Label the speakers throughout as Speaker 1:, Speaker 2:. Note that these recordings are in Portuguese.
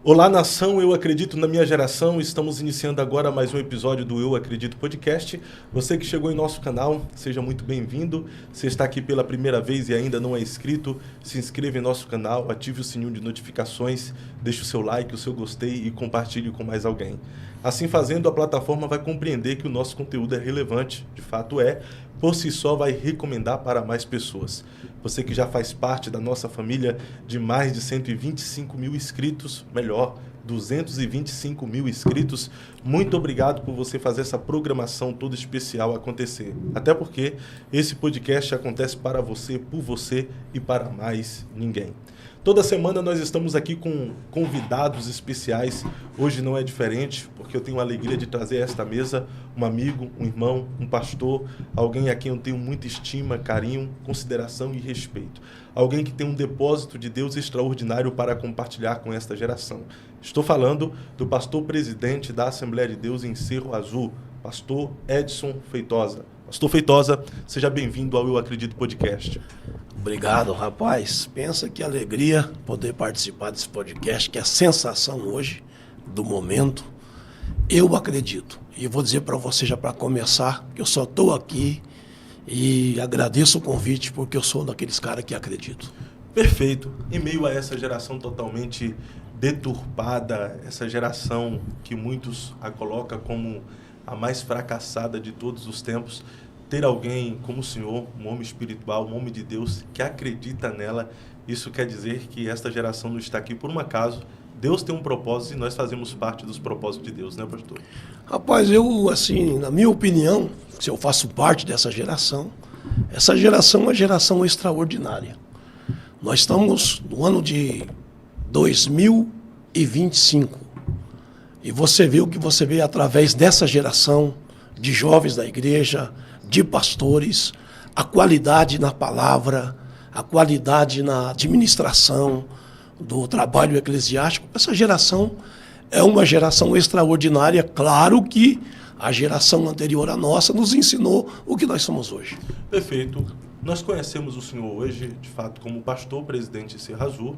Speaker 1: Olá, nação, eu acredito na minha geração. Estamos iniciando agora mais um episódio do Eu Acredito Podcast. Você que chegou em nosso canal, seja muito bem-vindo. Se está aqui pela primeira vez e ainda não é inscrito, se inscreva em nosso canal, ative o sininho de notificações, deixe o seu like, o seu gostei e compartilhe com mais alguém. Assim fazendo, a plataforma vai compreender que o nosso conteúdo é relevante, de fato é, por si só vai recomendar para mais pessoas. Você que já faz parte da nossa família de mais de 125 mil inscritos, melhor, 225 mil inscritos, muito obrigado por você fazer essa programação toda especial acontecer. Até porque esse podcast acontece para você, por você e para mais ninguém. Toda semana nós estamos aqui com convidados especiais. Hoje não é diferente, porque eu tenho a alegria de trazer a esta mesa um amigo, um irmão, um pastor, alguém a quem eu tenho muita estima, carinho, consideração e respeito. Alguém que tem um depósito de Deus extraordinário para compartilhar com esta geração. Estou falando do pastor presidente da Assembleia de Deus em Cerro Azul, pastor Edson Feitosa. Pastor Feitosa, seja bem-vindo ao Eu Acredito Podcast.
Speaker 2: Obrigado, rapaz. Pensa que alegria poder participar desse podcast, que é a sensação hoje, do momento. Eu acredito. E vou dizer para você já para começar, que eu só estou aqui e agradeço o convite, porque eu sou daqueles caras que acreditam.
Speaker 1: Perfeito. Em meio a essa geração totalmente deturpada, essa geração que muitos a coloca como a mais fracassada de todos os tempos, ter alguém como o senhor, um homem espiritual, um homem de Deus, que acredita nela, isso quer dizer que esta geração não está aqui por um acaso. Deus tem um propósito e nós fazemos parte dos propósitos de Deus, né, pastor?
Speaker 2: Rapaz, eu, assim, na minha opinião, se eu faço parte dessa geração, essa geração é uma geração extraordinária. Nós estamos no ano de 2025 e você vê o que você vê através dessa geração de jovens da igreja, de pastores, a qualidade na palavra, a qualidade na administração do trabalho eclesiástico. Essa geração é uma geração extraordinária. Claro que a geração anterior à nossa nos ensinou o que nós somos hoje.
Speaker 1: Perfeito. Nós conhecemos o senhor hoje, de fato, como pastor presidente de Cerro Azul.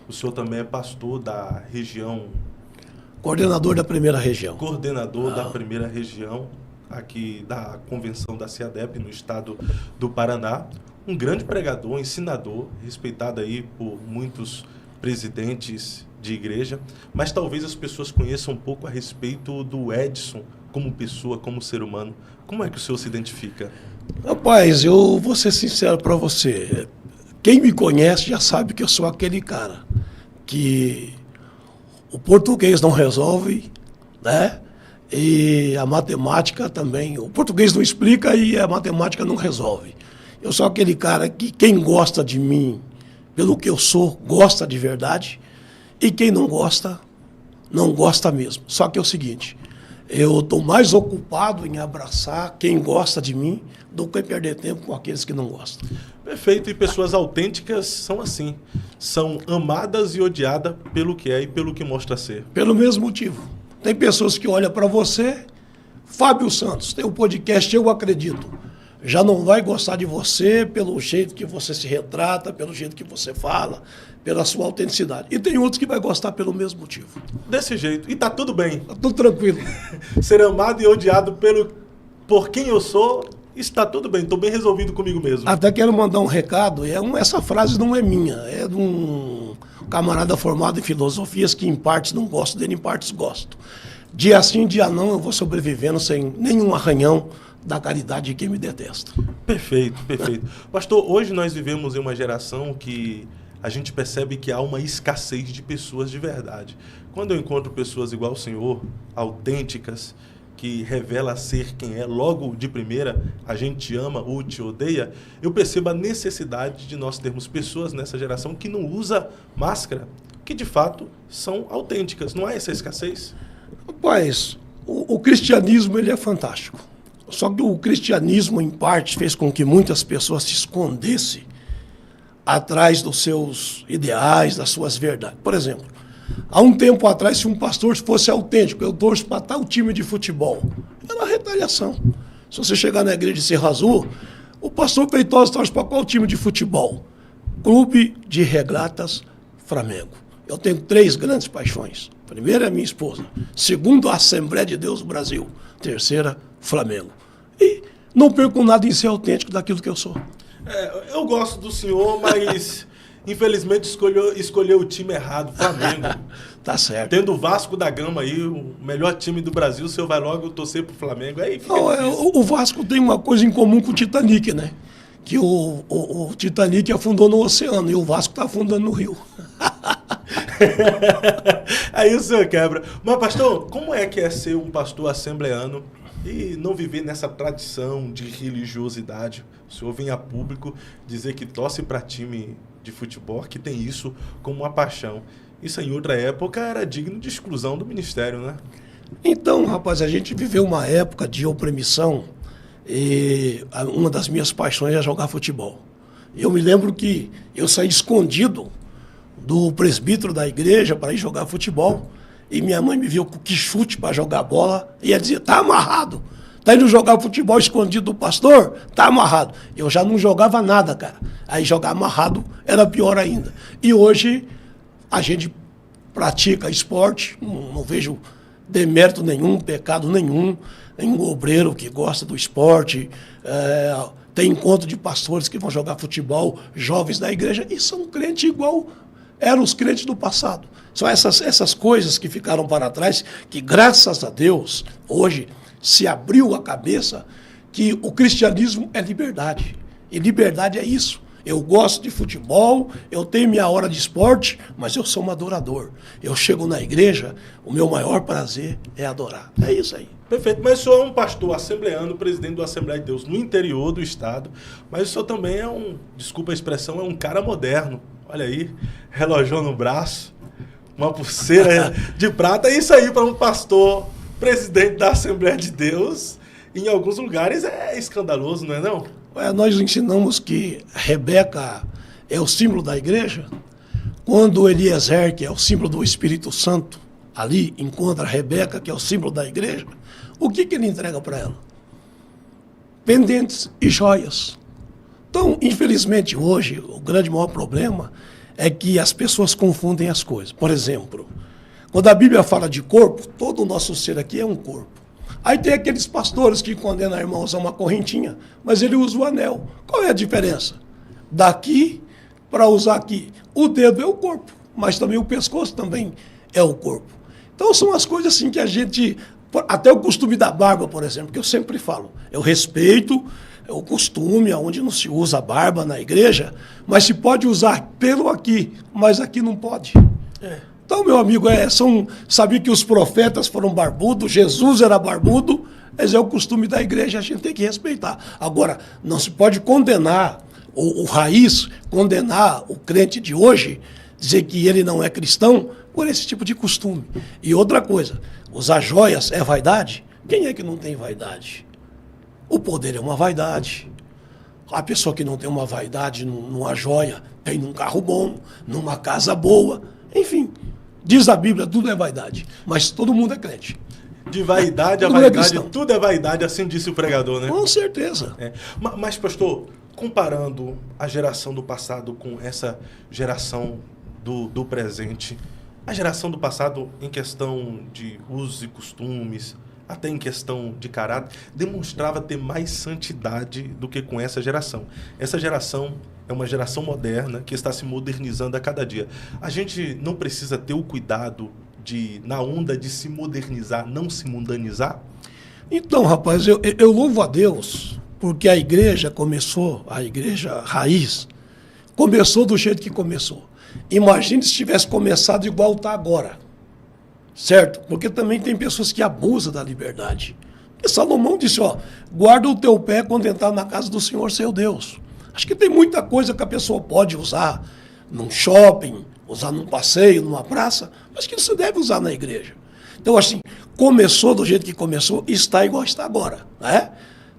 Speaker 1: O senhor também é pastor da região...
Speaker 2: Coordenador da primeira região.
Speaker 1: Coordenador da primeira região, aqui da convenção da CIADEP, no estado do Paraná. Um grande pregador, ensinador, respeitado aí por muitos presidentes de igreja, mas talvez as pessoas conheçam um pouco a respeito do Edson como pessoa, como ser humano. Como é que o senhor se identifica?
Speaker 2: Rapaz, eu vou ser sincero para você. Quem me conhece já sabe que eu sou aquele cara que o português não resolve, né? E a matemática também. O português não explica e a matemática não resolve. Eu sou aquele cara que quem gosta de mim, pelo que eu sou, gosta de verdade. E quem não gosta, não gosta mesmo. Só que é o seguinte, eu estou mais ocupado em abraçar quem gosta de mim do que perder tempo com aqueles que não gostam.
Speaker 1: Perfeito. E pessoas autênticas são assim. São amadas e odiadas pelo que é e pelo que mostra ser.
Speaker 2: Pelo mesmo motivo. Tem pessoas que olham para você, Fábio Santos, tem um podcast Eu Acredito. Já não vai gostar de você pelo jeito que você se retrata, pelo jeito que você fala, pela sua autenticidade. E tem outros que vai gostar pelo mesmo motivo.
Speaker 1: Desse jeito. E tá tudo bem.
Speaker 2: Tá tudo tranquilo.
Speaker 1: Ser amado e odiado por quem eu sou, está tudo bem. Estou bem resolvido comigo mesmo.
Speaker 2: Até quero mandar um recado. Essa frase não é minha. É de um camarada formado em filosofias que em partes não gosto dele, em partes gosto. Dia sim, dia não, eu vou sobrevivendo sem nenhum arranhão da caridade de quem me detesta.
Speaker 1: Perfeito, perfeito. Pastor, hoje nós vivemos em uma geração que a gente percebe que há uma escassez de pessoas de verdade. Quando eu encontro pessoas igual ao senhor, autênticas, que revela ser quem é, logo de primeira, a gente ama ou te odeia, eu percebo a necessidade de nós termos pessoas nessa geração que não usa máscara, que de fato são autênticas. Não há essa escassez?
Speaker 2: Rapaz, o cristianismo ele é fantástico. Só que o cristianismo, em parte, fez com que muitas pessoas se escondessem atrás dos seus ideais, das suas verdades. Por exemplo, há um tempo atrás, se um pastor fosse autêntico, eu torço para tal time de futebol, era retaliação. Se você chegar na igreja de Cerro Azul, o pastor Feitosa torce para qual time de futebol? Clube de Regatas Flamengo. eu tenho 3 grandes paixões. Primeira é minha esposa. Segundo, a Assembleia de Deus do Brasil. Terceira, Flamengo. E não perco nada em ser autêntico daquilo que eu sou.
Speaker 1: Eu gosto do senhor, mas infelizmente escolheu o time errado, Flamengo.
Speaker 2: Tá certo.
Speaker 1: Tendo o Vasco da Gama aí, o melhor time do Brasil, o senhor vai logo torcer pro Flamengo. Aí fica
Speaker 2: o Vasco tem uma coisa em comum com o Titanic, né? Que o Titanic afundou no oceano e o Vasco está afundando no rio.
Speaker 1: Aí o senhor quebra. Mas, pastor, como é que é ser um pastor assembleano e não viver nessa tradição de religiosidade? O senhor vem a público dizer que torce para time de futebol, que tem isso como uma paixão. Isso em outra época era digno de exclusão do ministério, né?
Speaker 2: Então, rapaz, a gente viveu uma época de opressão e uma das minhas paixões é jogar futebol. Eu me lembro que eu saí escondido do presbítero da igreja para ir jogar futebol e minha mãe me viu com que chute para jogar bola e ia dizer, tá amarrado. Tá indo jogar futebol escondido do pastor? Tá amarrado. Eu já não jogava nada, cara. Aí jogar amarrado era pior ainda. E hoje a gente pratica esporte, não vejo demérito nenhum, pecado nenhum, nenhum obreiro que gosta do esporte, tem encontro de pastores que vão jogar futebol, jovens da igreja, e são crentes igual eram os crentes do passado. São essas coisas que ficaram para trás, que graças a Deus, hoje, se abriu a cabeça que o cristianismo é liberdade. E liberdade é isso. Eu gosto de futebol, eu tenho minha hora de esporte, mas eu sou um adorador. Eu chego na igreja, o meu maior prazer é adorar. É isso aí.
Speaker 1: Perfeito, mas o senhor é um pastor assembleano, presidente da Assembleia de Deus no interior do estado, mas o senhor também é desculpa a expressão, é um cara moderno. Olha aí, relógio no braço, uma pulseira de prata. Isso aí para um pastor, presidente da Assembleia de Deus, em alguns lugares é escandaloso, não é não?
Speaker 2: Nós ensinamos que Rebeca é o símbolo da igreja. Quando Eliezer, que é o símbolo do Espírito Santo, ali encontra Rebeca, que é o símbolo da igreja, o que ele entrega para ela? Pendentes e joias. Então, infelizmente, hoje, o grande maior problema é que as pessoas confundem as coisas. Por exemplo, quando a Bíblia fala de corpo, todo o nosso ser aqui é um corpo. Aí tem aqueles pastores que condenam a irmã a usar uma correntinha, mas ele usa o anel. Qual é a diferença? Daqui para usar aqui. O dedo é o corpo, mas também o pescoço também é o corpo. Então são as coisas assim que a gente... Até o costume da barba, por exemplo, que eu sempre falo. Eu respeito o costume onde não se usa a barba na igreja, mas se pode usar pelo aqui, mas aqui não pode. Então, meu amigo, sabia que os profetas foram barbudos, Jesus era barbudo, mas é o costume da igreja, a gente tem que respeitar. Agora, não se pode condenar o raiz, condenar o crente de hoje, dizer que ele não é cristão, por esse tipo de costume. E outra coisa, usar joias é vaidade? Quem é que não tem vaidade? O poder é uma vaidade. A pessoa que não tem uma vaidade numa joia, tem num carro bom, numa casa boa, enfim... Diz a Bíblia, tudo é vaidade, mas todo mundo é crente.
Speaker 1: De vaidade a vaidade, tudo é vaidade, assim disse o pregador, né?
Speaker 2: Com certeza.
Speaker 1: Mas, pastor, comparando a geração do passado com essa geração do presente, a geração do passado em questão de usos e costumes, até em questão de caráter, demonstrava ter mais santidade do que com essa geração. Essa geração é uma geração moderna que está se modernizando a cada dia. A gente não precisa ter o cuidado de, na onda de se modernizar, não se mundanizar?
Speaker 2: Então, rapaz, eu louvo a Deus, porque a igreja a igreja raiz, começou do jeito que começou. Imagine se tivesse começado igual está agora. Certo? Porque também tem pessoas que abusam da liberdade. E Salomão disse, guarda o teu pé quando entrar na casa do Senhor seu Deus. Acho que tem muita coisa que a pessoa pode usar num shopping, usar num passeio, numa praça, mas que você deve usar na igreja. Então, assim, começou do jeito que começou e está igual está agora. Né?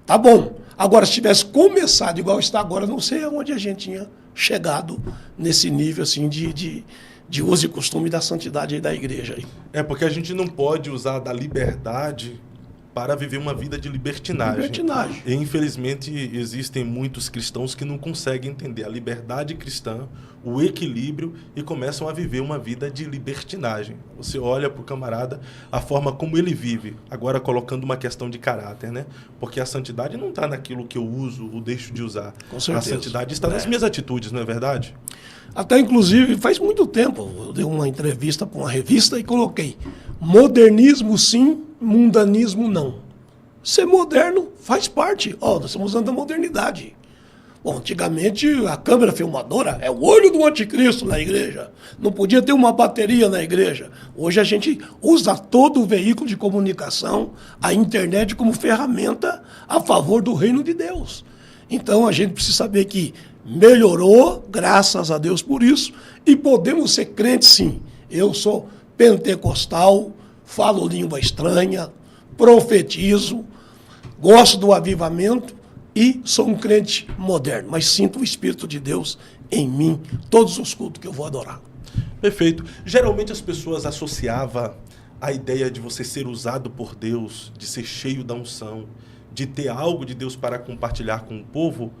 Speaker 2: Tá bom. Agora, se tivesse começado igual está agora, não sei aonde a gente tinha chegado nesse nível assim de uso e costume da santidade aí da igreja. Aí.
Speaker 1: Porque a gente não pode usar da liberdade para viver uma vida de libertinagem. E, infelizmente, existem muitos cristãos que não conseguem entender a liberdade cristã, o equilíbrio, e começam a viver uma vida de libertinagem. Você olha para o camarada, a forma como ele vive, agora colocando uma questão de caráter, né? Porque a santidade não está naquilo que eu uso ou deixo de usar.
Speaker 2: Com certeza.
Speaker 1: A santidade está nas minhas atitudes, não é verdade?
Speaker 2: Até, inclusive, faz muito tempo, eu dei uma entrevista para uma revista e coloquei: modernismo sim, mundanismo não. Ser moderno faz parte. Nós estamos usando a modernidade. Bom, antigamente a câmera filmadora é o olho do anticristo na igreja. Não podia ter uma bateria na igreja. Hoje a gente usa todo o veículo de comunicação, a internet, como ferramenta a favor do reino de Deus. Então a gente precisa saber que melhorou, graças a Deus por isso, e podemos ser crentes sim. Eu sou pentecostal, falo língua estranha, profetizo, gosto do avivamento e sou um crente moderno, mas sinto o Espírito de Deus em mim, todos os cultos que eu vou adorar.
Speaker 1: Perfeito. Geralmente as pessoas associavam a ideia de você ser usado por Deus, de ser cheio da unção, de ter algo de Deus para compartilhar com o povo,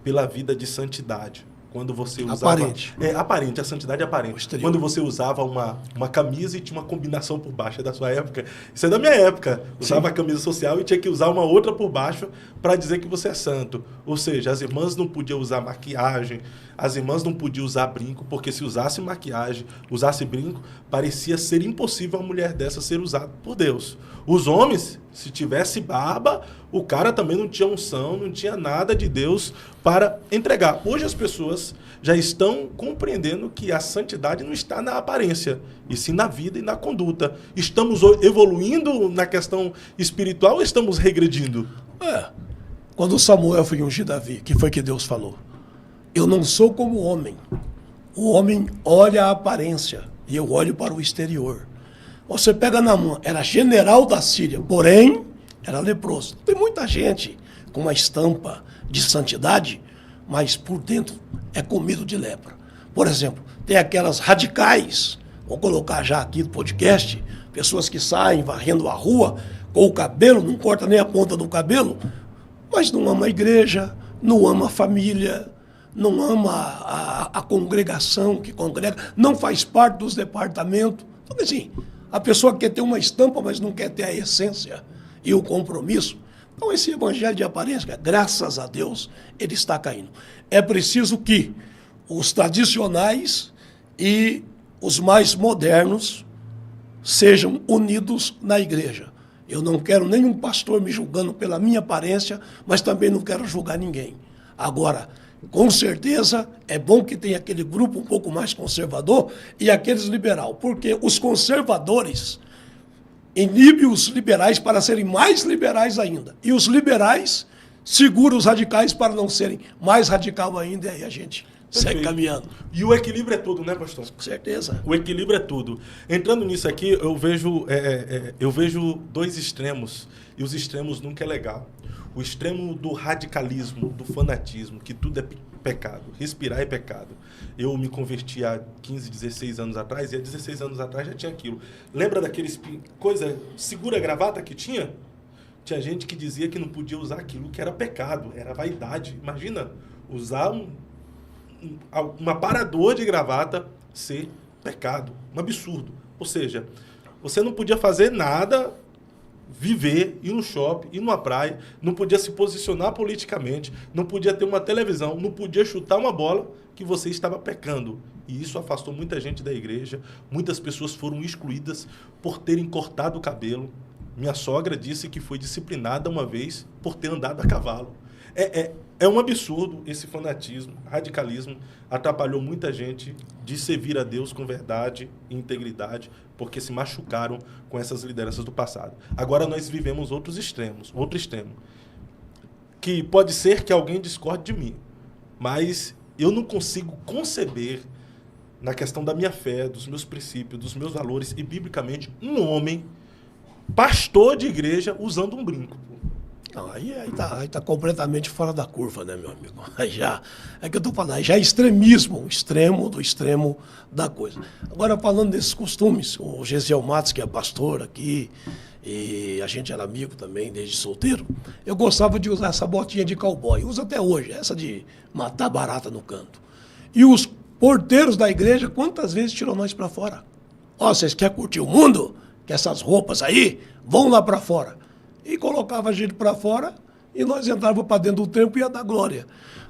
Speaker 1: pela vida de santidade. Quando você usava...
Speaker 2: Aparente.
Speaker 1: Aparente, a santidade é aparente. Quando você usava uma camisa e tinha uma combinação por baixo. É da sua época. Isso é da minha época. Usava a camisa social e tinha que usar uma outra por baixo para dizer que você é santo. Ou seja, as irmãs não podiam usar maquiagem, as irmãs não podiam usar brinco, porque se usasse maquiagem, usasse brinco, parecia ser impossível uma mulher dessa ser usada por Deus. Os homens, se tivesse barba, o cara também não tinha unção, não tinha nada de Deus para entregar. Hoje as pessoas já estão compreendendo que a santidade não está na aparência, e sim na vida e na conduta. Estamos evoluindo na questão espiritual ou estamos regredindo?
Speaker 2: Quando Samuel foi ungir Davi, que foi que Deus falou? Eu não sou como o homem. O homem olha a aparência e eu olho para o exterior. Você pega Naamã, era general da Síria, porém era leproso. Tem muita gente com uma estampa de santidade, mas por dentro é comido de lepra. Por exemplo, tem aquelas radicais, vou colocar já aqui no podcast, pessoas que saem varrendo a rua com o cabelo, não corta nem a ponta do cabelo, mas não ama a igreja, não ama a família, não ama a congregação que congrega, não faz parte dos departamentos. Então, assim, a pessoa quer ter uma estampa, mas não quer ter a essência e o compromisso. Então, esse evangelho de aparência, graças a Deus, ele está caindo. É preciso que os tradicionais e os mais modernos sejam unidos na igreja. Eu não quero nenhum pastor me julgando pela minha aparência, mas também não quero julgar ninguém. Agora, com certeza, é bom que tenha aquele grupo um pouco mais conservador e aqueles liberal, porque os conservadores inibem os liberais para serem mais liberais ainda. E os liberais seguram os radicais para não serem mais radical ainda, e aí a gente segue caminhando.
Speaker 1: E o equilíbrio é tudo, né, pastor?
Speaker 2: Com certeza.
Speaker 1: O equilíbrio é tudo. Entrando nisso aqui, eu vejo dois extremos, e os extremos nunca é legal. O extremo do radicalismo, do fanatismo, que tudo é pecado. Respirar é pecado. Eu me converti há 15, 16 anos atrás, e há 16 anos atrás já tinha aquilo. Lembra daqueles coisa segura gravata que tinha? Tinha gente que dizia que não podia usar aquilo, que era pecado, era vaidade. Imagina, usar um aparador de gravata ser pecado. Um absurdo. Ou seja, você não podia fazer nada, viver, ir no shopping, ir numa praia, não podia se posicionar politicamente, não podia ter uma televisão, não podia chutar uma bola, que você estava pecando. E isso afastou muita gente da igreja, muitas pessoas foram excluídas por terem cortado o cabelo. Minha sogra disse que foi disciplinada uma vez por ter andado a cavalo. É um absurdo esse fanatismo, radicalismo, atrapalhou muita gente de servir a Deus com verdade e integridade, porque se machucaram com essas lideranças do passado. Agora nós vivemos outro extremo, que pode ser que alguém discorde de mim, mas eu não consigo conceber, na questão da minha fé, dos meus princípios, dos meus valores, e biblicamente, um homem, pastor de igreja, usando um brinco.
Speaker 2: Não, aí tá completamente fora da curva, né, meu amigo? Aí já, é que eu estou falando, aí já é extremismo, o extremo do extremo da coisa. Agora, falando desses costumes, o Gesiel Matos, que é pastor aqui, e a gente era amigo também, desde solteiro, eu gostava de usar essa botinha de cowboy. Uso até hoje, essa de matar barata no canto. E os porteiros da igreja, quantas vezes tirou nós para fora? Ó, vocês querem curtir o mundo? Que essas roupas aí, vão lá para fora. E colocava a gente para fora e nós entrávamos para dentro do templo e ia dar glória.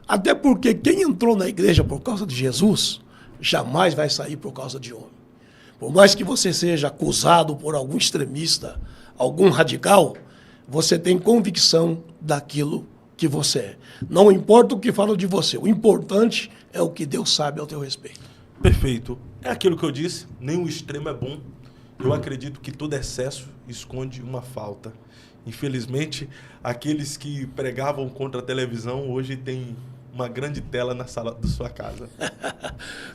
Speaker 2: Até porque quem entrou na igreja por causa de Jesus, jamais vai sair por causa de homem. Por mais que você seja acusado por algum extremista, algum radical, você tem convicção daquilo que você é. Não importa o que falam de você, o importante é o que Deus sabe ao teu respeito.
Speaker 1: Perfeito. É aquilo que eu disse, nem o extremo é bom. Eu acredito que todo excesso esconde uma falta. Infelizmente, aqueles que pregavam contra a televisão hoje têm uma grande tela na sala da sua casa.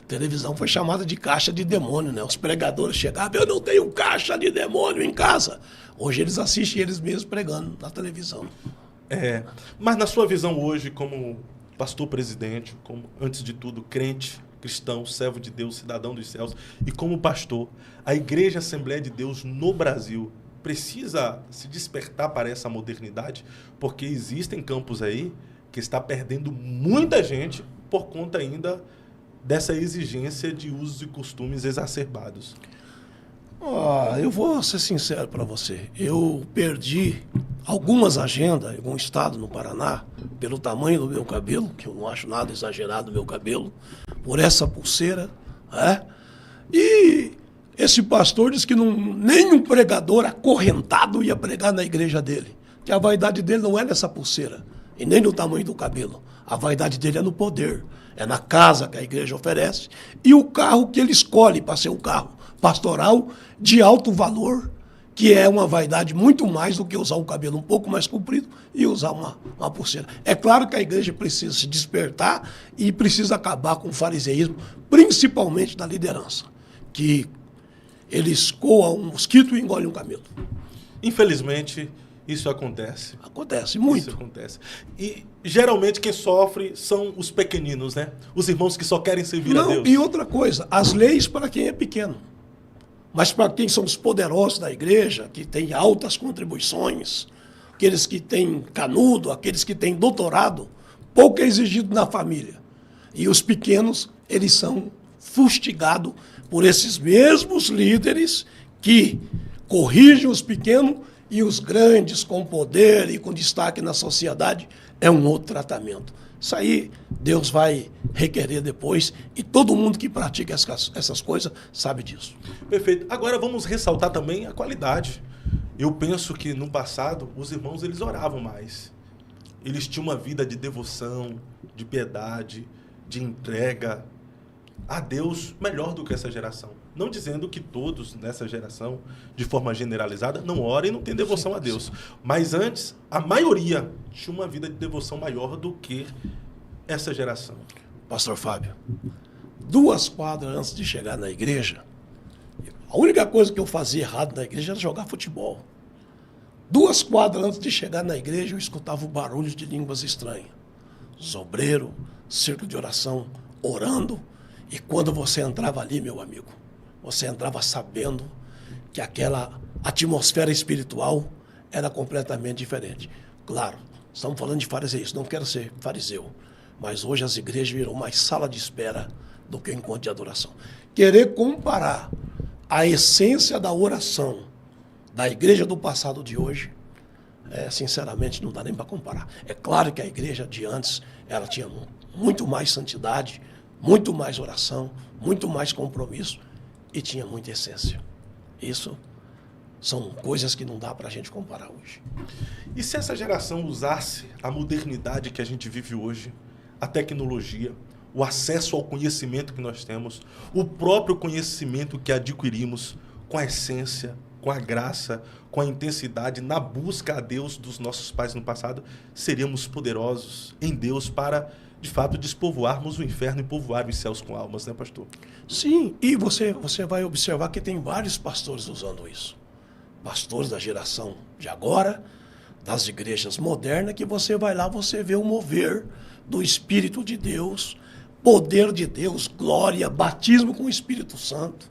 Speaker 2: Televisão foi chamada de caixa de demônio, né? Os pregadores chegavam, eu não tenho caixa de demônio em casa. Hoje eles assistem eles mesmos pregando na televisão.
Speaker 1: Mas na sua visão hoje, como pastor presidente, como, antes de tudo, crente, cristão, servo de Deus, cidadão dos céus, e como pastor, a Igreja Assembleia de Deus no Brasil precisa se despertar para essa modernidade, porque existem campos aí que está perdendo muita gente por conta ainda dessa exigência de usos e costumes exacerbados.
Speaker 2: Eu vou ser sincero para você. Eu perdi algumas agendas em algum estado no Paraná pelo tamanho do meu cabelo, que eu não acho nada exagerado o meu cabelo, por essa pulseira. E esse pastor disse que nenhum pregador acorrentado ia pregar na igreja dele, que a vaidade dele não é nessa pulseira e nem no tamanho do cabelo. A vaidade dele é no poder, é na casa que a igreja oferece e o carro que ele escolhe para ser um carro pastoral de alto valor, que é uma vaidade muito mais do que usar um cabelo um pouco mais comprido e usar uma pulseira. É claro que a igreja precisa se despertar e precisa acabar com o fariseísmo, principalmente da liderança, que eles coam um mosquito e engolem um camelo.
Speaker 1: Infelizmente, isso acontece.
Speaker 2: Acontece muito.
Speaker 1: Isso acontece. E geralmente quem sofre são os pequeninos, né? Os irmãos que só querem servir a Deus.
Speaker 2: E outra coisa, as leis para quem é pequeno. Mas para quem são os poderosos da igreja, que têm altas contribuições, aqueles que têm canudo, aqueles que têm doutorado, pouco é exigido na família. E os pequenos, eles são fustigados por esses mesmos líderes que corrigem os pequenos e os grandes com poder e com destaque na sociedade é um outro tratamento. Isso aí Deus vai requerer depois e todo mundo que pratica essas coisas sabe disso.
Speaker 1: Perfeito. Agora vamos ressaltar também a qualidade. Eu penso que no passado os irmãos eles oravam mais. Eles tinham uma vida de devoção, de piedade, de entrega a Deus melhor do que essa geração. Não dizendo que todos nessa geração, de forma generalizada, não orem e não têm devoção a Deus. Mas antes, a maioria tinha uma vida de devoção maior do que essa geração.
Speaker 2: Pastor Fábio, 2 quadras antes de chegar na igreja, a única coisa que eu fazia errado na igreja era jogar futebol. 2 quadras antes de chegar na igreja, eu escutava o barulho de línguas estranhas. Os obreiros, círculo de oração, orando. E quando você entrava ali, meu amigo, você entrava sabendo que aquela atmosfera espiritual era completamente diferente. Claro, estamos falando de fariseus, não quero ser fariseu, mas hoje as igrejas viram mais sala de espera do que encontro de adoração. Querer comparar a essência da oração da igreja do passado de hoje, sinceramente, não dá nem para comparar. É claro que a igreja de antes, ela tinha muito mais santidade, muito mais oração, muito mais compromisso e tinha muita essência. Isso são coisas que não dá para a gente comparar hoje.
Speaker 1: E se essa geração usasse a modernidade que a gente vive hoje, a tecnologia, o acesso ao conhecimento que nós temos, o próprio conhecimento que adquirimos com a essência, com a graça, com a intensidade na busca a Deus dos nossos pais no passado, seríamos poderosos em Deus para, de fato, despovoarmos o inferno e povoar os céus com almas, né, pastor?
Speaker 2: Sim, e você vai observar que tem vários pastores usando isso. Pastores da geração de agora, das igrejas modernas, que você vai lá, você vê o mover do Espírito de Deus, poder de Deus, glória, batismo com o Espírito Santo.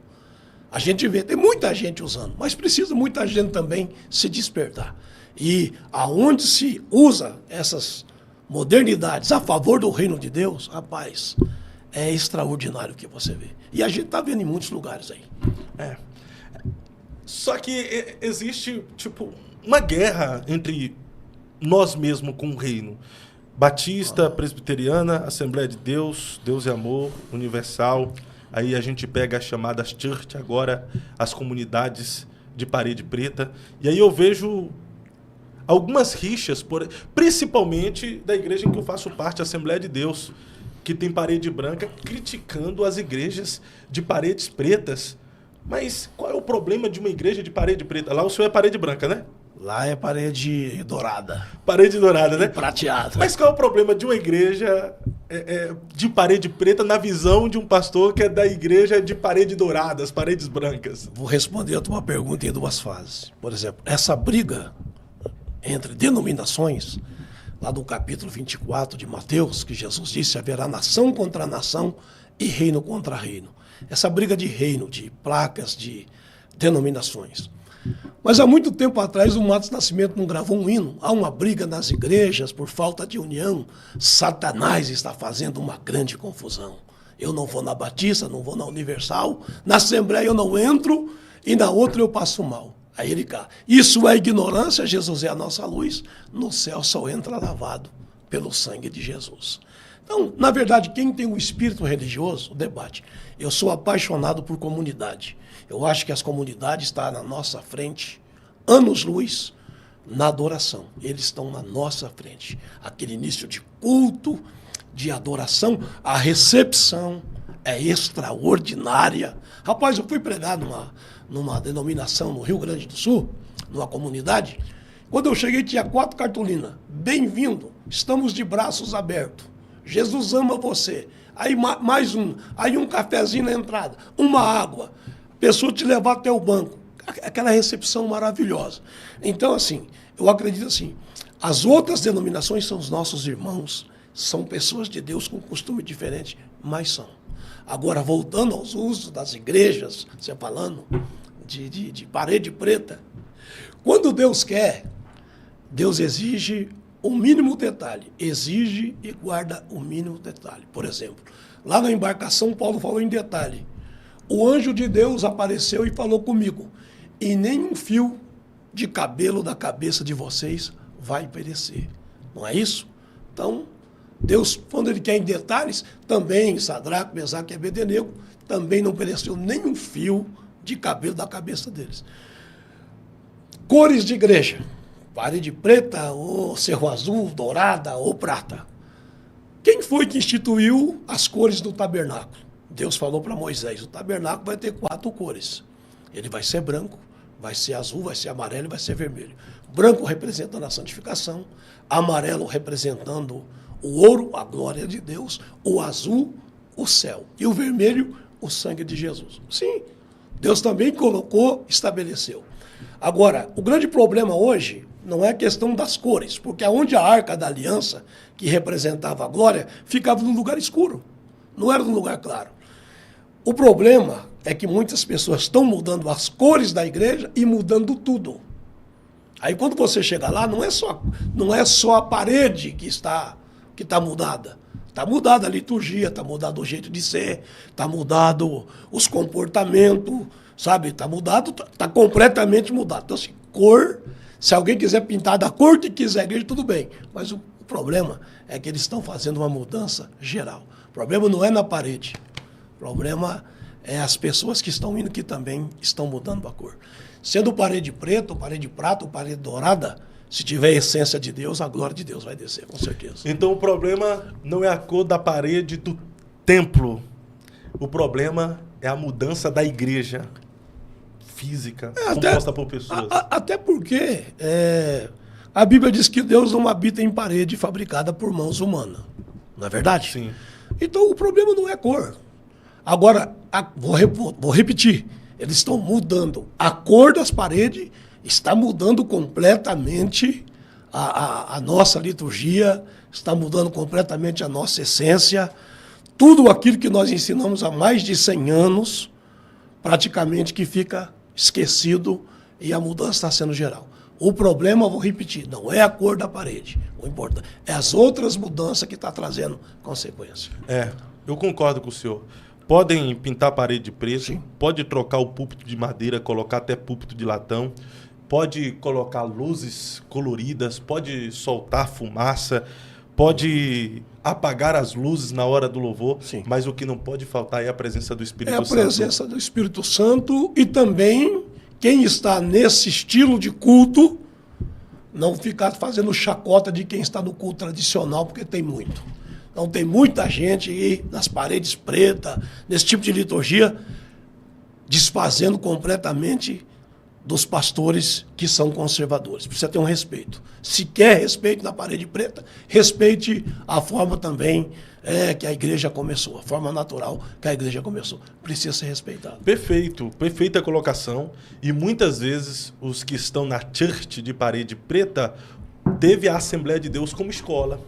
Speaker 2: A gente vê, tem muita gente usando, mas precisa muita gente também se despertar. E aonde se usa essas modernidades a favor do reino de Deus, rapaz, é extraordinário o que você vê. E a gente está vendo em muitos lugares aí.
Speaker 1: Só que existe, tipo, uma guerra entre nós mesmos com o reino. Batista, presbiteriana, Assembleia de Deus, Deus é Amor, Universal. Aí a gente pega as chamadas church, agora as comunidades de Parede Preta. E aí eu vejo algumas rixas, principalmente da igreja em que eu faço parte, a Assembleia de Deus, que tem parede branca, criticando as igrejas de paredes pretas. Mas qual é o problema de uma igreja de parede preta? Lá o senhor é parede branca, né?
Speaker 2: Lá é parede dourada.
Speaker 1: Parede dourada, né?
Speaker 2: Prateada.
Speaker 1: Mas qual é o problema de uma igreja de parede preta na visão de um pastor que é da igreja de parede dourada, as paredes brancas?
Speaker 2: Vou responder a tua pergunta em duas fases. Por exemplo, essa briga entre denominações, lá do capítulo 24 de Mateus, que Jesus disse, haverá nação contra nação e reino contra reino. Essa briga de reino, de placas, de denominações. Mas há muito tempo atrás o Matos Nascimento não gravou um hino. Há uma briga nas igrejas por falta de união. Satanás está fazendo uma grande confusão. Eu não vou na Batista, não vou na Universal, na Assembleia eu não entro e na outra eu passo mal. Aí ele cá. Isso é ignorância, Jesus é a nossa luz. No céu só entra lavado pelo sangue de Jesus. Então, na verdade, quem tem o espírito religioso, o debate. Eu sou apaixonado por comunidade. Eu acho que as comunidades estão na nossa frente, anos-luz, na adoração. Eles estão na nossa frente. Aquele início de culto, de adoração, a recepção é extraordinária. Rapaz, eu fui pregar numa denominação no Rio Grande do Sul, numa comunidade. Quando eu cheguei, tinha 4 cartolinas. Bem-vindo, estamos de braços abertos. Jesus ama você. Aí mais um. Aí um cafezinho na entrada. Uma água. Pessoa te levar até o banco. Aquela recepção maravilhosa. Então, assim, eu acredito assim, as outras denominações são os nossos irmãos, são pessoas de Deus com costume diferente, mas são. Agora, voltando aos usos das igrejas, você falando de parede preta, quando Deus quer, Deus exige o mínimo detalhe, exige e guarda o mínimo detalhe. Por exemplo, lá na embarcação, Paulo falou em detalhe. O anjo de Deus apareceu e falou comigo, e nenhum fio de cabelo da cabeça de vocês vai perecer. Não é isso? Então, Deus, quando ele quer em detalhes, também Sadraque, Mesaque e Abednego, também não pereceu nenhum fio de cabelo da cabeça deles. Cores de igreja. Parede preta, ou cerro azul, dourada, ou prata. Quem foi que instituiu as cores do tabernáculo? Deus falou para Moisés, o tabernáculo vai ter 4 cores. Ele vai ser branco, vai ser azul, vai ser amarelo e vai ser vermelho. Branco representando a santificação, amarelo representando o ouro, a glória de Deus, o azul, o céu, e o vermelho, o sangue de Jesus. Sim, Deus também colocou, estabeleceu. Agora, o grande problema hoje não é a questão das cores, porque onde a arca da aliança, que representava a glória, ficava num lugar escuro, não era num lugar claro. O problema é que muitas pessoas estão mudando as cores da igreja e mudando tudo. Aí quando você chega lá, não é só a parede que está mudada. Está mudada a liturgia, está mudado o jeito de ser, está mudado os comportamentos, sabe? Está mudado, está completamente mudado. Então, assim, cor, se alguém quiser pintar da cor que quiser a igreja, tudo bem. Mas o problema é que eles estão fazendo uma mudança geral. O problema não é na parede. O problema é as pessoas que estão indo que também estão mudando a cor. Sendo parede preta, ou parede prata, ou parede dourada, se tiver a essência de Deus, a glória de Deus vai descer, com certeza.
Speaker 1: Então o problema não é a cor da parede do templo. O problema é a mudança da igreja física, composta por pessoas.
Speaker 2: Até porque a Bíblia diz que Deus não habita em parede fabricada por mãos humanas. Não é verdade?
Speaker 1: Sim.
Speaker 2: Então o problema não é a cor. Agora, vou repetir, eles estão mudando. A cor das paredes está mudando completamente a nossa liturgia, está mudando completamente a nossa essência. Tudo aquilo que nós ensinamos há mais de 100 anos, praticamente que fica esquecido e a mudança está sendo geral. O problema, vou repetir, não é a cor da parede. O importante é as outras mudanças que está trazendo consequência.
Speaker 1: Eu concordo com o senhor. Podem pintar a parede de preto,
Speaker 2: Sim.
Speaker 1: pode trocar o púlpito de madeira, colocar até púlpito de latão, pode colocar luzes coloridas, pode soltar fumaça, pode apagar as luzes na hora do louvor,
Speaker 2: Sim.
Speaker 1: mas o que não pode faltar é a presença do Espírito Santo.
Speaker 2: É a presença do Espírito Santo e também quem está nesse estilo de culto não ficar fazendo chacota de quem está no culto tradicional, porque tem muito. Então tem muita gente aí nas paredes pretas, nesse tipo de liturgia, desfazendo completamente dos pastores que são conservadores. Precisa ter um respeito. Se quer respeito na parede preta, respeite a forma também que a igreja começou, a forma natural que a igreja começou. Precisa ser respeitado.
Speaker 1: Perfeito, perfeita colocação. E muitas vezes os que estão na church de parede preta teve a Assembleia de Deus como escola.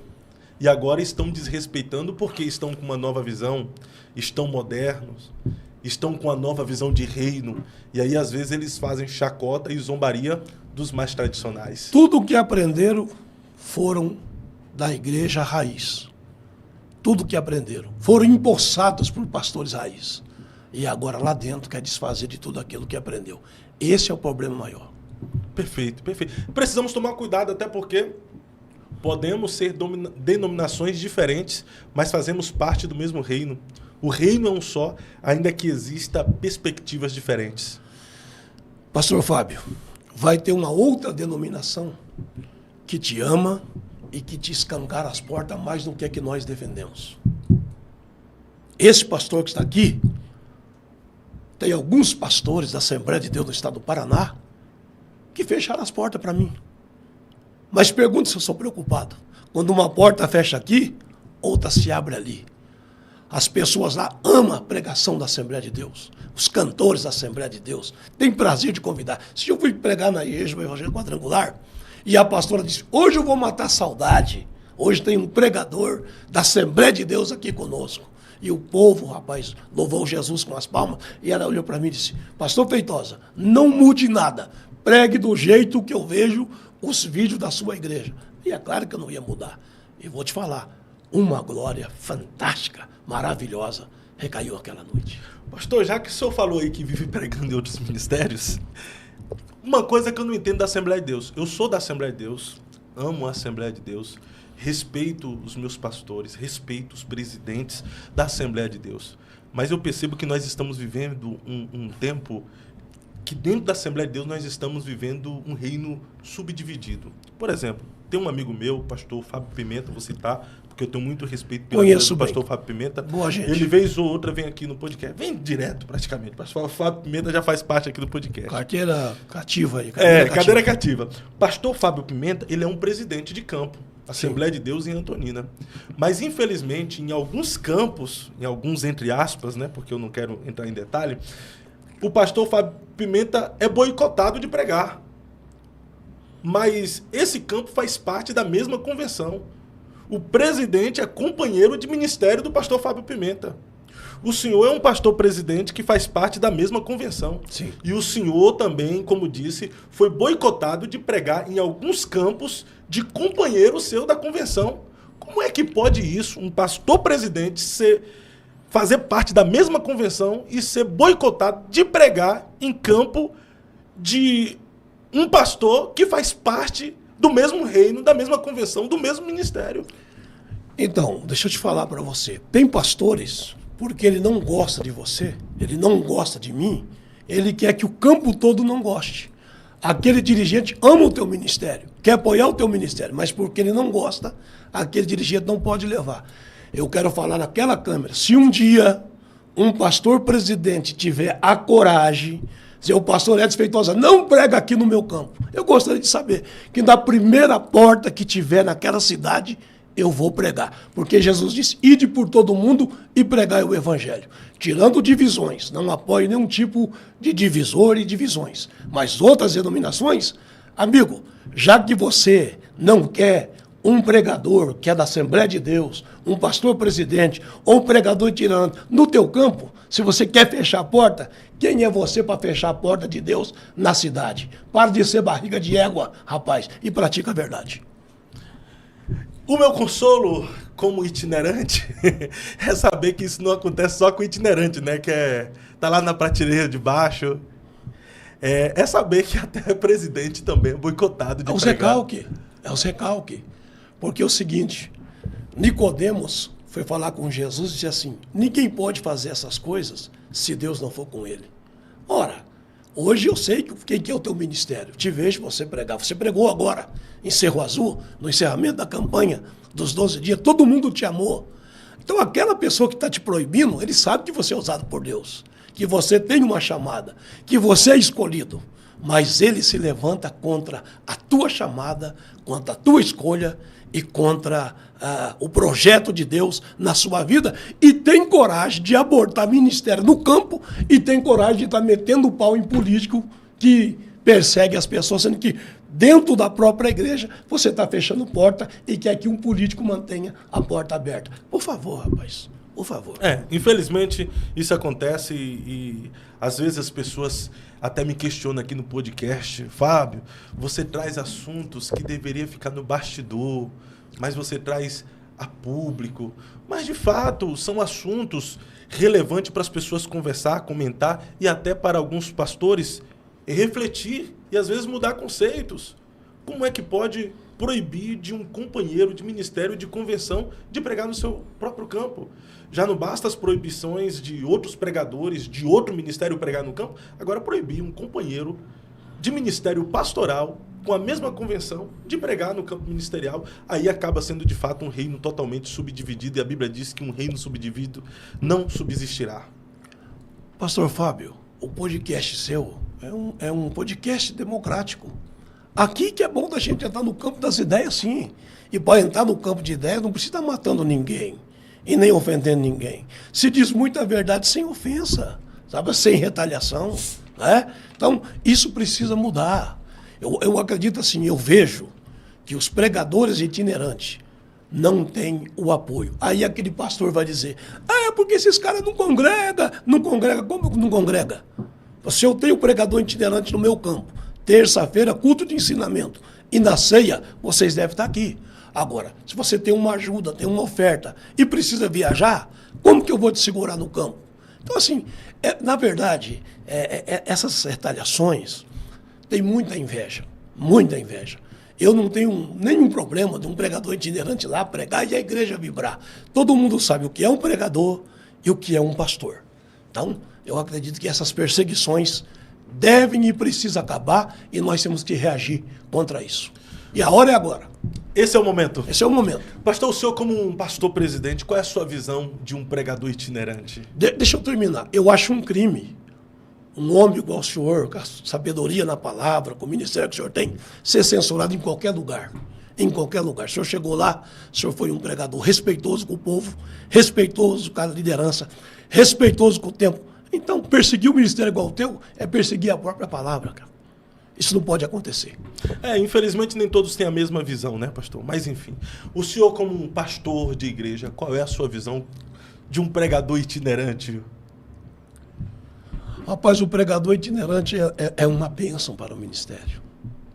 Speaker 1: E agora estão desrespeitando porque estão com uma nova visão, estão modernos, estão com a nova visão de reino. E aí, às vezes, eles fazem chacota e zombaria dos mais tradicionais.
Speaker 2: Tudo o que aprenderam foram da igreja raiz. Tudo o que aprenderam. Foram empossados por pastores raiz. E agora lá dentro quer desfazer de tudo aquilo que aprendeu. Esse é o problema maior.
Speaker 1: Perfeito, perfeito. Precisamos tomar cuidado até porque podemos ser denominações diferentes, mas fazemos parte do mesmo reino. O reino é um só, ainda que exista perspectivas diferentes.
Speaker 2: Pastor Fábio, vai ter uma outra denominação que te ama e que te escancara as portas mais do que nós defendemos. Esse pastor que está aqui, tem alguns pastores da Assembleia de Deus no estado do Paraná que fecharam as portas para mim. Mas pergunta se eu sou preocupado. Quando uma porta fecha aqui, outra se abre ali. As pessoas lá amam a pregação da Assembleia de Deus. Os cantores da Assembleia de Deus têm prazer de convidar. Se eu fui pregar na igreja do Evangelho Quadrangular e a pastora disse, hoje eu vou matar a saudade. Hoje tem um pregador da Assembleia de Deus aqui conosco. E o povo, rapaz, louvou Jesus com as palmas. E ela olhou para mim e disse, pastor Feitosa, não mude nada. Pregue do jeito que eu vejo os vídeos da sua igreja. E é claro que eu não ia mudar. E vou te falar, uma glória fantástica, maravilhosa, recaiu aquela noite.
Speaker 1: Pastor, já que o senhor falou aí que vive pregando em outros ministérios, uma coisa que eu não entendo da Assembleia de Deus. Eu sou da Assembleia de Deus, amo a Assembleia de Deus, respeito os meus pastores, respeito os presidentes da Assembleia de Deus. Mas eu percebo que nós estamos vivendo um tempo que dentro da Assembleia de Deus nós estamos vivendo um reino subdividido. Por exemplo, tem um amigo meu, o pastor Fábio Pimenta, vou citar, porque eu tenho muito respeito pelo pastor Fábio Pimenta.
Speaker 2: Boa gente.
Speaker 1: Ele vez ou outra vem aqui no podcast, vem direto praticamente. O pastor Fábio Pimenta já faz parte aqui do podcast.
Speaker 2: Carteira cativa aí.
Speaker 1: Cadeira cativa. Pastor Fábio Pimenta, ele é um presidente de campo, Assembleia de Deus em Antonina. Mas, infelizmente, em alguns campos, em alguns entre aspas, né, porque eu não quero entrar em detalhe, o pastor Fábio Pimenta é boicotado de pregar. Mas esse campo faz parte da mesma convenção. O presidente é companheiro de ministério do pastor Fábio Pimenta. O senhor é um pastor presidente que faz parte da mesma convenção.
Speaker 2: Sim.
Speaker 1: E o senhor também, como disse, foi boicotado de pregar em alguns campos de companheiro seu da convenção. Como é que pode isso, um pastor presidente, fazer parte da mesma convenção e ser boicotado de pregar em campo de um pastor que faz parte do mesmo reino, da mesma convenção, do mesmo ministério?
Speaker 2: Então, deixa eu te falar para você. Tem pastores, porque ele não gosta de você, ele não gosta de mim, ele quer que o campo todo não goste. Aquele dirigente ama o teu ministério, quer apoiar o teu ministério, mas porque ele não gosta, aquele dirigente não pode levar. Eu quero falar naquela câmera, se um dia um pastor presidente tiver a coragem, dizer, o pastor Edson Feitosa não prega aqui no meu campo, eu gostaria de saber que na primeira porta que tiver naquela cidade, eu vou pregar. Porque Jesus disse, ide por todo mundo e pregai o evangelho. Tirando divisões, não apoio nenhum tipo de divisor e divisões. Mas outras denominações, amigo, já que você não quer um pregador que é da Assembleia de Deus, um pastor presidente ou um pregador tirano no teu campo, Se você quer fechar a porta, quem é você para fechar a porta de Deus na cidade? Para de ser barriga de égua, rapaz, e pratica a verdade.
Speaker 1: O meu consolo como itinerante é saber que isso não acontece só com itinerante, né? Que tá lá na prateleira de baixo. É saber que até o presidente também é boicotado de pregar.
Speaker 2: É os recalque. Porque é o seguinte, Nicodemos foi falar com Jesus e disse assim, ninguém pode fazer essas coisas se Deus não for com ele. Ora, hoje eu sei quem que é o teu ministério. Te vejo você pregar. Você pregou agora em Cerro Azul, no encerramento da campanha dos 12 dias. Todo mundo te amou. Então aquela pessoa que está te proibindo, ele sabe que você é usado por Deus. Que você tem uma chamada. Que você é escolhido. Mas ele se levanta contra a tua chamada, contra a tua escolha e contra o projeto de Deus na sua vida e tem coragem de abortar ministério no campo e tem coragem de estar metendo o pau em político que persegue as pessoas, sendo que dentro da própria igreja você está fechando porta e quer que um político mantenha a porta aberta. Por favor, rapaz, por favor.
Speaker 1: Infelizmente isso acontece e às vezes as pessoas até me questionam aqui no podcast, Fábio, você traz assuntos que deveria ficar no bastidor, mas você traz a público. Mas, de fato, são assuntos relevantes para as pessoas conversar, comentar e até para alguns pastores refletir e, às vezes, mudar conceitos. Como é que pode proibir de um companheiro de ministério de convenção de pregar no seu próprio campo? Já não basta as proibições de outros pregadores, de outro ministério pregar no campo, agora proibir um companheiro de ministério pastoral com a mesma convenção de pregar no campo ministerial, aí acaba sendo de fato um reino totalmente subdividido e a Bíblia diz que um reino subdividido não subsistirá.
Speaker 2: Pastor Fábio, o podcast seu é um podcast democrático. Aqui que é bom da gente entrar no campo das ideias, sim. E para entrar no campo de ideias não precisa estar matando ninguém e nem ofendendo ninguém. Se diz muita verdade sem ofensa, sabe? Sem retaliação, né? Então, isso precisa mudar. Eu acredito assim, eu vejo que os pregadores itinerantes não têm o apoio. Aí aquele pastor vai dizer, porque esses caras não congregam. Como não congrega? Se eu tenho pregador itinerante no meu campo, terça-feira, culto de ensinamento, e na ceia, vocês devem estar aqui. Agora, se você tem uma ajuda, tem uma oferta e precisa viajar, como que eu vou te segurar no campo? Então, assim, na verdade, essas retaliações têm muita inveja, muita inveja. Eu não tenho nenhum problema de um pregador itinerante lá pregar e a igreja vibrar. Todo mundo sabe o que é um pregador e o que é um pastor. Então, eu acredito que essas perseguições devem e precisam acabar e nós temos que reagir contra isso. E a hora é agora.
Speaker 1: Esse é o momento.
Speaker 2: Esse é o momento.
Speaker 1: Pastor, o senhor como um pastor presidente, qual é a sua visão de um pregador itinerante?
Speaker 2: Deixa eu terminar. Eu acho um crime um homem igual o senhor, com a sabedoria na palavra, com o ministério que o senhor tem, ser censurado em qualquer lugar. Em qualquer lugar. O senhor chegou lá, o senhor foi um pregador respeitoso com o povo, respeitoso com a liderança, respeitoso com o tempo. Então, perseguir o ministério igual o teu é perseguir a própria palavra, cara. Isso não pode acontecer.
Speaker 1: Infelizmente nem todos têm a mesma visão, né, pastor? Mas, enfim, o senhor como um pastor de igreja, qual é a sua visão de um pregador itinerante?
Speaker 2: Rapaz, o pregador itinerante é uma bênção para o ministério.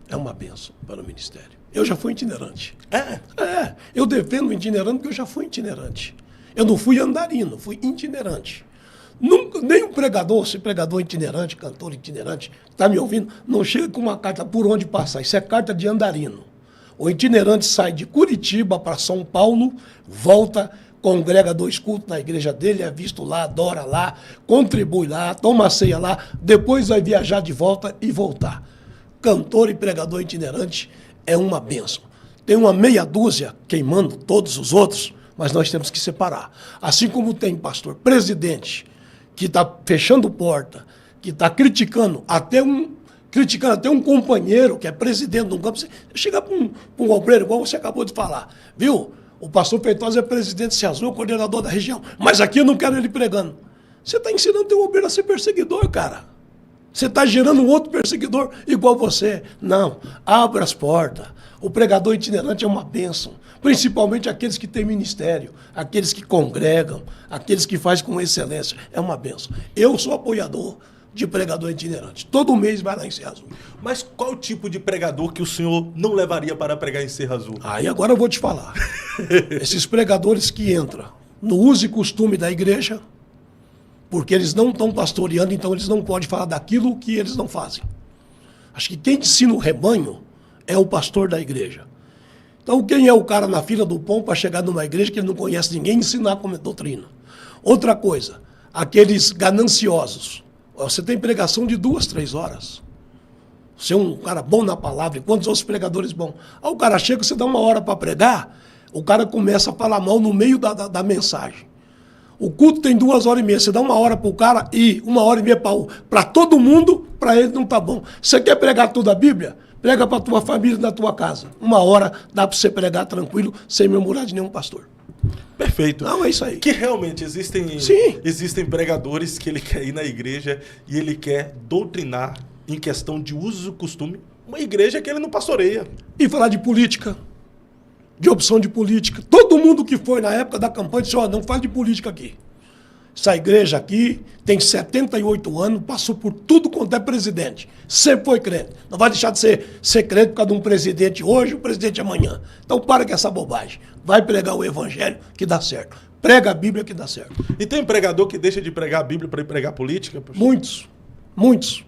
Speaker 2: É uma bênção para o ministério. Eu já fui itinerante. Eu defendo o itinerante porque eu já fui itinerante. Eu não fui andarino, fui itinerante. Nunca, nem um pregador, se pregador itinerante, cantor itinerante, está me ouvindo, não chega com uma carta por onde passar. Isso é carta de andarino. O itinerante sai de Curitiba para São Paulo, volta, congrega 2 cultos na igreja dele, é visto lá, adora lá, contribui lá, toma ceia lá, depois vai viajar de volta e voltar. Cantor e pregador itinerante é uma bênção. Tem uma meia dúzia queimando todos os outros, mas nós temos que separar. Assim como tem pastor presidente que está fechando porta, que está criticando até um companheiro que é presidente de um campo. Você chega para um obreiro, igual você acabou de falar, viu? O pastor Feitosa é presidente de Ceasul, coordenador da região, mas aqui eu não quero ele pregando. Você está ensinando teu obreiro a ser perseguidor, cara. Você está gerando um outro perseguidor igual você. Não, abra as portas. O pregador itinerante é uma bênção, Principalmente aqueles que têm ministério, aqueles que congregam, aqueles que fazem com excelência. É uma benção. Eu sou apoiador de pregador itinerante. Todo mês vai lá em Serra Azul.
Speaker 1: Mas qual tipo de pregador que o senhor não levaria para pregar em Serra Azul?
Speaker 2: Aí agora eu vou te falar. Esses pregadores que entram no uso e costume da igreja, porque eles não estão pastoreando, então eles não podem falar daquilo que eles não fazem. Acho que quem ensina o rebanho é o pastor da igreja. Então quem é o cara na fila do pão para chegar numa igreja que ele não conhece ninguém e ensinar como é doutrina? Outra coisa, aqueles gananciosos. Você tem pregação de 2, 3 horas. Você é um cara bom na palavra, e quantos outros pregadores bons? Aí o cara chega, você dá 1 hora para pregar, o cara começa a falar mal no meio da mensagem. O culto tem 2h30, você dá 1 hora para o cara e 1h30 para todo mundo, para ele não tá bom. Você quer pregar toda a Bíblia? Prega para a tua família na tua casa. 1 hora dá para você pregar tranquilo, sem murmurar de nenhum pastor.
Speaker 1: Perfeito.
Speaker 2: Não, é isso aí.
Speaker 1: Que realmente existem pregadores que ele quer ir na igreja e ele quer doutrinar em questão de uso e costume uma igreja que ele não pastoreia.
Speaker 2: E falar de política, de opção de política. Todo mundo que foi na época da campanha disse, não fale de política aqui. Essa igreja aqui tem 78 anos, passou por tudo quanto é presidente. Sempre foi crente. Não vai deixar de ser crente por causa de um presidente hoje, um presidente amanhã. Então para com essa bobagem. Vai pregar o evangelho que dá certo. Prega a Bíblia que dá certo.
Speaker 1: E tem pregador que deixa de pregar a Bíblia para ir pregar política?
Speaker 2: Muitos. Muitos.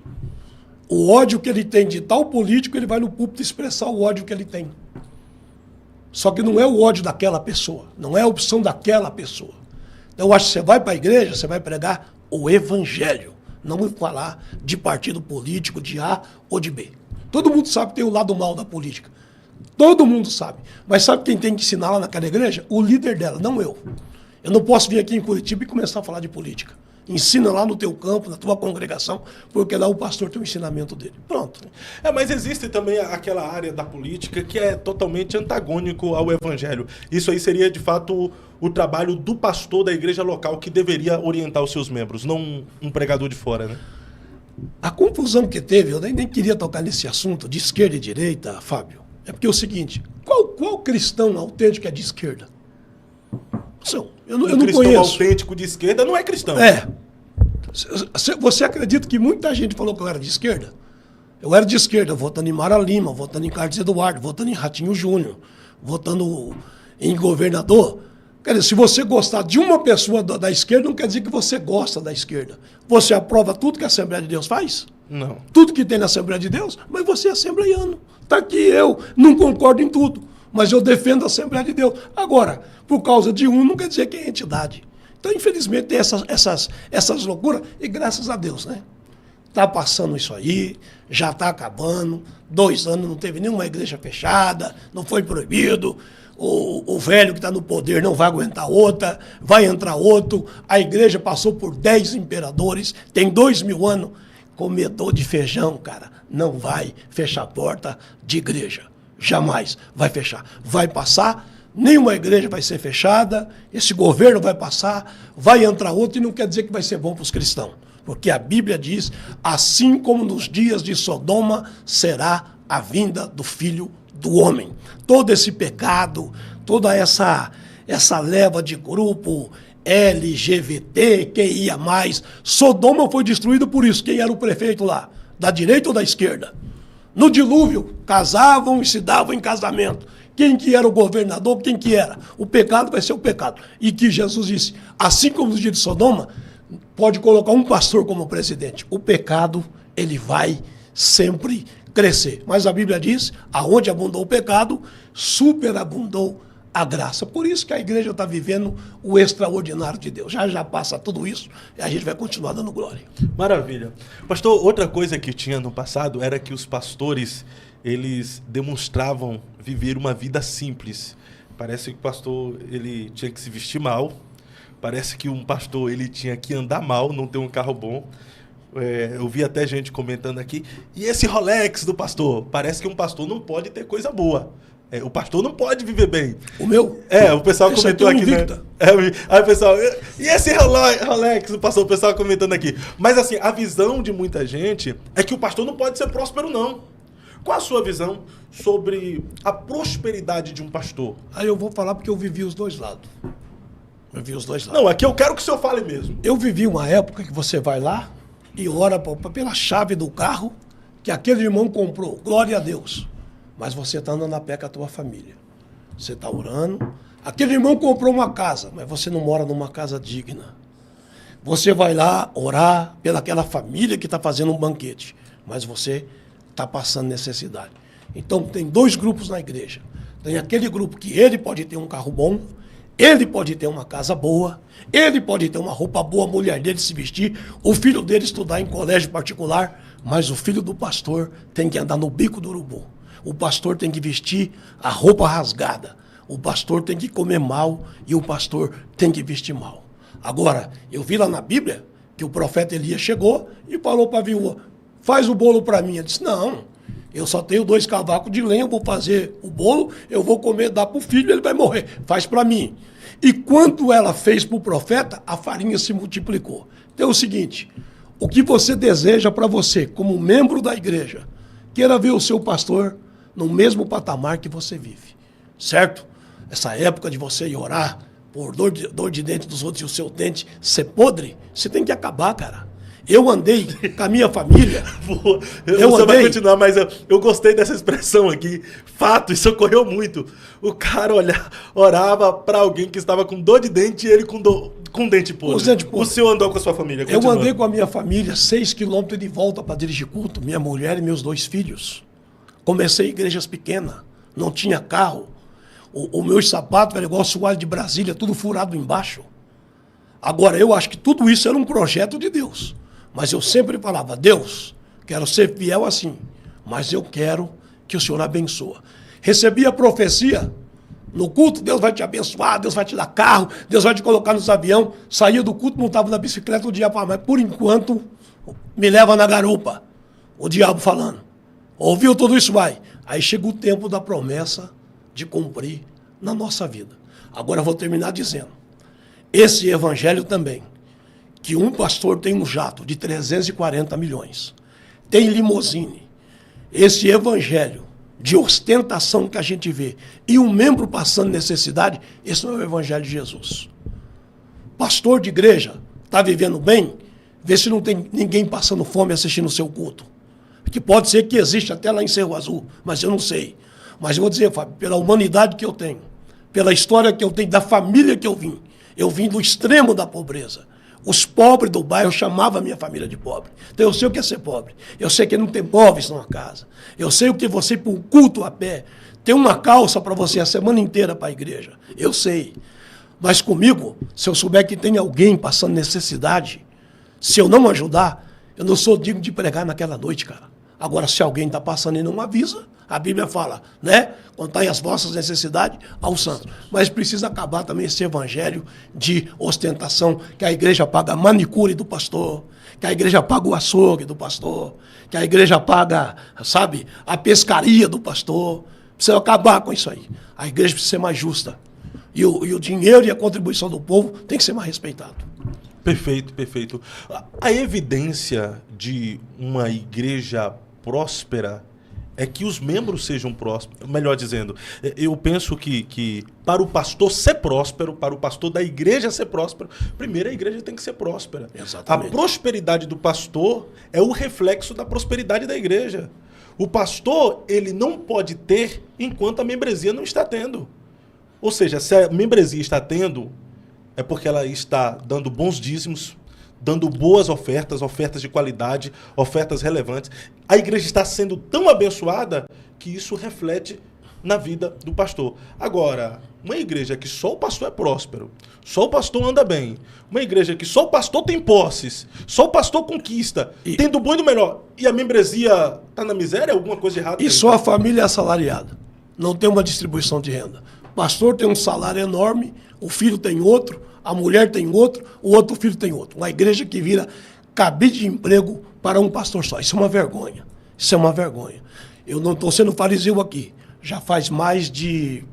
Speaker 2: O ódio que ele tem de tal político, ele vai no púlpito expressar o ódio que ele tem. Só que não é o ódio daquela pessoa. Não é a opção daquela pessoa. Eu acho que você vai para a igreja, você vai pregar o evangelho. Não vou falar de partido político, de A ou de B. Todo mundo sabe que tem o lado mal da política. Todo mundo sabe. Mas sabe quem tem que ensinar lá naquela igreja? O líder dela, não eu. Eu não posso vir aqui em Curitiba e começar a falar de política. Ensina lá no teu campo, na tua congregação, porque lá o pastor tem o ensinamento dele. Pronto.
Speaker 1: Mas existe também aquela área da política que é totalmente antagônico ao evangelho. Isso aí seria, de fato, o trabalho do pastor da igreja local que deveria orientar os seus membros, não um pregador de fora, né?
Speaker 2: A confusão que teve, eu nem queria tocar nesse assunto de esquerda e direita, Fábio, é porque é o seguinte, qual cristão autêntico é de esquerda? Eu não
Speaker 1: cristão
Speaker 2: conheço.
Speaker 1: Autêntico de esquerda não é cristão.
Speaker 2: Você acredita que muita gente falou que eu era de esquerda? Eu era de esquerda, votando em Mara Lima, votando em Carlos Eduardo, votando em Ratinho Júnior, votando em governador. Quer dizer, se você gostar de uma pessoa da esquerda, não quer dizer que você gosta da esquerda. Você aprova tudo que a Assembleia de Deus faz?
Speaker 1: Não.
Speaker 2: Tudo que tem na Assembleia de Deus? Mas você é assembleiano. Está aqui eu, não concordo em tudo, mas eu defendo a Assembleia de Deus. Agora, por causa de um, não quer dizer que é entidade. Então, infelizmente, tem essas loucuras, e graças a Deus, né? Está passando isso aí, já está acabando, 2 anos não teve nenhuma igreja fechada, não foi proibido, o velho que está no poder não vai aguentar outra, vai entrar outro, a igreja passou por 10 imperadores, tem 2000 anos, comedor de feijão, cara, não vai fechar a porta de igreja, jamais vai fechar, vai passar. Nenhuma igreja vai ser fechada, esse governo vai passar, vai entrar outro e não quer dizer que vai ser bom para os cristãos. Porque a Bíblia diz, assim como nos dias de Sodoma, será a vinda do Filho do Homem. Todo esse pecado, toda essa leva de grupo LGBT, QIA+, Sodoma foi destruído por isso. Quem era o prefeito lá? Da direita ou da esquerda? No dilúvio, casavam e se davam em casamento. Quem que era o governador, quem que era? O pecado vai ser o pecado. E que Jesus disse, assim como nos dias de Sodoma, pode colocar um pastor como presidente. O pecado, ele vai sempre crescer. Mas a Bíblia diz, aonde abundou o pecado, superabundou a graça. Por isso que a igreja está vivendo o extraordinário de Deus. Já passa tudo isso e a gente vai continuar dando glória.
Speaker 1: Maravilha. Pastor, outra coisa que tinha no passado era que os pastores, eles demonstravam viver uma vida simples. Parece que o pastor, ele tinha que se vestir mal. Parece que um pastor, ele tinha que andar mal, não ter um carro bom. Eu vi até gente comentando aqui. E esse Rolex do pastor? Parece que um pastor não pode ter coisa boa. O pastor não pode viver bem.
Speaker 2: O meu?
Speaker 1: O pessoal comentou aqui, né? Aí o pessoal... E esse Rolex do pastor? O pessoal comentando aqui. Mas assim, a visão de muita gente é que o pastor não pode ser próspero, não. Qual a sua visão sobre a prosperidade de um pastor?
Speaker 2: Aí eu vou falar porque eu vivi os dois lados.
Speaker 1: Não, aqui eu quero que o senhor fale mesmo.
Speaker 2: Eu vivi uma época que você vai lá e ora pela chave do carro que aquele irmão comprou. Glória a Deus. Mas você está andando a pé com a tua família. Você está orando. Aquele irmão comprou uma casa, mas você não mora numa casa digna. Você vai lá orar pelaquela família que está fazendo um banquete, mas você está passando necessidade. Então tem dois grupos na igreja. Tem aquele grupo que ele pode ter um carro bom, ele pode ter uma casa boa, ele pode ter uma roupa boa, a mulher dele se vestir, o filho dele estudar em colégio particular, mas o filho do pastor tem que andar no bico do urubu. O pastor tem que vestir a roupa rasgada. O pastor tem que comer mal e o pastor tem que vestir mal. Agora, eu vi lá na Bíblia que o profeta Elias chegou e falou para a viúva, faz o bolo para mim. Ela disse, não, eu só tenho 2 cavacos de lenha, eu vou fazer o bolo, eu vou comer, dar para o filho, ele vai morrer. Faz para mim. E quando ela fez para o profeta, a farinha se multiplicou. Então é o seguinte, o que você deseja para você, como membro da igreja, queira ver o seu pastor no mesmo patamar que você vive. Certo? Essa época de você ir orar por dor de dente dos outros e o seu dente ser podre, você tem que acabar, cara. Eu andei com a minha família.
Speaker 1: Você vai continuar, mas eu gostei dessa expressão aqui. Fato, isso ocorreu muito. O cara orava para alguém que estava com dor de dente e ele com dente podre. O senhor andou com a sua família?
Speaker 2: Continua. Eu andei com a minha família 6 quilômetros de volta para dirigir culto, minha mulher e meus 2 filhos. Comecei em igrejas pequenas, não tinha carro. O meu sapato era igual soalho de Brasília, tudo furado embaixo. Agora, eu acho que tudo isso era um projeto de Deus. Mas eu sempre falava, Deus, quero ser fiel assim, mas eu quero que o Senhor abençoe. Recebi a profecia, no culto Deus vai te abençoar, Deus vai te dar carro, Deus vai te colocar nos aviões. Saía do culto, montava na bicicleta, o diabo falava, mas por enquanto, me leva na garupa. O diabo falando. Ouviu tudo isso, vai. Aí chega o tempo da promessa de cumprir na nossa vida. Agora eu vou terminar dizendo, esse evangelho também, que um pastor tem um jato de 340 milhões, tem limusine, esse evangelho de ostentação que a gente vê, e um membro passando necessidade, esse não é o evangelho de Jesus. Pastor de igreja, está vivendo bem, vê se não tem ninguém passando fome assistindo o seu culto. Que pode ser que existe até lá em Cerro Azul, mas eu não sei. Mas eu vou dizer, Fábio, pela humanidade que eu tenho, pela história que eu tenho, da família que eu vim do extremo da pobreza. Os pobres do bairro chamavam a minha família de pobre. Então eu sei o que é ser pobre. Eu sei que não tem móveis numa casa. Eu sei o que é você ir para um culto a pé. Ter uma calça para você a semana inteira para a igreja. Eu sei. Mas comigo, se eu souber que tem alguém passando necessidade, se eu não ajudar, eu não sou digno de pregar naquela noite, cara. Agora, se alguém está passando e não avisa, a Bíblia fala, né? Contai as vossas necessidades aos santos. Mas precisa acabar também esse evangelho de ostentação, que a igreja paga a manicure do pastor, que a igreja paga o açougue do pastor, que a igreja paga, sabe, a pescaria do pastor. Precisa acabar com isso aí. A igreja precisa ser mais justa. E o dinheiro e a contribuição do povo tem que ser mais respeitado.
Speaker 1: Perfeito, perfeito. A evidência de uma igreja próspera é que os membros sejam prósperos. Melhor dizendo, eu penso que para o pastor ser próspero, para o pastor da igreja ser próspero, primeiro a igreja tem que ser próspera.
Speaker 2: Exatamente.
Speaker 1: A prosperidade do pastor é o reflexo da prosperidade da igreja. O pastor, ele não pode ter enquanto a membresia não está tendo. Ou seja, se a membresia está tendo, é porque ela está dando bons dízimos, dando boas ofertas, ofertas de qualidade, ofertas relevantes. A igreja está sendo tão abençoada que isso reflete na vida do pastor. Agora, uma igreja que só o pastor é próspero, só o pastor anda bem, uma igreja que só o pastor tem posses, só o pastor conquista, tendo o bom e do melhor, e a membresia está na miséria, alguma coisa errada.
Speaker 2: E só a família é assalariada, não tem uma distribuição de renda. O pastor tem um salário enorme, o filho tem outro, a mulher tem outro, o outro filho tem outro. Uma igreja que vira cabide de emprego para um pastor só. Isso é uma vergonha. Isso é uma vergonha. Eu não estou sendo fariseu aqui. Já faz mais de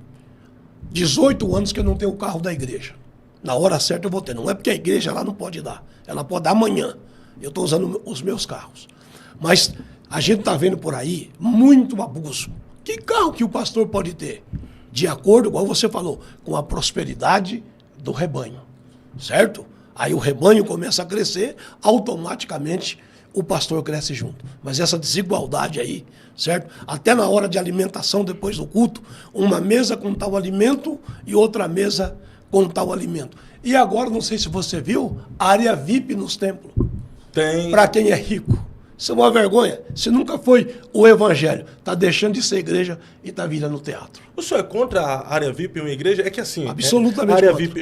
Speaker 2: 18 anos que eu não tenho o carro da igreja. Na hora certa eu vou ter. Não é porque a igreja lá não pode dar. Ela pode dar amanhã. Eu estou usando os meus carros. Mas A gente está vendo por aí muito abuso. Que carro que o pastor pode ter? De acordo, igual você falou, com a prosperidade do rebanho, certo? Aí o rebanho começa a crescer, automaticamente o pastor cresce junto. Mas essa desigualdade aí, certo? Até na hora de alimentação, depois do culto, uma mesa com tal alimento e outra mesa com tal alimento. E agora, não sei se você viu, a área VIP nos templos.
Speaker 1: Tem.
Speaker 2: Para quem é rico. Isso é uma vergonha. Se nunca foi o evangelho, está deixando de ser igreja e está virando teatro.
Speaker 1: O senhor é contra a área VIP em uma igreja? É que assim...
Speaker 2: Absolutamente
Speaker 1: a área
Speaker 2: contra.
Speaker 1: VIP,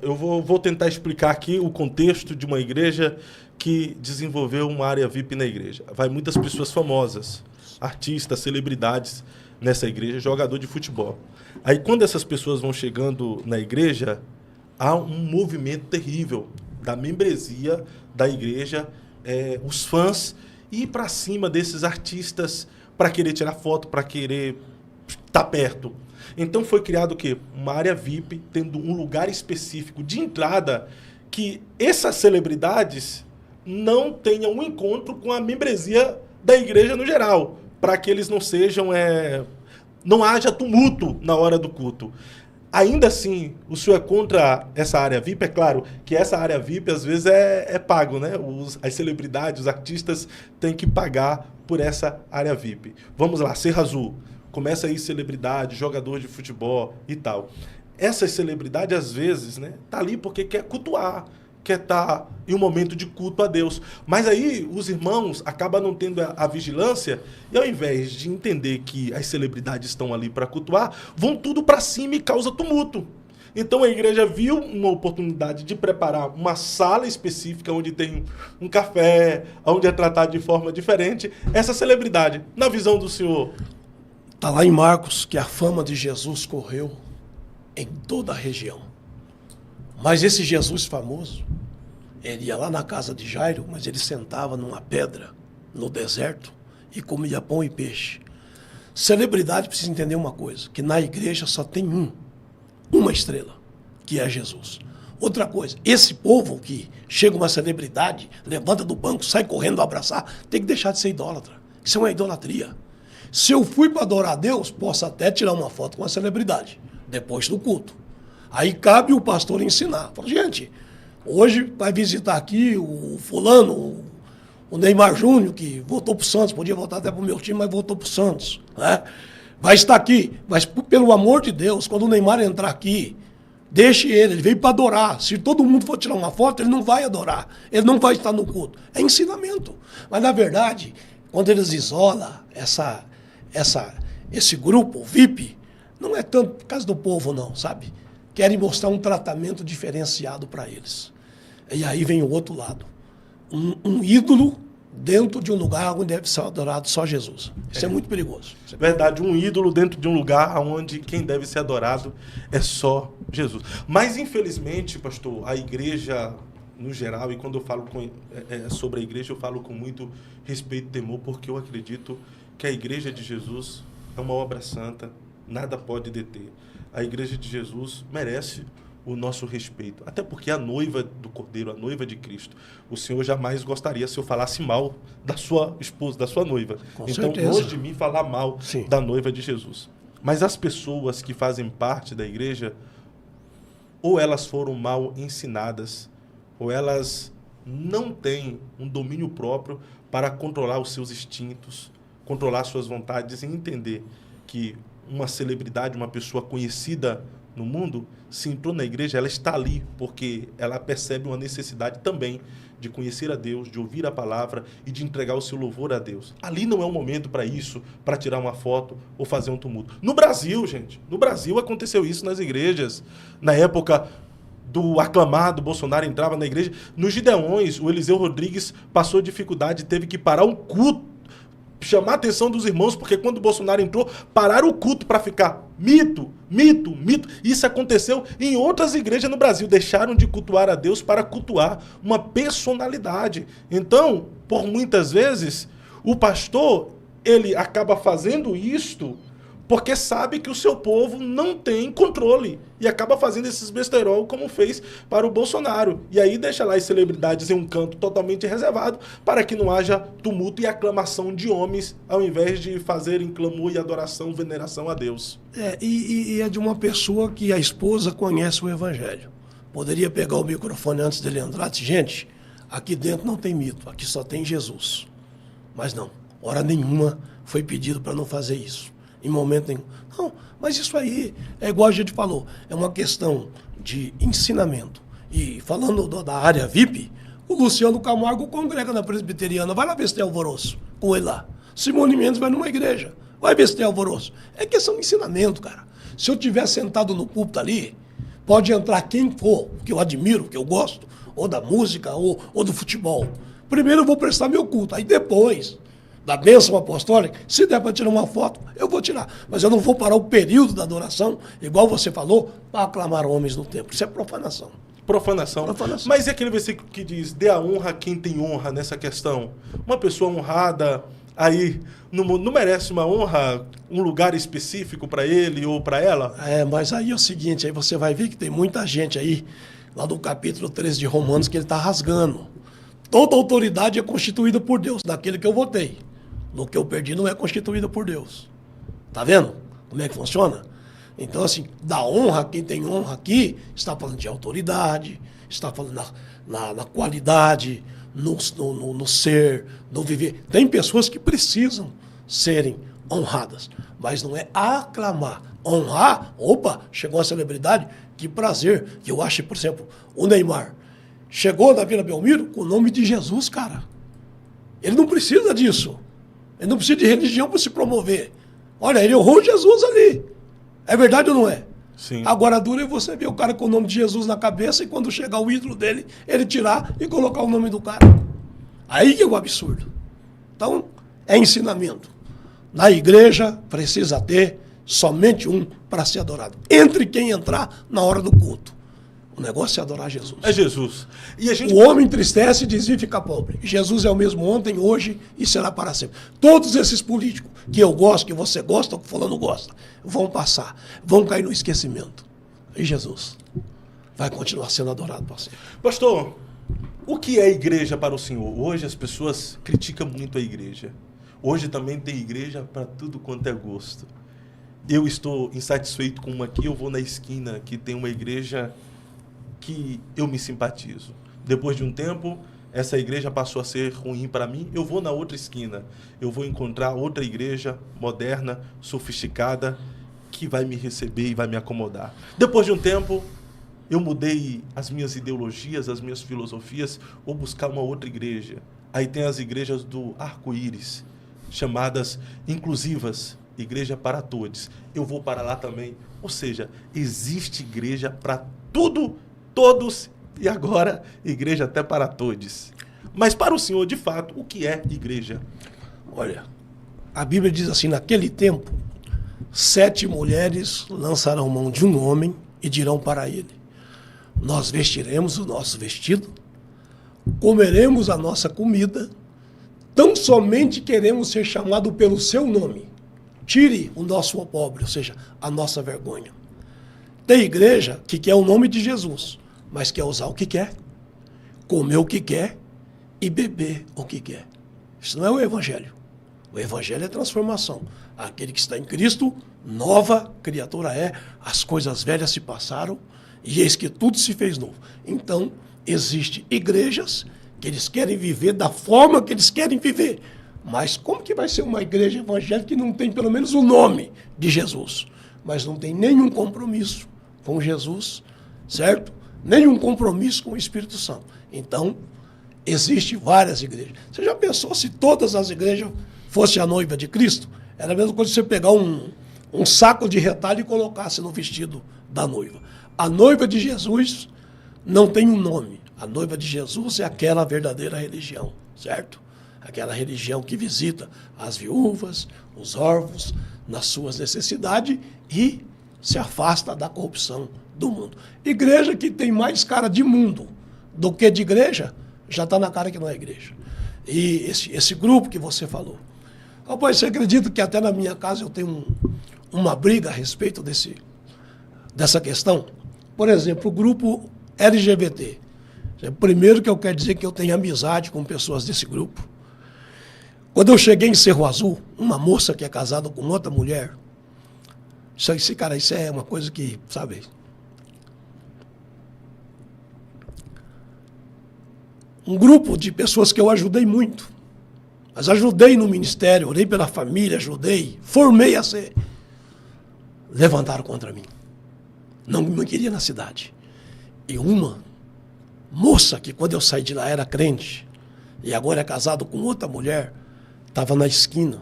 Speaker 1: eu vou tentar explicar aqui o contexto de uma igreja que desenvolveu uma área VIP na igreja. Vai muitas pessoas famosas, artistas, celebridades nessa igreja, jogador de futebol. Aí quando essas pessoas vão chegando na igreja, há um movimento terrível da membresia da igreja, os fãs ir para cima desses artistas para querer tirar foto, para querer estar perto. Então foi criado o quê? Uma área VIP, tendo um lugar específico de entrada que essas celebridades não tenham um encontro com a membresia da igreja no geral, para que eles não sejam... não haja tumulto na hora do culto. Ainda assim, o senhor é contra essa área VIP? É claro que essa área VIP, às vezes, é pago, né? As celebridades, os artistas têm que pagar por essa área VIP. Vamos lá, Serra Azul. Começa aí celebridade, jogador de futebol e tal. Essas celebridades, às vezes, né, tá ali porque quer cultuar, quer estar em um momento de culto a Deus. Mas aí os irmãos acabam não tendo a vigilância e ao invés de entender que as celebridades estão ali para cultuar, vão tudo para cima e causa tumulto. Então a igreja viu uma oportunidade de preparar uma sala específica onde tem um café, onde é tratado de forma diferente. Essa celebridade, na visão do senhor...
Speaker 2: Está lá em Marcos que a fama de Jesus correu em toda a região. Mas esse Jesus famoso, ele ia lá na casa de Jairo, mas ele sentava numa pedra, no deserto, e comia pão e peixe. Celebridade precisa entender uma coisa, que na igreja só tem uma estrela, que é Jesus. Outra coisa, esse povo que chega uma celebridade, levanta do banco, sai correndo abraçar, tem que deixar de ser idólatra. Isso é uma idolatria. Se eu fui para adorar a Deus, posso até tirar uma foto com a celebridade, depois do culto. Aí cabe o pastor ensinar. Fala, gente, hoje vai visitar aqui o fulano, o Neymar Júnior, que voltou para o Santos, podia voltar até para o meu time, mas voltou para o Santos. Né? Vai estar aqui, mas pelo amor de Deus, quando o Neymar entrar aqui, deixe ele veio para adorar. Se todo mundo for tirar uma foto, ele não vai adorar, ele não vai estar no culto. É ensinamento. Mas, na verdade, quando eles isolam esse grupo, VIP, não é tanto por causa do povo, não, sabe? Querem mostrar um tratamento diferenciado para eles. E aí vem o outro lado. Um ídolo dentro de um lugar onde deve ser adorado só Jesus. Isso é muito perigoso.
Speaker 1: É verdade, um ídolo dentro de um lugar onde quem deve ser adorado é só Jesus. Mas, infelizmente, pastor, a igreja, no geral, e quando eu falo sobre a igreja, eu falo com muito respeito e temor, porque eu acredito que a igreja de Jesus é uma obra santa, nada pode deter. A igreja de Jesus merece o nosso respeito. Até porque a noiva do Cordeiro, a noiva de Cristo, o Senhor jamais gostaria se eu falasse mal da sua esposa, da sua noiva.
Speaker 2: Com
Speaker 1: então,
Speaker 2: certeza.
Speaker 1: longe de mim falar mal
Speaker 2: Sim.
Speaker 1: da noiva de Jesus. Mas as pessoas que fazem parte da igreja, ou elas foram mal ensinadas, ou elas não têm um domínio próprio para controlar os seus instintos, controlar suas vontades e entender que uma celebridade, uma pessoa conhecida no mundo, se entrou na igreja, ela está ali porque ela percebe uma necessidade também de conhecer a Deus, de ouvir a palavra e de entregar o seu louvor a Deus. Ali não é um momento para isso, para tirar uma foto ou fazer um tumulto. No Brasil, gente, no Brasil aconteceu isso nas igrejas. Na época do aclamado Bolsonaro entrava na igreja, nos Gideões, o Eliseu Rodrigues passou dificuldade, teve que parar um culto, chamar a atenção dos irmãos, porque quando o Bolsonaro entrou, pararam o culto para ficar mito. Isso aconteceu em outras igrejas no Brasil. Deixaram de cultuar a Deus para cultuar uma personalidade. Então, por muitas vezes, o pastor, ele acaba fazendo isto porque sabe que o seu povo não tem controle e acaba fazendo esses besterol como fez para o Bolsonaro. E aí deixa lá as celebridades em um canto totalmente reservado para que não haja tumulto e aclamação de homens, ao invés de fazerem clamor e adoração, veneração a Deus.
Speaker 2: E é de uma pessoa que a esposa conhece o Evangelho. Poderia pegar o microfone antes dele entrar e dizer, gente, aqui dentro não tem mito, aqui só tem Jesus. Mas não, hora nenhuma foi pedido para não fazer isso. Em momento nenhum. Não, mas isso aí é igual a gente falou, é uma questão de ensinamento. E falando da área VIP, o Luciano Camargo congrega na Presbiteriana, vai lá ver se tem alvoroço com ele lá. Simone Mendes vai numa igreja, vai ver se tem alvoroço. É questão de ensinamento, cara. Se eu estiver sentado no púlpito ali, pode entrar quem for, que eu admiro, que eu gosto, ou da música, ou do futebol. Primeiro eu vou prestar meu culto, aí depois da bênção apostólica, se der para tirar uma foto, eu vou tirar. Mas eu não vou parar o período da adoração, igual você falou, para aclamar homens no templo. Isso é profanação.
Speaker 1: Profanação.
Speaker 2: Profanação.
Speaker 1: Mas é aquele versículo que diz, dê a honra a quem tem honra nessa questão. Uma pessoa honrada aí não merece uma honra, um lugar específico para ele ou para ela?
Speaker 2: Mas aí é o seguinte, aí você vai ver que tem muita gente aí, lá do capítulo 13 de Romanos, que ele está rasgando. Toda autoridade é constituída por Deus, daquele que eu votei. No que eu perdi não é constituída por Deus. Tá vendo como é que funciona? Então, assim, da honra, quem tem honra aqui, está falando de autoridade, está falando na qualidade, no ser, no viver. Tem pessoas que precisam serem honradas, mas não é aclamar. Honrar, opa, chegou a celebridade, que prazer. Que eu acho, por exemplo, o Neymar chegou na Vila Belmiro com o nome de Jesus, cara. Ele não precisa disso. Ele não precisa de religião para se promover. Olha, ele honrou Jesus ali. É verdade ou não é?
Speaker 1: Sim.
Speaker 2: Agora, dura é você ver o cara com o nome de Jesus na cabeça e quando chegar o ídolo dele, ele tirar e colocar o nome do cara. Aí que é o absurdo. Então, é ensinamento. Na igreja, precisa ter somente um para ser adorado. Entre quem entrar na hora do culto. O negócio é adorar Jesus.
Speaker 1: É Jesus. E a gente...
Speaker 2: O homem entristece e desvia e fica pobre. Jesus é o mesmo ontem, hoje e será para sempre. Todos esses políticos que eu gosto, que você gosta, ou que fulano gosta, vão passar, vão cair no esquecimento. E Jesus vai continuar sendo adorado para sempre.
Speaker 1: Pastor, o que é igreja para o senhor? Hoje as pessoas criticam muito a igreja. Hoje também tem igreja para tudo quanto é gosto. Eu estou insatisfeito com uma aqui, eu vou na esquina que tem uma igreja que eu me simpatizo. Depois de um tempo, essa igreja passou a ser ruim para mim, eu vou na outra esquina. Eu vou encontrar outra igreja moderna, sofisticada, que vai me receber e vai me acomodar. Depois de um tempo, eu mudei as minhas ideologias, as minhas filosofias, vou buscar uma outra igreja. Aí tem as igrejas do arco-íris, chamadas inclusivas, igreja para todos. Eu vou para lá também. Ou seja, existe igreja para tudo, todos, e agora igreja até para todos. Mas para o senhor, de fato, o que é igreja?
Speaker 2: Olha, a Bíblia diz assim, naquele tempo, 7 mulheres lançarão mão de um homem e dirão para ele, nós vestiremos o nosso vestido, comeremos a nossa comida, tão somente queremos ser chamados pelo seu nome. Tire o nosso opróbrio, ou seja, a nossa vergonha. Tem igreja que quer o nome de Jesus, mas quer usar o que quer, comer o que quer e beber o que quer. Isso não é o evangelho. O evangelho é transformação. Aquele que está em Cristo, nova criatura é, as coisas velhas se passaram e eis que tudo se fez novo. Então, existem igrejas que eles querem viver da forma que eles querem viver. Mas como que vai ser uma igreja evangélica que não tem pelo menos o nome de Jesus, mas não tem nenhum compromisso com Jesus, certo? Nenhum compromisso com o Espírito Santo. Então, existem várias igrejas. Você já pensou se todas as igrejas fossem a noiva de Cristo? Era a mesma coisa que você pegar um saco de retalho e colocasse no vestido da noiva. A noiva de Jesus não tem um nome. A noiva de Jesus é aquela verdadeira religião, certo? Aquela religião que visita as viúvas, os órfãos, nas suas necessidades e se afasta da corrupção do mundo. Igreja que tem mais cara de mundo do que de igreja, já está na cara que não é igreja. E esse grupo que você falou. Rapaz, você acredita que até na minha casa eu tenho uma briga a respeito dessa questão. Por exemplo, o grupo LGBT. Primeiro que eu quero dizer que eu tenho amizade com pessoas desse grupo. Quando eu cheguei em Cerro Azul, uma moça que é casada com outra mulher, isso é uma coisa que, sabe... Um grupo de pessoas que eu ajudei muito. Mas ajudei no ministério, orei pela família, ajudei, formei a ser. Levantaram contra mim. Não me queria na cidade. E uma moça que quando eu saí de lá era crente, e agora é casado com outra mulher, estava na esquina,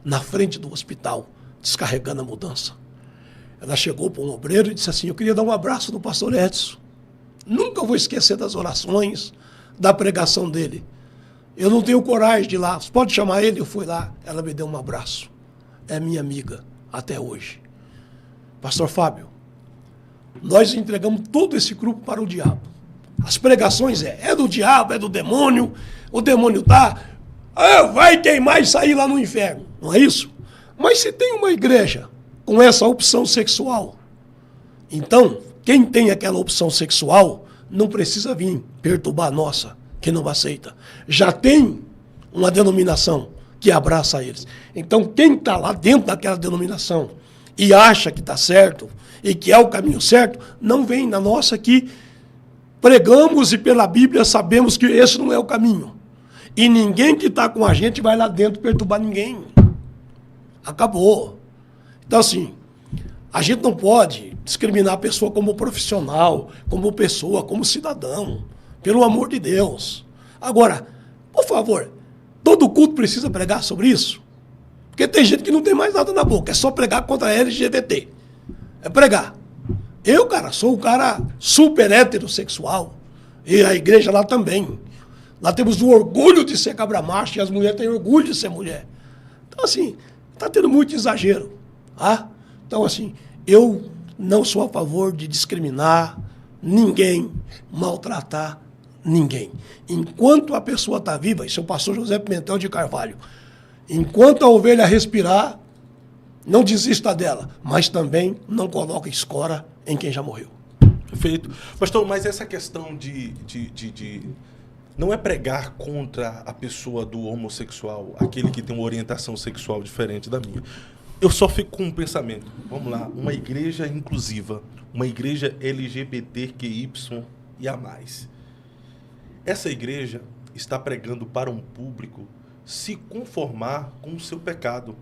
Speaker 2: na frente do hospital, descarregando a mudança. Ela chegou para um obreiro e disse assim, eu queria dar um abraço no pastor Edson. Nunca vou esquecer das orações, da pregação dele. Eu não tenho coragem de ir lá. Você pode chamar ele? Eu fui lá. Ela me deu um abraço. É minha amiga até hoje. Pastor Fábio, nós entregamos todo esse grupo para o diabo. As pregações é do diabo, é do demônio. O demônio vai queimar e sair lá no inferno. Não é isso? Mas se tem uma igreja com essa opção sexual, então, quem tem aquela opção sexual não precisa vir perturbar a nossa, que não aceita. Já tem uma denominação que abraça eles. Então, quem está lá dentro daquela denominação e acha que está certo e que é o caminho certo, não vem na nossa que pregamos e pela Bíblia sabemos que esse não é o caminho. E ninguém que está com a gente vai lá dentro perturbar ninguém. Acabou. Então, assim, a gente não pode discriminar a pessoa como profissional, como pessoa, como cidadão. Pelo amor de Deus. Agora, por favor, todo culto precisa pregar sobre isso? Porque tem gente que não tem mais nada na boca, é só pregar contra a LGBT. É pregar. Eu, cara, sou um cara super heterossexual. E a igreja lá também. Lá temos o orgulho de ser cabra macho e as mulheres têm orgulho de ser mulher. Então, assim, está tendo muito exagero. Tá? Então, assim, eu não sou a favor de discriminar ninguém, maltratar ninguém. Enquanto a pessoa está viva, isso é o pastor José Pimentel de Carvalho, enquanto a ovelha respirar, não desista dela, mas também não coloque escora em quem já morreu.
Speaker 1: Perfeito. Pastor, mas essa questão não é pregar contra a pessoa do homossexual, aquele que tem uma orientação sexual diferente da minha. Eu só fico com um pensamento. Vamos lá, uma igreja inclusiva, uma igreja LGBTQI e a mais. Essa igreja está pregando para um público se conformar com o seu pecado.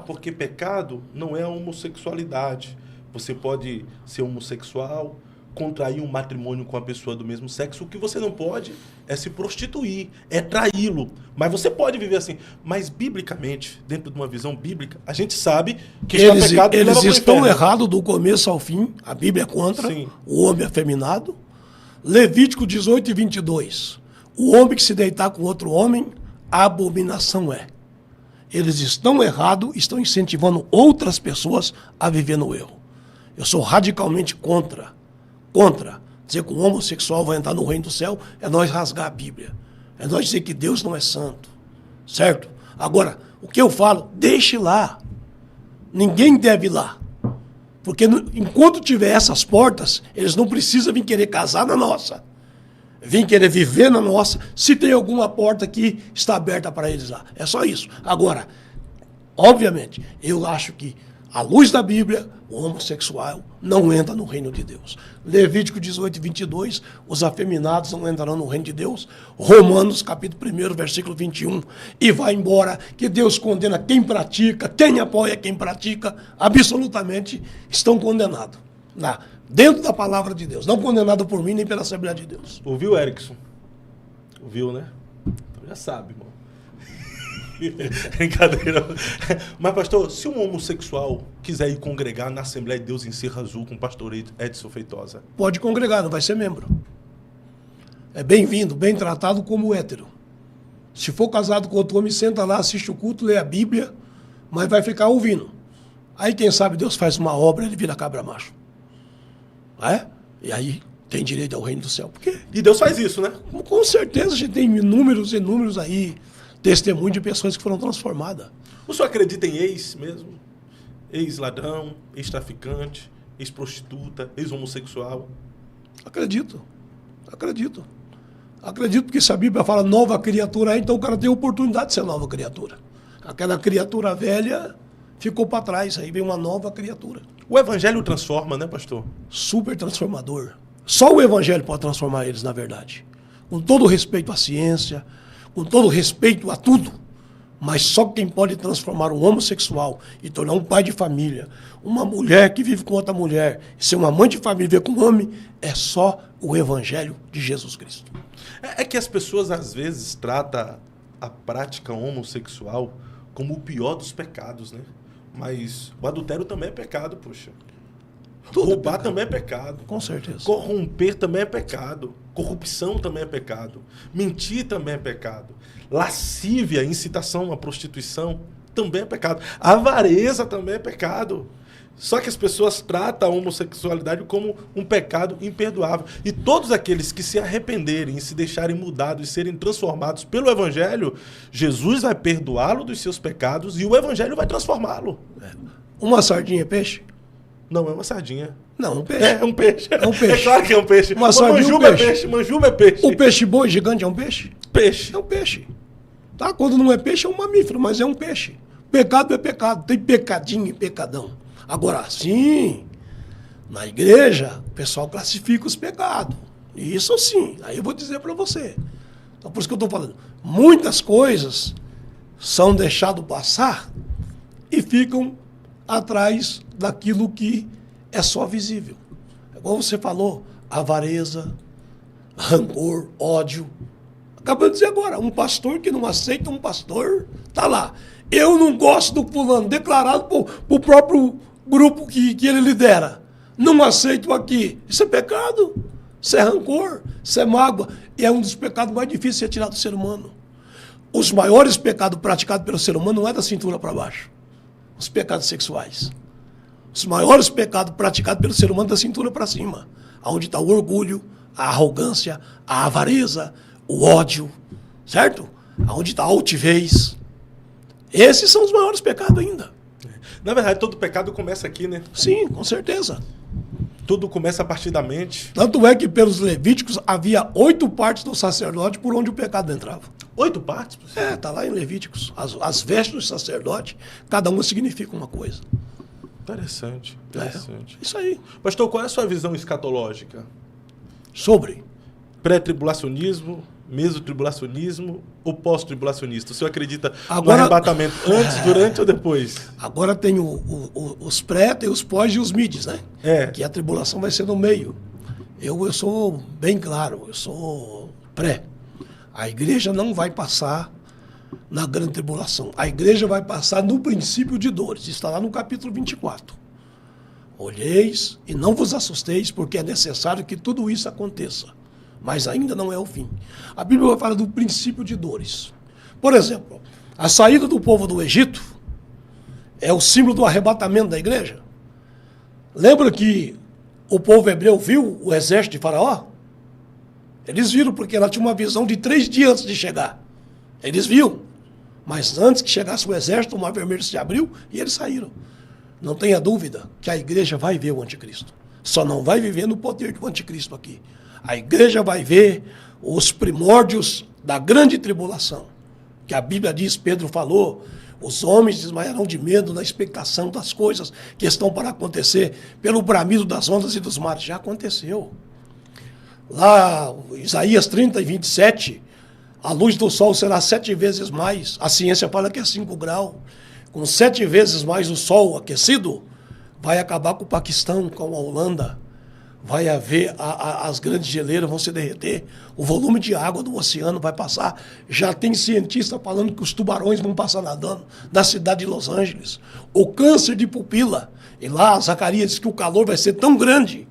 Speaker 1: Porque pecado não é a homossexualidade. Você pode ser homossexual, contrair um matrimônio com a pessoa do mesmo sexo. O que você não pode é se prostituir, é traí-lo. Mas você pode viver assim. Mas, biblicamente, dentro de uma visão bíblica, a gente sabe que
Speaker 2: eles estão errados do começo ao fim. A Bíblia é contra. Sim. O homem afeminado. Levítico 18 e 22. O homem que se deitar com outro homem, a abominação é. Eles estão errados, estão incentivando outras pessoas a viver no erro. Eu sou radicalmente contra. Dizer que um homossexual vai entrar no reino do céu é nós rasgar a Bíblia. É nós dizer que Deus não é santo. Certo? Agora, o que eu falo, deixe lá. Ninguém deve ir lá. Porque enquanto tiver essas portas, eles não precisam vir querer casar na nossa. Vir querer viver na nossa, se tem alguma porta que está aberta para eles lá. É só isso. Agora, obviamente, eu acho que, à luz da Bíblia, o homossexual não entra no reino de Deus. Levítico 18 e 22, os afeminados não entrarão no reino de Deus. Romanos, capítulo 1, versículo 21. E vai embora que Deus condena quem pratica, quem apoia quem pratica, absolutamente estão condenados. Dentro da palavra de Deus. Não condenado por mim nem pela Assembleia de Deus.
Speaker 1: Ouviu, Erickson? Ouviu, né? Então já sabe, irmão. Brincadeira. Mas, pastor, se um homossexual quiser ir congregar na Assembleia de Deus em Cerro Azul com o pastor Edson Feitosa?
Speaker 2: Pode congregar, não vai ser membro. É bem-vindo, bem tratado como hétero. Se for casado com outro homem, senta lá, assiste o culto, lê a Bíblia, mas vai ficar ouvindo. Aí, quem sabe, Deus faz uma obra e ele vira cabra macho. E aí tem direito ao reino do céu. Porque,
Speaker 1: e Deus faz isso, né?
Speaker 2: Com certeza a gente tem inúmeros aí, testemunho de pessoas que foram transformadas.
Speaker 1: O senhor acredita em ex mesmo? ex-ladrão, ex-traficante, ex-prostituta, ex-homossexual?
Speaker 2: Acredito. Acredito porque se a Bíblia fala nova criatura, então o cara tem a oportunidade de ser nova criatura. Aquela criatura velha ficou para trás, aí vem uma nova criatura.
Speaker 1: O evangelho transforma, né, pastor?
Speaker 2: Super transformador. Só o evangelho pode transformar eles, na verdade. Com todo respeito à ciência, com todo respeito a tudo. Mas só quem pode transformar um homossexual e tornar um pai de família, uma mulher que vive com outra mulher, ser uma mãe de família e viver com um homem, é só o evangelho de Jesus Cristo.
Speaker 1: É que as pessoas, às vezes, tratam a prática homossexual como o pior dos pecados, né? Mas o adultério também é pecado, poxa.
Speaker 2: Tudo
Speaker 1: Roubar
Speaker 2: é pecado.
Speaker 1: também é pecado.
Speaker 2: Com certeza.
Speaker 1: Corromper também é pecado. Corrupção também é pecado. Mentir também é pecado. Lascívia, incitação à prostituição também é pecado. Avareza também é pecado. Só que as pessoas tratam a homossexualidade como um pecado imperdoável. E todos aqueles que se arrependerem e se deixarem mudados e serem transformados pelo Evangelho, Jesus vai perdoá-lo dos seus pecados e o Evangelho vai transformá-lo.
Speaker 2: Uma sardinha é peixe?
Speaker 1: Não, é uma sardinha.
Speaker 2: Não, um peixe.
Speaker 1: É um peixe.
Speaker 2: É um peixe.
Speaker 1: É claro que é um peixe.
Speaker 2: Uma sardinha,
Speaker 1: manjuba
Speaker 2: um peixe.
Speaker 1: é peixe. Manjuba é peixe.
Speaker 2: O peixe boi gigante é um peixe?
Speaker 1: Peixe.
Speaker 2: É um peixe. Tá? Quando não é peixe, é um mamífero, mas é um peixe. Pecado é pecado. Tem pecadinho e pecadão. Agora, sim, na igreja, o pessoal classifica os pecados. Isso sim. Aí eu vou dizer para você. Então, por isso que eu estou falando. Muitas coisas são deixadas passar e ficam atrás daquilo que é só visível. Igual você falou, avareza, rancor, ódio. Acabando de dizer agora, um pastor que não aceita um pastor, tá lá. Eu não gosto do fulano, declarado pro próprio grupo que ele lidera. Não aceito aqui. Isso é pecado. Isso é rancor, isso é mágoa. E é um dos pecados mais difíceis de ser tirado do ser humano. Os maiores pecados praticados pelo ser humano não é da cintura para baixo. Os pecados sexuais. Os maiores pecados praticados pelo ser humano é da cintura para cima. Onde está o orgulho, a arrogância, a avareza, o ódio, certo? Onde está a altivez. Esses são os maiores pecados ainda.
Speaker 1: Na verdade, todo pecado começa aqui, né?
Speaker 2: Sim, com certeza.
Speaker 1: Tudo começa a partir da mente.
Speaker 2: Tanto é que pelos Levíticos havia 8 partes do sacerdote por onde o pecado entrava.
Speaker 1: 8 partes?
Speaker 2: Está lá em Levíticos. As vestes do sacerdote, cada uma significa uma coisa.
Speaker 1: Interessante.
Speaker 2: Isso aí.
Speaker 1: Pastor, qual é a sua visão escatológica?
Speaker 2: Sobre?
Speaker 1: Pré-tribulacionismo, mesotribulacionismo ou pós-tribulacionista? O senhor acredita
Speaker 2: Agora,
Speaker 1: no arrebatamento antes, durante ou depois?
Speaker 2: Agora tem os pré, tem os pós e os mids, né?
Speaker 1: É.
Speaker 2: Que a tribulação vai ser no meio. Eu sou bem claro, eu sou pré. A igreja não vai passar na grande tribulação. A igreja vai passar no princípio de dores. Está lá no capítulo 24. Olheis e não vos assusteis, porque é necessário que tudo isso aconteça. Mas ainda não é o fim. A Bíblia vai falar do princípio de dores. Por exemplo, a saída do povo do Egito é o símbolo do arrebatamento da igreja. Lembra que o povo hebreu viu o exército de Faraó? Eles viram porque ela tinha uma visão de 3 dias antes de chegar. Eles viam. Mas antes que chegasse o exército, o mar vermelho se abriu e eles saíram. Não tenha dúvida que a igreja vai ver o anticristo. Só não vai viver no poder do anticristo aqui. A igreja vai ver os primórdios da grande tribulação. Que a Bíblia diz, Pedro falou, os homens desmaiarão de medo na expectação das coisas que estão para acontecer pelo bramido das ondas e dos mares. Já aconteceu. Lá, Isaías 30 e 27, a luz do sol será 7 vezes mais. A ciência fala que é 5 graus. Com 7 vezes mais o sol aquecido, vai acabar com o Paquistão, com a Holanda. Vai haver, as grandes geleiras vão se derreter, o volume de água do oceano vai passar. Já tem cientista falando que os tubarões vão passar nadando da cidade de Los Angeles. O câncer de pupila, e lá Zacarias diz que o calor vai ser tão grande,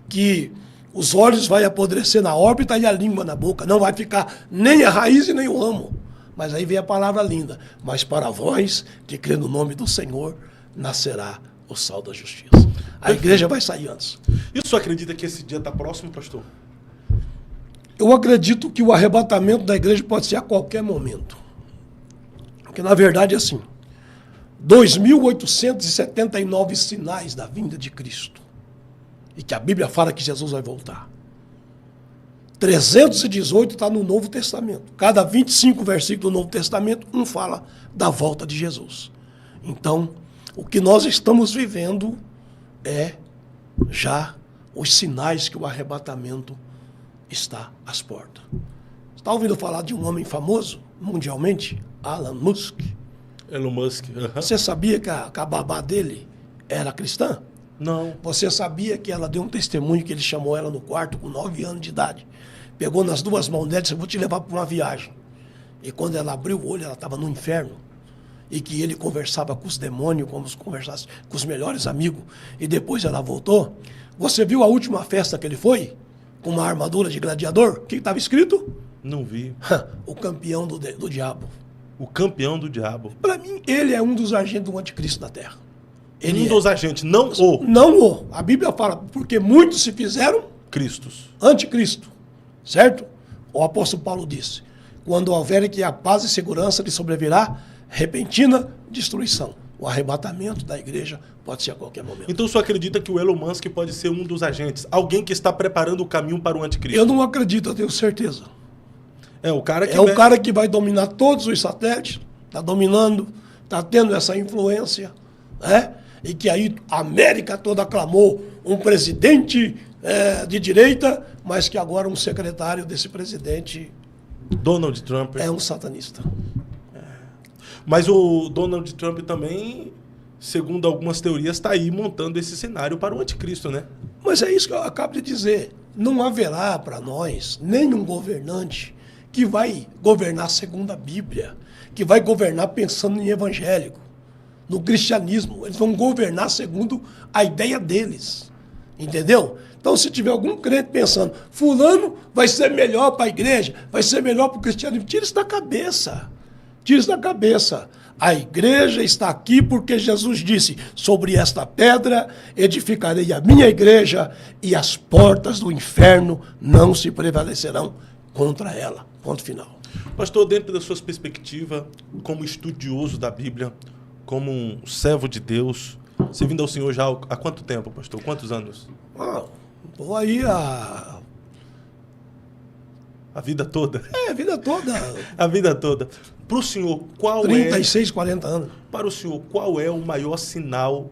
Speaker 2: que os olhos vão apodrecer na órbita e a língua na boca. Não vai ficar nem a raiz e nem o ramo. Mas aí vem a palavra linda. Mas para vós que crê no nome do Senhor, nascerá o sol da justiça. A igreja vai sair antes.
Speaker 1: E o senhor acredita que esse dia está próximo, pastor?
Speaker 2: Eu acredito que o arrebatamento da igreja pode ser a qualquer momento. Porque, na verdade, é assim. 2.879 sinais da vinda de Cristo. E que a Bíblia fala que Jesus vai voltar. 318 está no Novo Testamento. Cada 25 versículos do Novo Testamento, um fala da volta de Jesus. Então, o que nós estamos vivendo é já os sinais que o arrebatamento está às portas. Está ouvindo falar de um homem famoso, mundialmente? Elon Musk.
Speaker 1: Elon Musk.
Speaker 2: Você sabia que a babá dele era cristã?
Speaker 1: Não.
Speaker 2: Você sabia que ela deu um testemunho que ele chamou ela no quarto com 9 anos de idade? Pegou nas duas mãos dela e disse, eu vou te levar para uma viagem. E quando ela abriu o olho, ela estava no inferno. E que ele conversava com os demônios, como se conversasse com os melhores amigos. E depois ela voltou. Você viu a última festa que ele foi? Com uma armadura de gladiador? O que estava escrito?
Speaker 1: Não vi.
Speaker 2: O campeão do diabo.
Speaker 1: O campeão do diabo.
Speaker 2: Para mim, ele é um dos agentes do anticristo na Terra.
Speaker 1: Ele dos agentes, não o.
Speaker 2: Não o. A Bíblia fala, porque muitos se fizeram
Speaker 1: Cristos.
Speaker 2: Anticristo. Certo? O apóstolo Paulo disse, quando houver que a paz e segurança lhe sobrevirá, repentina destruição. O arrebatamento da igreja pode ser a qualquer momento.
Speaker 1: Então o senhor acredita que o Elon Musk pode ser um dos agentes? Alguém que está preparando o caminho para o anticristo?
Speaker 2: Eu não acredito, eu tenho certeza.
Speaker 1: É o cara que
Speaker 2: o cara que vai dominar todos os satélites, está dominando, está tendo essa influência, né? E que aí a América toda aclamou um presidente de direita, mas que agora um secretário desse presidente
Speaker 1: Donald Trump
Speaker 2: é um satanista.
Speaker 1: Mas o Donald Trump também, segundo algumas teorias, está aí montando esse cenário para o anticristo, né?
Speaker 2: Mas é isso que eu acabo de dizer. Não haverá para nós nenhum governante que vai governar segundo a Bíblia, que vai governar pensando em evangélico, no cristianismo. Eles vão governar segundo a ideia deles. Entendeu? Então, se tiver algum crente pensando, fulano vai ser melhor para a igreja, vai ser melhor para o cristianismo, tira isso da cabeça. Tira isso da cabeça. A igreja está aqui porque Jesus disse, sobre esta pedra edificarei a minha igreja e as portas do inferno não se prevalecerão contra ela. Ponto final.
Speaker 1: Pastor, dentro da sua perspectiva, como estudioso da Bíblia, como um servo de Deus, você vindo ao Senhor já há quanto tempo, pastor? Quantos anos?
Speaker 2: Estou aí
Speaker 1: a vida toda?
Speaker 2: A vida toda.
Speaker 1: A vida toda. Para o senhor, qual
Speaker 2: 36, 40 anos.
Speaker 1: Para o senhor, qual é o maior sinal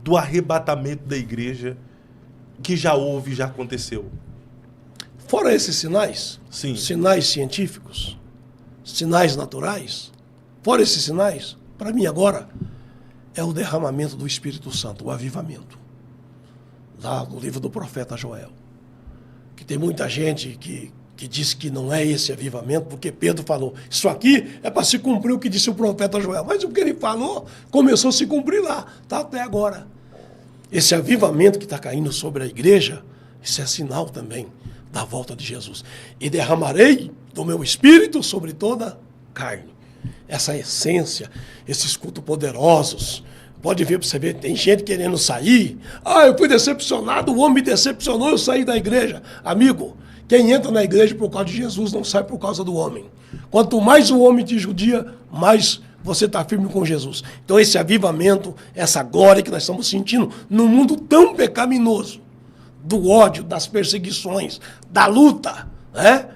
Speaker 1: do arrebatamento da igreja que já houve, já aconteceu?
Speaker 2: Fora esses sinais,
Speaker 1: sim,
Speaker 2: sinais científicos, sinais naturais, fora esses sinais, para mim agora é o derramamento do Espírito Santo, o avivamento. Lá no livro do profeta Joel. Que tem muita gente que diz que não é esse avivamento, porque Pedro falou, isso aqui é para se cumprir o que disse o profeta Joel. Mas o que ele falou começou a se cumprir lá, está até agora. Esse avivamento que está caindo sobre a igreja, isso é sinal também da volta de Jesus. E derramarei do meu espírito sobre toda carne. Essa essência, esses cultos poderosos. Pode ver para você ver, tem gente querendo sair. Eu fui decepcionado, o homem me decepcionou, eu saí da igreja. Amigo, quem entra na igreja por causa de Jesus não sai por causa do homem. Quanto mais o homem te judia, mais você está firme com Jesus. Então esse avivamento, essa glória que nós estamos sentindo num mundo tão pecaminoso, do ódio, das perseguições, da luta, né?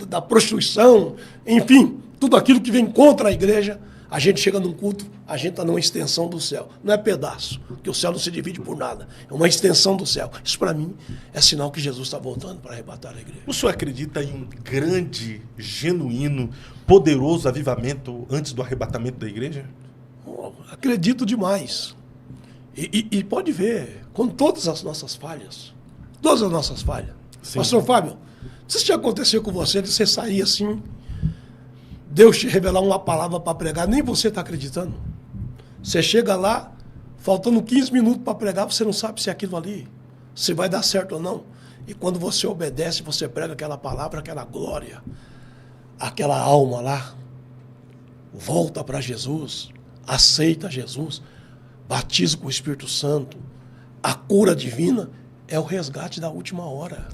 Speaker 2: Da prostituição, enfim, tudo aquilo que vem contra a igreja, a gente chega num culto, a gente está numa extensão do céu. Não é pedaço, porque o céu não se divide por nada. É uma extensão do céu. Isso, para mim, é sinal que Jesus está voltando para arrebatar a igreja.
Speaker 1: O senhor acredita em um grande, genuíno, poderoso avivamento antes do arrebatamento da igreja?
Speaker 2: Acredito demais. E pode ver, com todas as nossas falhas. Todas as nossas falhas. Sim. Pastor Fábio, se já aconteceu com você, de você sair assim, Deus te revelar uma palavra para pregar, nem você está acreditando. Você chega lá, faltando 15 minutos para pregar, você não sabe se é aquilo ali, se vai dar certo ou não. E quando você obedece, você prega aquela palavra, aquela glória, aquela alma lá, volta para Jesus, aceita Jesus, batiza com o Espírito Santo, a cura divina é o resgate da última hora.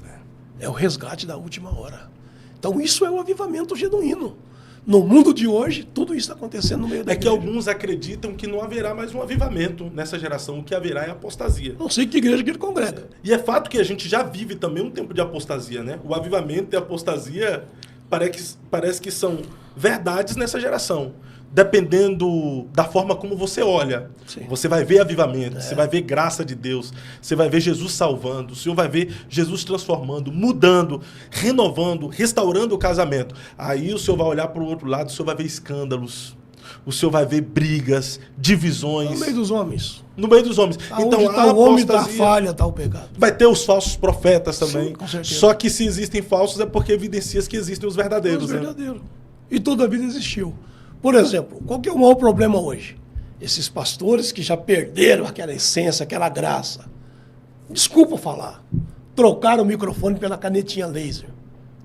Speaker 2: É o resgate da última hora. Então isso é um avivamento genuíno. No mundo de hoje, tudo isso está acontecendo no meio da
Speaker 1: É que
Speaker 2: igreja.
Speaker 1: alguns acreditam que não haverá mais um avivamento nessa geração. O que haverá é apostasia.
Speaker 2: Não sei que igreja que ele congrega.
Speaker 1: E é fato que a gente já vive também um tempo de apostasia, né? O avivamento e a apostasia parece que são verdades nessa geração. Dependendo da forma como você olha.
Speaker 2: Sim.
Speaker 1: Você vai ver avivamento, você vai ver graça de Deus, você vai ver Jesus salvando, o Senhor vai ver Jesus transformando, mudando, renovando, restaurando o casamento. Aí o Senhor vai olhar para o outro lado, o Senhor vai ver escândalos, o Senhor vai ver brigas, divisões.
Speaker 2: No meio dos homens.
Speaker 1: No meio dos homens.
Speaker 2: Então, está o homem da falha, está o pecado.
Speaker 1: Vai ter os falsos profetas também.
Speaker 2: Sim, com certeza.
Speaker 1: Só que se existem falsos é porque evidencia que existem os verdadeiros.
Speaker 2: Os verdadeiros. E toda a vida existiu. Por exemplo, qual que é o maior problema hoje? Esses pastores que já perderam aquela essência, aquela graça. Desculpa falar. Trocaram o microfone pela canetinha laser.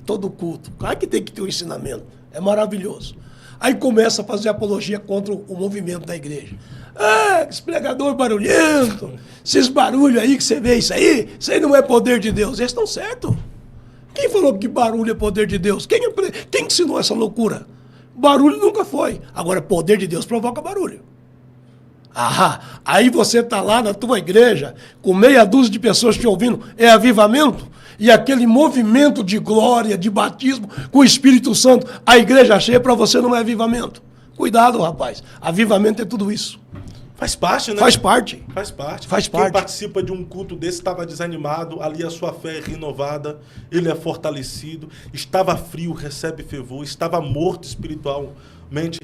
Speaker 2: Todo culto. Claro que tem que ter um ensinamento. É maravilhoso. Aí começa a fazer apologia contra o movimento da igreja. Ah, esse pregador barulhento. Esses barulhos aí que você vê, isso aí não é poder de Deus. Eles estão certos. Quem falou que barulho é poder de Deus? Quem ensinou essa loucura? Barulho nunca foi. Agora, poder de Deus provoca barulho. Ah, aí você está lá na tua igreja, com meia dúzia de pessoas te ouvindo, é avivamento? E aquele movimento de glória, de batismo com o Espírito Santo, a igreja cheia, para você não é avivamento. Cuidado, rapaz. Avivamento é tudo isso.
Speaker 1: Faz parte, né?
Speaker 2: Faz parte.
Speaker 1: Faz parte.
Speaker 2: Faz
Speaker 1: Quem
Speaker 2: parte.
Speaker 1: participa de um culto desse estava desanimado, ali a sua fé é renovada, ele é fortalecido, estava frio, recebe fervor, estava morto espiritualmente,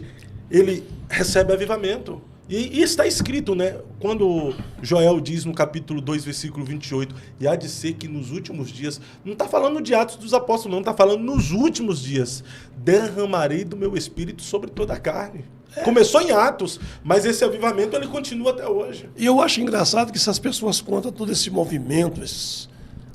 Speaker 1: ele recebe avivamento. E está escrito, né? Quando Joel diz no capítulo 2, versículo 28, e há de ser que nos últimos dias, não está falando de Atos dos Apóstolos, não, está falando nos últimos dias, derramarei do meu espírito sobre toda a carne. Começou em Atos, mas esse avivamento ele continua até hoje.
Speaker 2: E eu acho engraçado que essas pessoas contam todo esse movimento, esse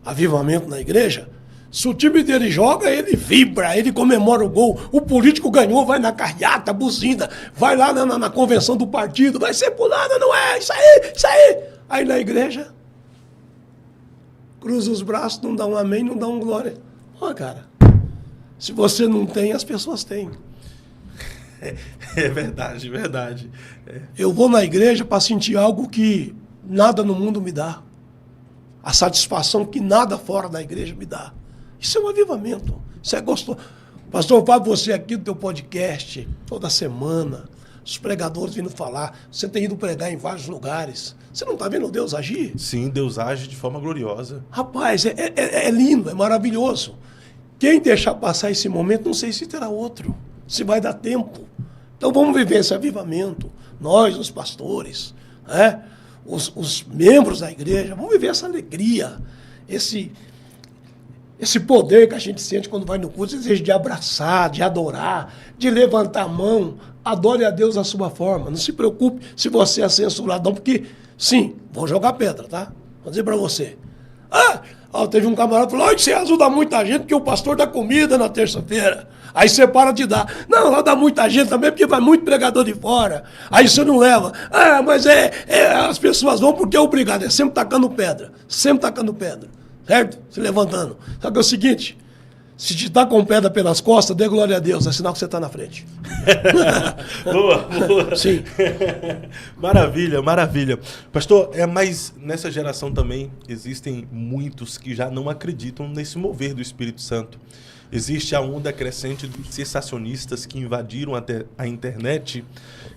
Speaker 2: avivamento na igreja. Se o time dele joga, ele vibra, ele comemora o gol. O político ganhou, vai na carreata, buzina, vai lá na convenção do partido, vai ser pulada, não é? Isso aí, isso aí. Aí na igreja, cruza os braços, não dá um amém, não dá um glória. Ó, cara, se você não tem, as pessoas têm.
Speaker 1: É verdade, verdade. É.
Speaker 2: Eu vou na igreja para sentir algo que nada no mundo me dá. A satisfação que nada fora da igreja me dá. Isso é um avivamento. Isso é gostoso. Pastor Fábio, você aqui no teu podcast, toda semana, os pregadores vindo falar. Você tem ido pregar em vários lugares. Você não está vendo Deus agir?
Speaker 1: Sim, Deus age de forma gloriosa.
Speaker 2: Rapaz, é lindo, é maravilhoso. Quem deixar passar esse momento, não sei se terá outro. Se vai dar tempo. Então vamos viver esse avivamento. Nós, os pastores, né? Os membros da igreja, vamos viver essa alegria, esse poder que a gente sente quando vai no culto, esse desejo de abraçar, de adorar, de levantar a mão. Adore a Deus à sua forma. Não se preocupe se você é censurado, não, porque, sim, vão jogar pedra, tá? Vou dizer para você. Teve um camarada que falou, você ajuda muita gente porque o pastor dá comida na terça-feira. Aí você para de dar. Não, lá dá muita gente também porque vai muito pregador de fora. Aí você não leva. Mas as pessoas vão porque é obrigado. É sempre tacando pedra. Sempre tacando pedra. Certo? Se levantando. Só que é o seguinte, se te tá com pedra pelas costas, dê glória a Deus. É sinal que você está na frente.
Speaker 1: Boa, boa.
Speaker 2: Sim.
Speaker 1: Maravilha, maravilha. Pastor, mas nessa geração também existem muitos que já não acreditam nesse mover do Espírito Santo. Existe a onda crescente dos sensacionistas que invadiram até a internet,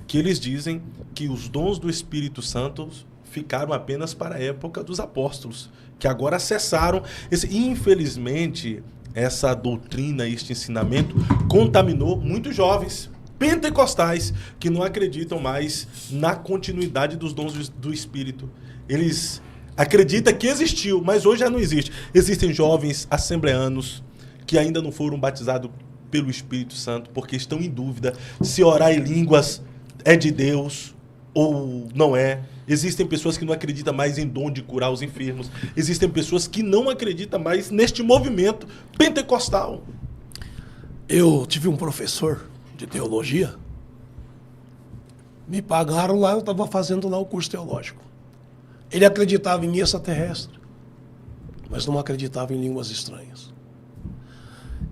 Speaker 1: que eles dizem que os dons do Espírito Santo ficaram apenas para a época dos apóstolos, que agora cessaram. Infelizmente, essa doutrina, este ensinamento, contaminou muitos jovens pentecostais que não acreditam mais na continuidade dos dons do Espírito. Eles acreditam que existiu, mas hoje já não existe. Existem jovens assembleanos que ainda não foram batizados pelo Espírito Santo, porque estão em dúvida se orar em línguas é de Deus ou não é. Existem pessoas que não acreditam mais em dom de curar os enfermos. Existem pessoas que não acreditam mais neste movimento pentecostal.
Speaker 2: Eu tive um professor de teologia, me pagaram lá, eu estava fazendo lá o curso teológico. Ele acreditava em extraterrestre, mas não acreditava em línguas estranhas.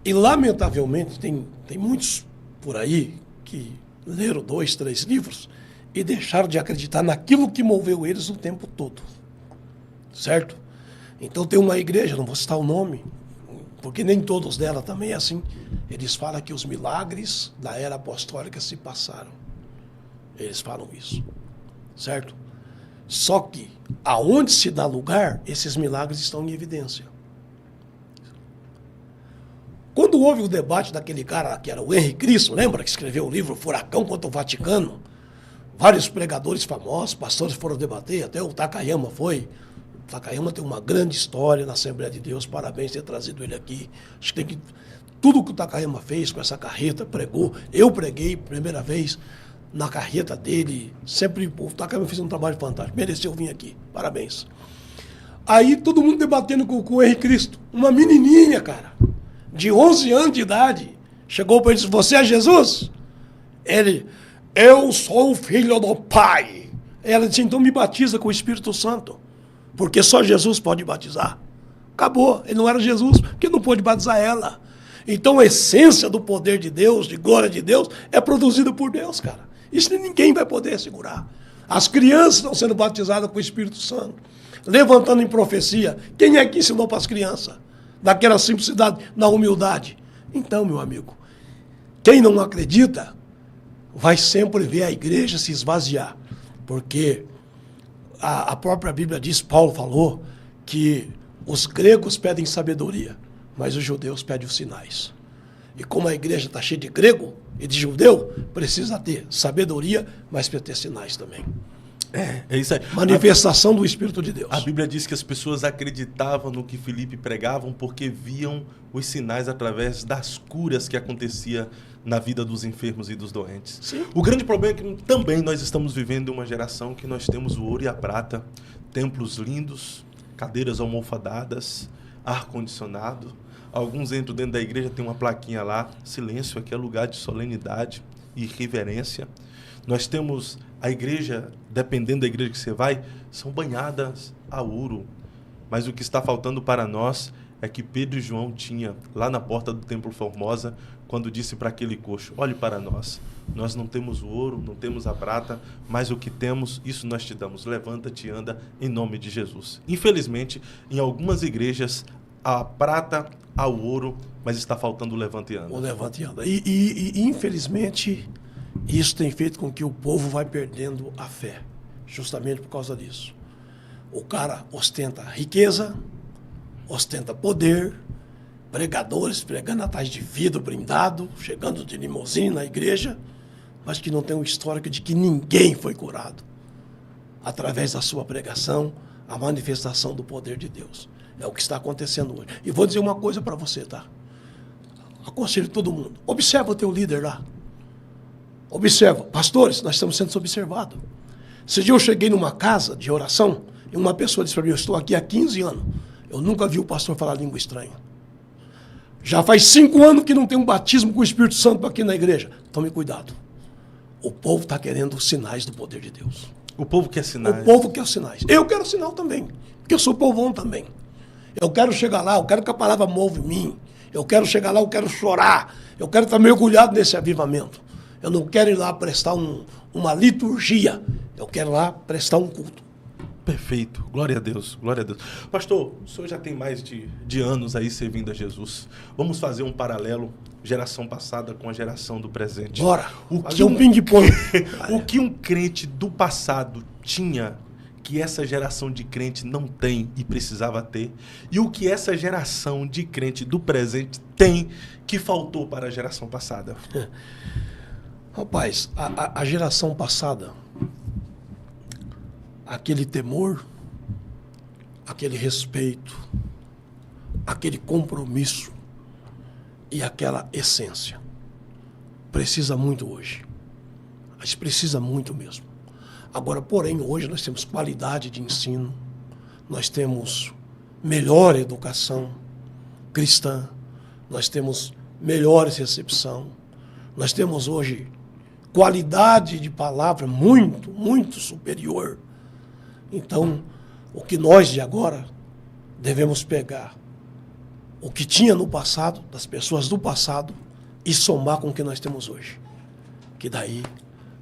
Speaker 2: E, lamentavelmente, tem muitos por aí que leram 2, 3 livros e deixaram de acreditar naquilo que moveu eles o tempo todo. Certo? Então tem uma igreja, não vou citar o nome, porque nem todos dela também é assim. Eles falam que os milagres da era apostólica se passaram. Eles falam isso. Certo? Só que, aonde se dá lugar, esses milagres estão em evidência. Quando houve o debate daquele cara que era o Henri Cristo, lembra que escreveu o livro Furacão contra o Vaticano? Vários pregadores famosos, pastores foram debater, até o Takayama foi. O Takayama tem uma grande história na Assembleia de Deus, parabéns por ter trazido ele aqui. Acho que tem que... Tudo que o Takayama fez com essa carreta, pregou, eu preguei primeira vez na carreta dele, sempre o Takayama fez um trabalho fantástico, mereceu vir aqui, parabéns. Aí todo mundo debatendo com o Henri Cristo, uma menininha, cara, de 11 anos de idade, chegou para ele e disse, você é Jesus? Ele, eu sou o filho do Pai. Ela disse, então me batiza com o Espírito Santo, porque só Jesus pode batizar. Acabou, ele não era Jesus, porque não pôde batizar ela. Então a essência do poder de Deus, de glória de Deus, é produzida por Deus, cara. Isso ninguém vai poder segurar. As crianças estão sendo batizadas com o Espírito Santo, levantando em profecia. Quem é que ensinou para as crianças? Daquela simplicidade, na humildade. Então, meu amigo, quem não acredita vai sempre ver a igreja se esvaziar. Porque a própria Bíblia diz, Paulo falou, que os gregos pedem sabedoria, mas os judeus pedem os sinais. E como a igreja está cheia de grego e de judeu, precisa ter sabedoria, mas precisa ter sinais também.
Speaker 1: É isso aí.
Speaker 2: Manifestação do Espírito de Deus.
Speaker 1: A Bíblia diz que as pessoas acreditavam no que Filipe pregavam porque viam os sinais através das curas que acontecia na vida dos enfermos e dos doentes.
Speaker 2: Sim.
Speaker 1: O grande problema é que também nós estamos vivendo uma geração que nós temos o ouro e a prata, templos lindos, cadeiras almofadadas, ar-condicionado. Alguns entram dentro da igreja, tem uma plaquinha lá, silêncio, aqui é lugar de solenidade e reverência. Nós temos a igreja, dependendo da igreja que você vai, são banhadas a ouro. Mas o que está faltando para nós é que Pedro e João tinha lá na porta do Templo Formosa, quando disse para aquele coxo, olhe para nós. Nós não temos o ouro, não temos a prata, mas o que temos, isso nós te damos. Levanta-te e anda em nome de Jesus. Infelizmente, em algumas igrejas, a prata ao ouro, mas está faltando o levanta e anda.
Speaker 2: O levanta e anda. E infelizmente, isso tem feito com que o povo vai perdendo a fé, justamente por causa disso. O cara ostenta riqueza, ostenta poder, pregadores pregando atrás de vidro blindado, chegando de limusine na igreja, mas que não tem um histórico de que ninguém foi curado através da sua pregação, a manifestação do poder de Deus. É o que está acontecendo hoje. E vou dizer uma coisa para você, tá? Aconselho todo mundo. Observa o teu líder lá. Observa. Pastores, nós estamos sendo observados. Esse dia eu cheguei numa casa de oração e uma pessoa disse para mim, eu estou aqui há 15 anos. Eu nunca vi o pastor falar língua estranha. Já faz 5 anos que não tem um batismo com o Espírito Santo aqui na igreja. Tome cuidado. O povo está querendo sinais do poder de Deus.
Speaker 1: O povo quer sinais.
Speaker 2: O povo quer sinais. Eu quero sinal também, porque eu sou povão também. Eu quero chegar lá, eu quero que a palavra move em mim. Eu quero chegar lá, eu quero chorar. Eu quero estar mergulhado nesse avivamento. Eu não quero ir lá prestar uma liturgia. Eu quero lá prestar um culto.
Speaker 1: Perfeito. Glória a Deus. Glória a Deus. Pastor, o senhor já tem mais de anos aí servindo a Jesus. Vamos fazer um paralelo, geração passada com a geração do presente.
Speaker 2: Bora. Fazer um ping-pong.
Speaker 1: O que um crente do passado tinha que essa geração de crente não tem e precisava ter, e o que essa geração de crente do presente tem que faltou para a geração passada?
Speaker 2: Rapaz, a geração passada, aquele temor, aquele respeito, aquele compromisso e aquela essência, precisa muito hoje. Mas precisa muito mesmo. Agora, porém, hoje nós temos qualidade de ensino, nós temos melhor educação cristã, nós temos melhores recepção, nós temos hoje qualidade de palavra muito, muito superior. Então, o que nós de agora devemos pegar, o que tinha no passado, das pessoas do passado, e somar com o que nós temos hoje. Que daí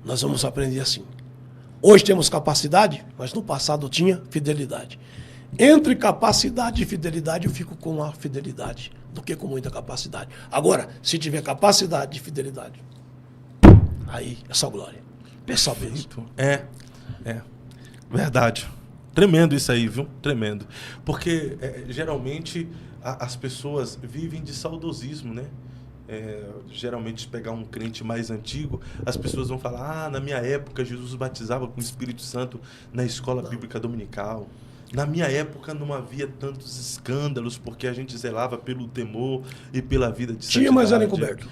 Speaker 2: nós vamos aprender assim. Hoje temos capacidade, mas no passado tinha fidelidade. Entre capacidade e fidelidade, eu fico com a fidelidade do que com muita capacidade. Agora, se tiver capacidade e fidelidade, aí é só glória. Pessoal,
Speaker 1: É. Verdade. Tremendo isso aí, viu? Tremendo. Porque, geralmente, as pessoas vivem de saudosismo, né? Geralmente, se pegar um crente mais antigo, as pessoas vão falar, na minha época, Jesus batizava com o Espírito Santo na escola bíblica dominical. Na minha época não havia tantos escândalos, porque a gente zelava pelo temor e pela vida de santidade.
Speaker 2: Tinha, mas era encoberto.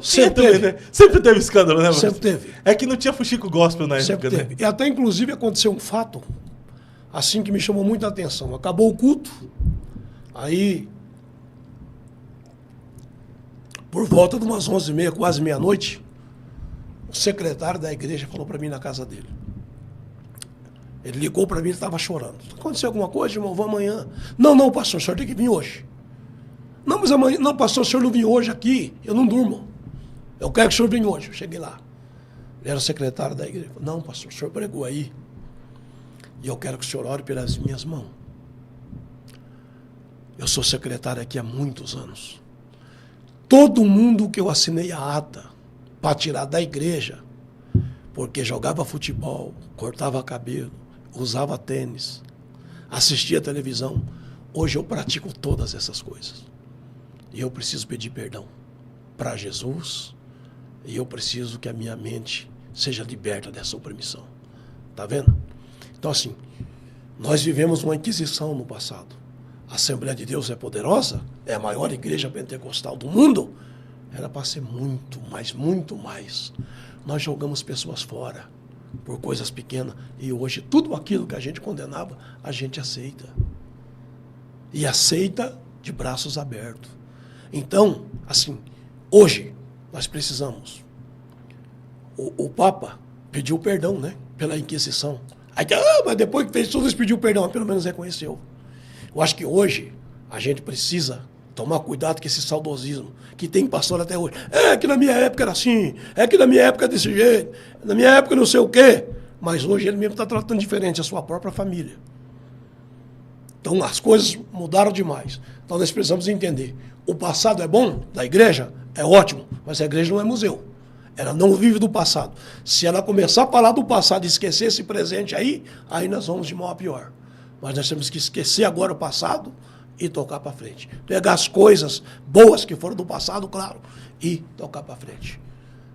Speaker 1: Sempre teve, né? Sempre teve escândalo, né?
Speaker 2: Sempre teve.
Speaker 1: É que não tinha fuxico gospel na
Speaker 2: Sempre
Speaker 1: época,
Speaker 2: teve.
Speaker 1: né?
Speaker 2: E até, inclusive, aconteceu um fato, assim, que me chamou muita atenção. Acabou o culto, aí, por volta de umas 11h30, quase meia-noite, o secretário da igreja falou para mim na casa dele. Ele ligou para mim e estava chorando. Aconteceu alguma coisa, irmão? Vou amanhã. Não, pastor, o senhor tem que vir hoje. Não, mas amanhã... Não, pastor, o senhor não vem hoje aqui. Eu não durmo. Eu quero que o senhor venha hoje. Eu cheguei lá. Ele era o secretário da igreja. Não, pastor, o senhor pregou aí. E eu quero que o senhor ore pelas minhas mãos. Eu sou secretário aqui há muitos anos. Todo mundo que eu assinei a ata para tirar da igreja, porque jogava futebol, cortava cabelo, usava tênis, assistia televisão. Hoje eu pratico todas essas coisas. E eu preciso pedir perdão para Jesus. E eu preciso que a minha mente seja liberta dessa opressão. Tá vendo? Então assim, nós vivemos uma inquisição no passado. A Assembleia de Deus é poderosa, é a maior igreja pentecostal do mundo. Era para ser muito mais. Nós jogamos pessoas fora por coisas pequenas. E hoje tudo aquilo que a gente condenava, a gente aceita. E aceita de braços abertos. Então, assim, hoje nós precisamos. O Papa pediu perdão, né? Pela Inquisição. Aí, mas depois que fez tudo isso, pediu perdão, mas pelo menos reconheceu. Eu acho que hoje a gente precisa tomar cuidado com esse saudosismo que tem pastor até hoje. É que na minha época era assim, é que na minha época desse jeito, na minha época não sei o quê. Mas hoje ele mesmo está tratando diferente a sua própria família. Então as coisas mudaram demais. Então nós precisamos entender. O passado é bom da igreja? É ótimo, mas a igreja não é museu. Ela não vive do passado. Se ela começar a falar do passado e esquecer esse presente aí nós vamos de mal a pior. Mas nós temos que esquecer agora o passado e tocar para frente. Pegar as coisas boas que foram do passado, claro, e tocar para frente.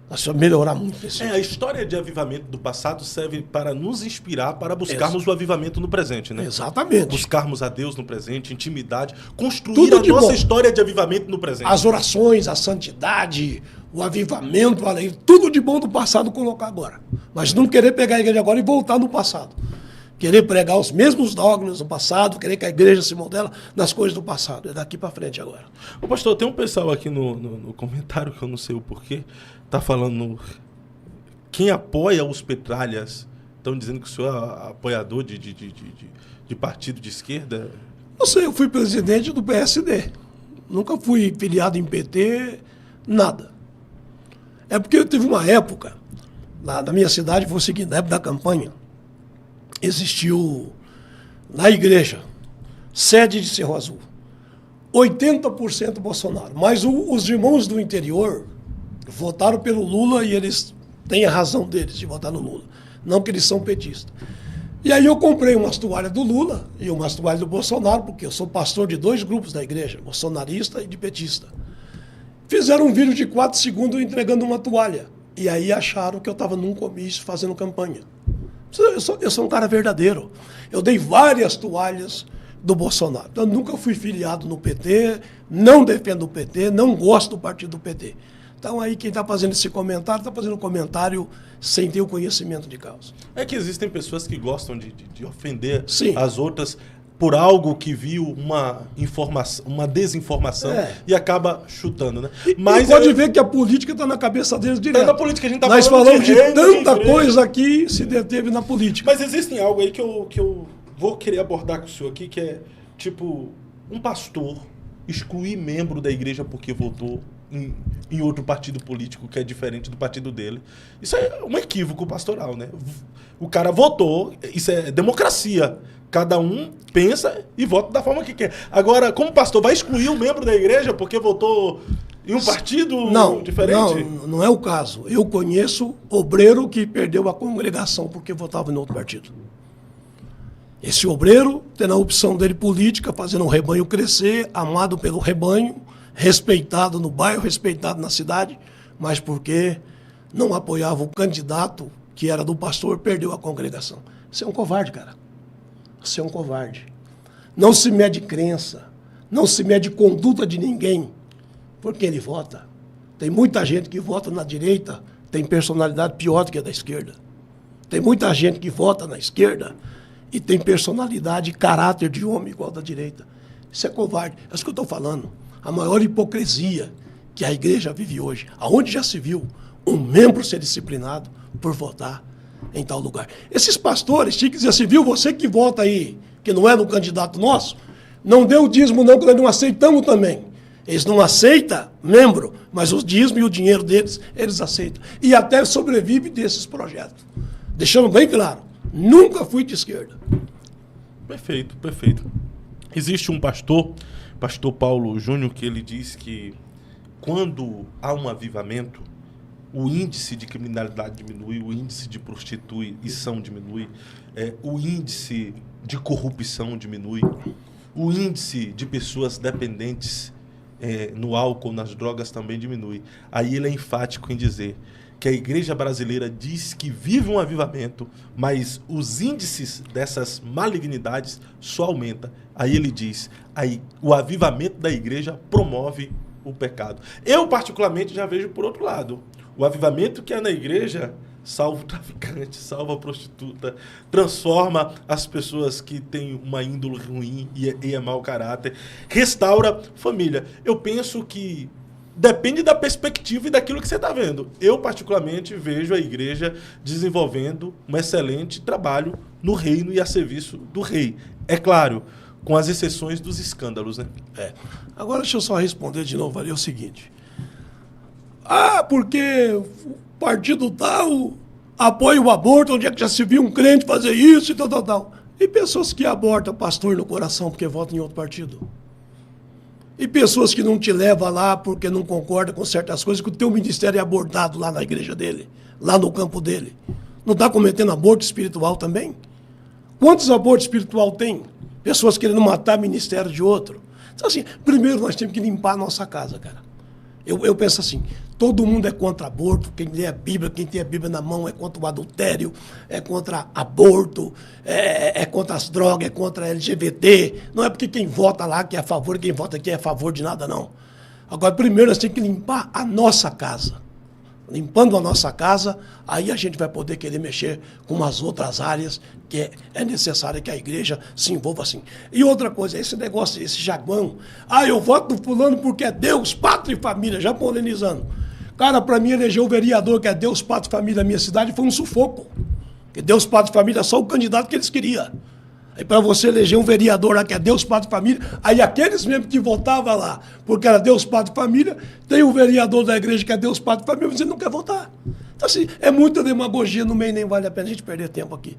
Speaker 2: Nós vamos melhorar muito esse.
Speaker 1: A história de avivamento do passado serve para nos inspirar, para buscarmos o avivamento no presente, né?
Speaker 2: Exatamente.
Speaker 1: Buscarmos a Deus no presente, intimidade, construir
Speaker 2: tudo
Speaker 1: a nossa
Speaker 2: bom.
Speaker 1: História de avivamento no presente.
Speaker 2: As orações, a santidade, o avivamento, tudo de bom do passado colocar agora. Mas não querer pegar a igreja agora e voltar no passado. Querer pregar os mesmos dogmas do passado, querer que a igreja se modela nas coisas do passado. É daqui para frente agora.
Speaker 1: Ô, pastor, tem um pessoal aqui no comentário, que eu não sei o porquê, tá falando... Quem apoia os Petralhas, estão dizendo que o senhor é apoiador de partido de esquerda?
Speaker 2: Não sei, eu fui presidente do PSD. Nunca fui filiado em PT, nada. É porque eu tive uma época, na minha cidade, foi o seguinte, na época da campanha, existiu na igreja, sede de Cerro Azul, 80% Bolsonaro. Mas os irmãos do interior votaram pelo Lula e eles têm a razão deles de votar no Lula. Não que eles são petistas. E aí eu comprei umas toalhas do Lula e umas toalhas do Bolsonaro, porque eu sou pastor de 2 grupos da igreja, bolsonarista e de petista. Fizeram um vídeo de 4 segundos entregando uma toalha. E aí acharam que eu estava num comício fazendo campanha. Eu sou um cara verdadeiro. Eu dei várias toalhas do Bolsonaro. Eu nunca fui filiado no PT, não defendo o PT, não gosto do partido do PT. Então aí quem está fazendo esse comentário, está fazendo um comentário sem ter o conhecimento de causa.
Speaker 1: É que existem pessoas que gostam de ofender
Speaker 2: Sim.
Speaker 1: as outras por algo que viu uma informação, uma desinformação e acaba chutando, né?
Speaker 2: Mas pode ver que a política está na cabeça deles direto.
Speaker 1: Na política a gente tá
Speaker 2: Nós falamos de
Speaker 1: reino,
Speaker 2: tanta coisa que se deteve na política.
Speaker 1: Mas existe algo aí que eu vou querer abordar com o senhor aqui, que é tipo um pastor excluir membro da igreja porque votou em outro partido político que é diferente do partido dele. Isso é um equívoco pastoral, né? O cara votou, isso é democracia. Cada um pensa e vota da forma que quer. Agora, como pastor, vai excluir um membro da igreja porque votou em um partido diferente?
Speaker 2: Não é o caso. Eu conheço obreiro que perdeu a congregação porque votava em outro partido. Esse obreiro, tendo a opção dele política, fazendo o rebanho crescer, amado pelo rebanho, respeitado no bairro, respeitado na cidade, mas porque não apoiava o candidato que era do pastor, perdeu a congregação. Você é um covarde, cara. Você é um covarde. Não se mede crença, não se mede conduta de ninguém, porque ele vota. Tem muita gente que vota na direita, tem personalidade pior do que a da esquerda. Tem muita gente que vota na esquerda e tem personalidade e caráter de homem igual da direita. Isso é covarde. É isso que eu estou falando. A maior hipocrisia que a igreja vive hoje. Aonde já se viu um membro ser disciplinado por votar em tal lugar. Esses pastores tinham que dizer assim, viu, você que vota aí, que não é no candidato nosso, não dê o dízimo não, que nós não aceitamos também. Eles não aceitam membro, mas os dízimos e o dinheiro deles, eles aceitam. E até sobrevive desses projetos. Deixando bem claro, nunca fui de esquerda.
Speaker 1: Perfeito, perfeito. Existe um pastor Paulo Júnior, que ele diz que quando há um avivamento, o índice de criminalidade diminui, o índice de prostituição diminui, o índice de corrupção diminui, o índice de pessoas dependentes no álcool, nas drogas também diminui. Aí ele é enfático em dizer que a igreja brasileira diz que vive um avivamento, mas os índices dessas malignidades só aumentam. Aí ele diz, aí o avivamento da igreja promove o pecado. Eu, particularmente, já vejo por outro lado. O avivamento que é na igreja salva o traficante, salva a prostituta, transforma as pessoas que têm uma índole ruim e é mau caráter, restaura família. Eu penso que depende da perspectiva e daquilo que você está vendo. Eu, particularmente, vejo a igreja desenvolvendo um excelente trabalho no reino e a serviço do rei. É claro, com as exceções dos escândalos, né?
Speaker 2: Agora, deixa eu só responder de novo ali o seguinte. Porque o partido tal apoia o aborto, onde é que já se viu um crente fazer isso e tal. E pessoas que abortam pastor no coração porque votam em outro partido. E pessoas que não te levam lá porque não concordam com certas coisas, que o teu ministério é abortado lá na igreja dele, lá no campo dele. Não está cometendo aborto espiritual também? Quantos abortos espiritual tem? Pessoas querendo matar ministério de outro. Então, assim, primeiro nós temos que limpar a nossa casa, cara. Eu penso assim, todo mundo é contra aborto, quem lê a Bíblia, quem tem a Bíblia na mão é contra o adultério, é contra aborto, é contra as drogas, é contra a LGBT. Não é porque quem vota lá que é a favor, quem vota aqui é a favor de nada, não. Agora, primeiro nós temos que limpar a nossa casa. Limpando a nossa casa, aí a gente vai poder querer mexer com umas outras áreas que é necessário que a igreja se envolva assim. E outra coisa, esse negócio, esse jaguão, eu voto no fulano porque é Deus, pátria e família, já polemizando. Cara, para mim eleger o vereador que é Deus, pátria e família na minha cidade foi um sufoco. Porque Deus, pátria e família é só o candidato que eles queriam. Aí para você eleger um vereador lá que é Deus, pátria e família, aí aqueles mesmo que votavam lá, porque era Deus, pátria e família, tem um vereador da igreja que é Deus, pátria e família, mas ele não quer votar. Então assim, é muita demagogia no meio, nem vale a pena a gente perder tempo aqui.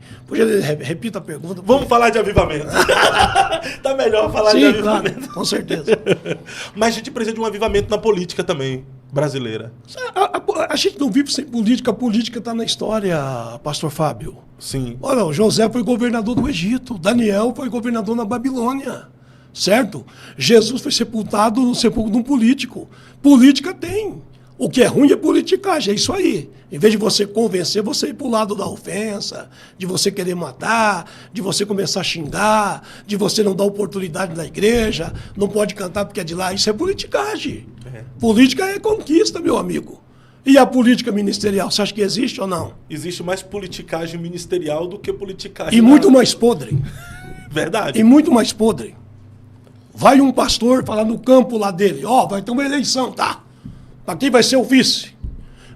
Speaker 2: Repita a pergunta.
Speaker 1: Vamos falar de avivamento. Tá melhor falar de avivamento.
Speaker 2: Claro, com certeza.
Speaker 1: Mas a gente precisa de um avivamento na política também, brasileira.
Speaker 2: A gente não vive sem política, a política está na história, pastor Fábio.
Speaker 1: Sim.
Speaker 2: Olha, o José foi governador do Egito, Daniel foi governador na Babilônia, certo? Jesus foi sepultado no sepulcro de um político. Política tem. O que é ruim é politicagem, é isso aí. Em vez de você convencer, você ir para o lado da ofensa, de você querer matar, de você começar a xingar, de você não dar oportunidade na igreja, não pode cantar porque é de lá, isso é politicagem. Política é conquista, meu amigo. E a política ministerial, você acha que existe ou não?
Speaker 1: Existe mais politicagem ministerial do que politicagem...
Speaker 2: E muito mais podre.
Speaker 1: Verdade.
Speaker 2: E muito mais podre. Vai um pastor falar no campo lá dele, vai ter uma eleição, tá? Para quem vai ser o vice.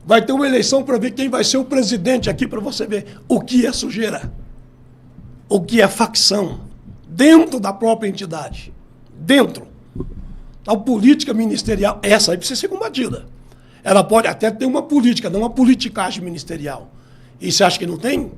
Speaker 2: Vai ter uma eleição para ver quem vai ser o presidente aqui, para você ver o que é sujeira. O que é facção. Dentro da própria entidade. Dentro. Tal política ministerial, essa aí precisa ser combatida. Ela pode até ter uma política, não uma politicagem ministerial. E você acha que não tem?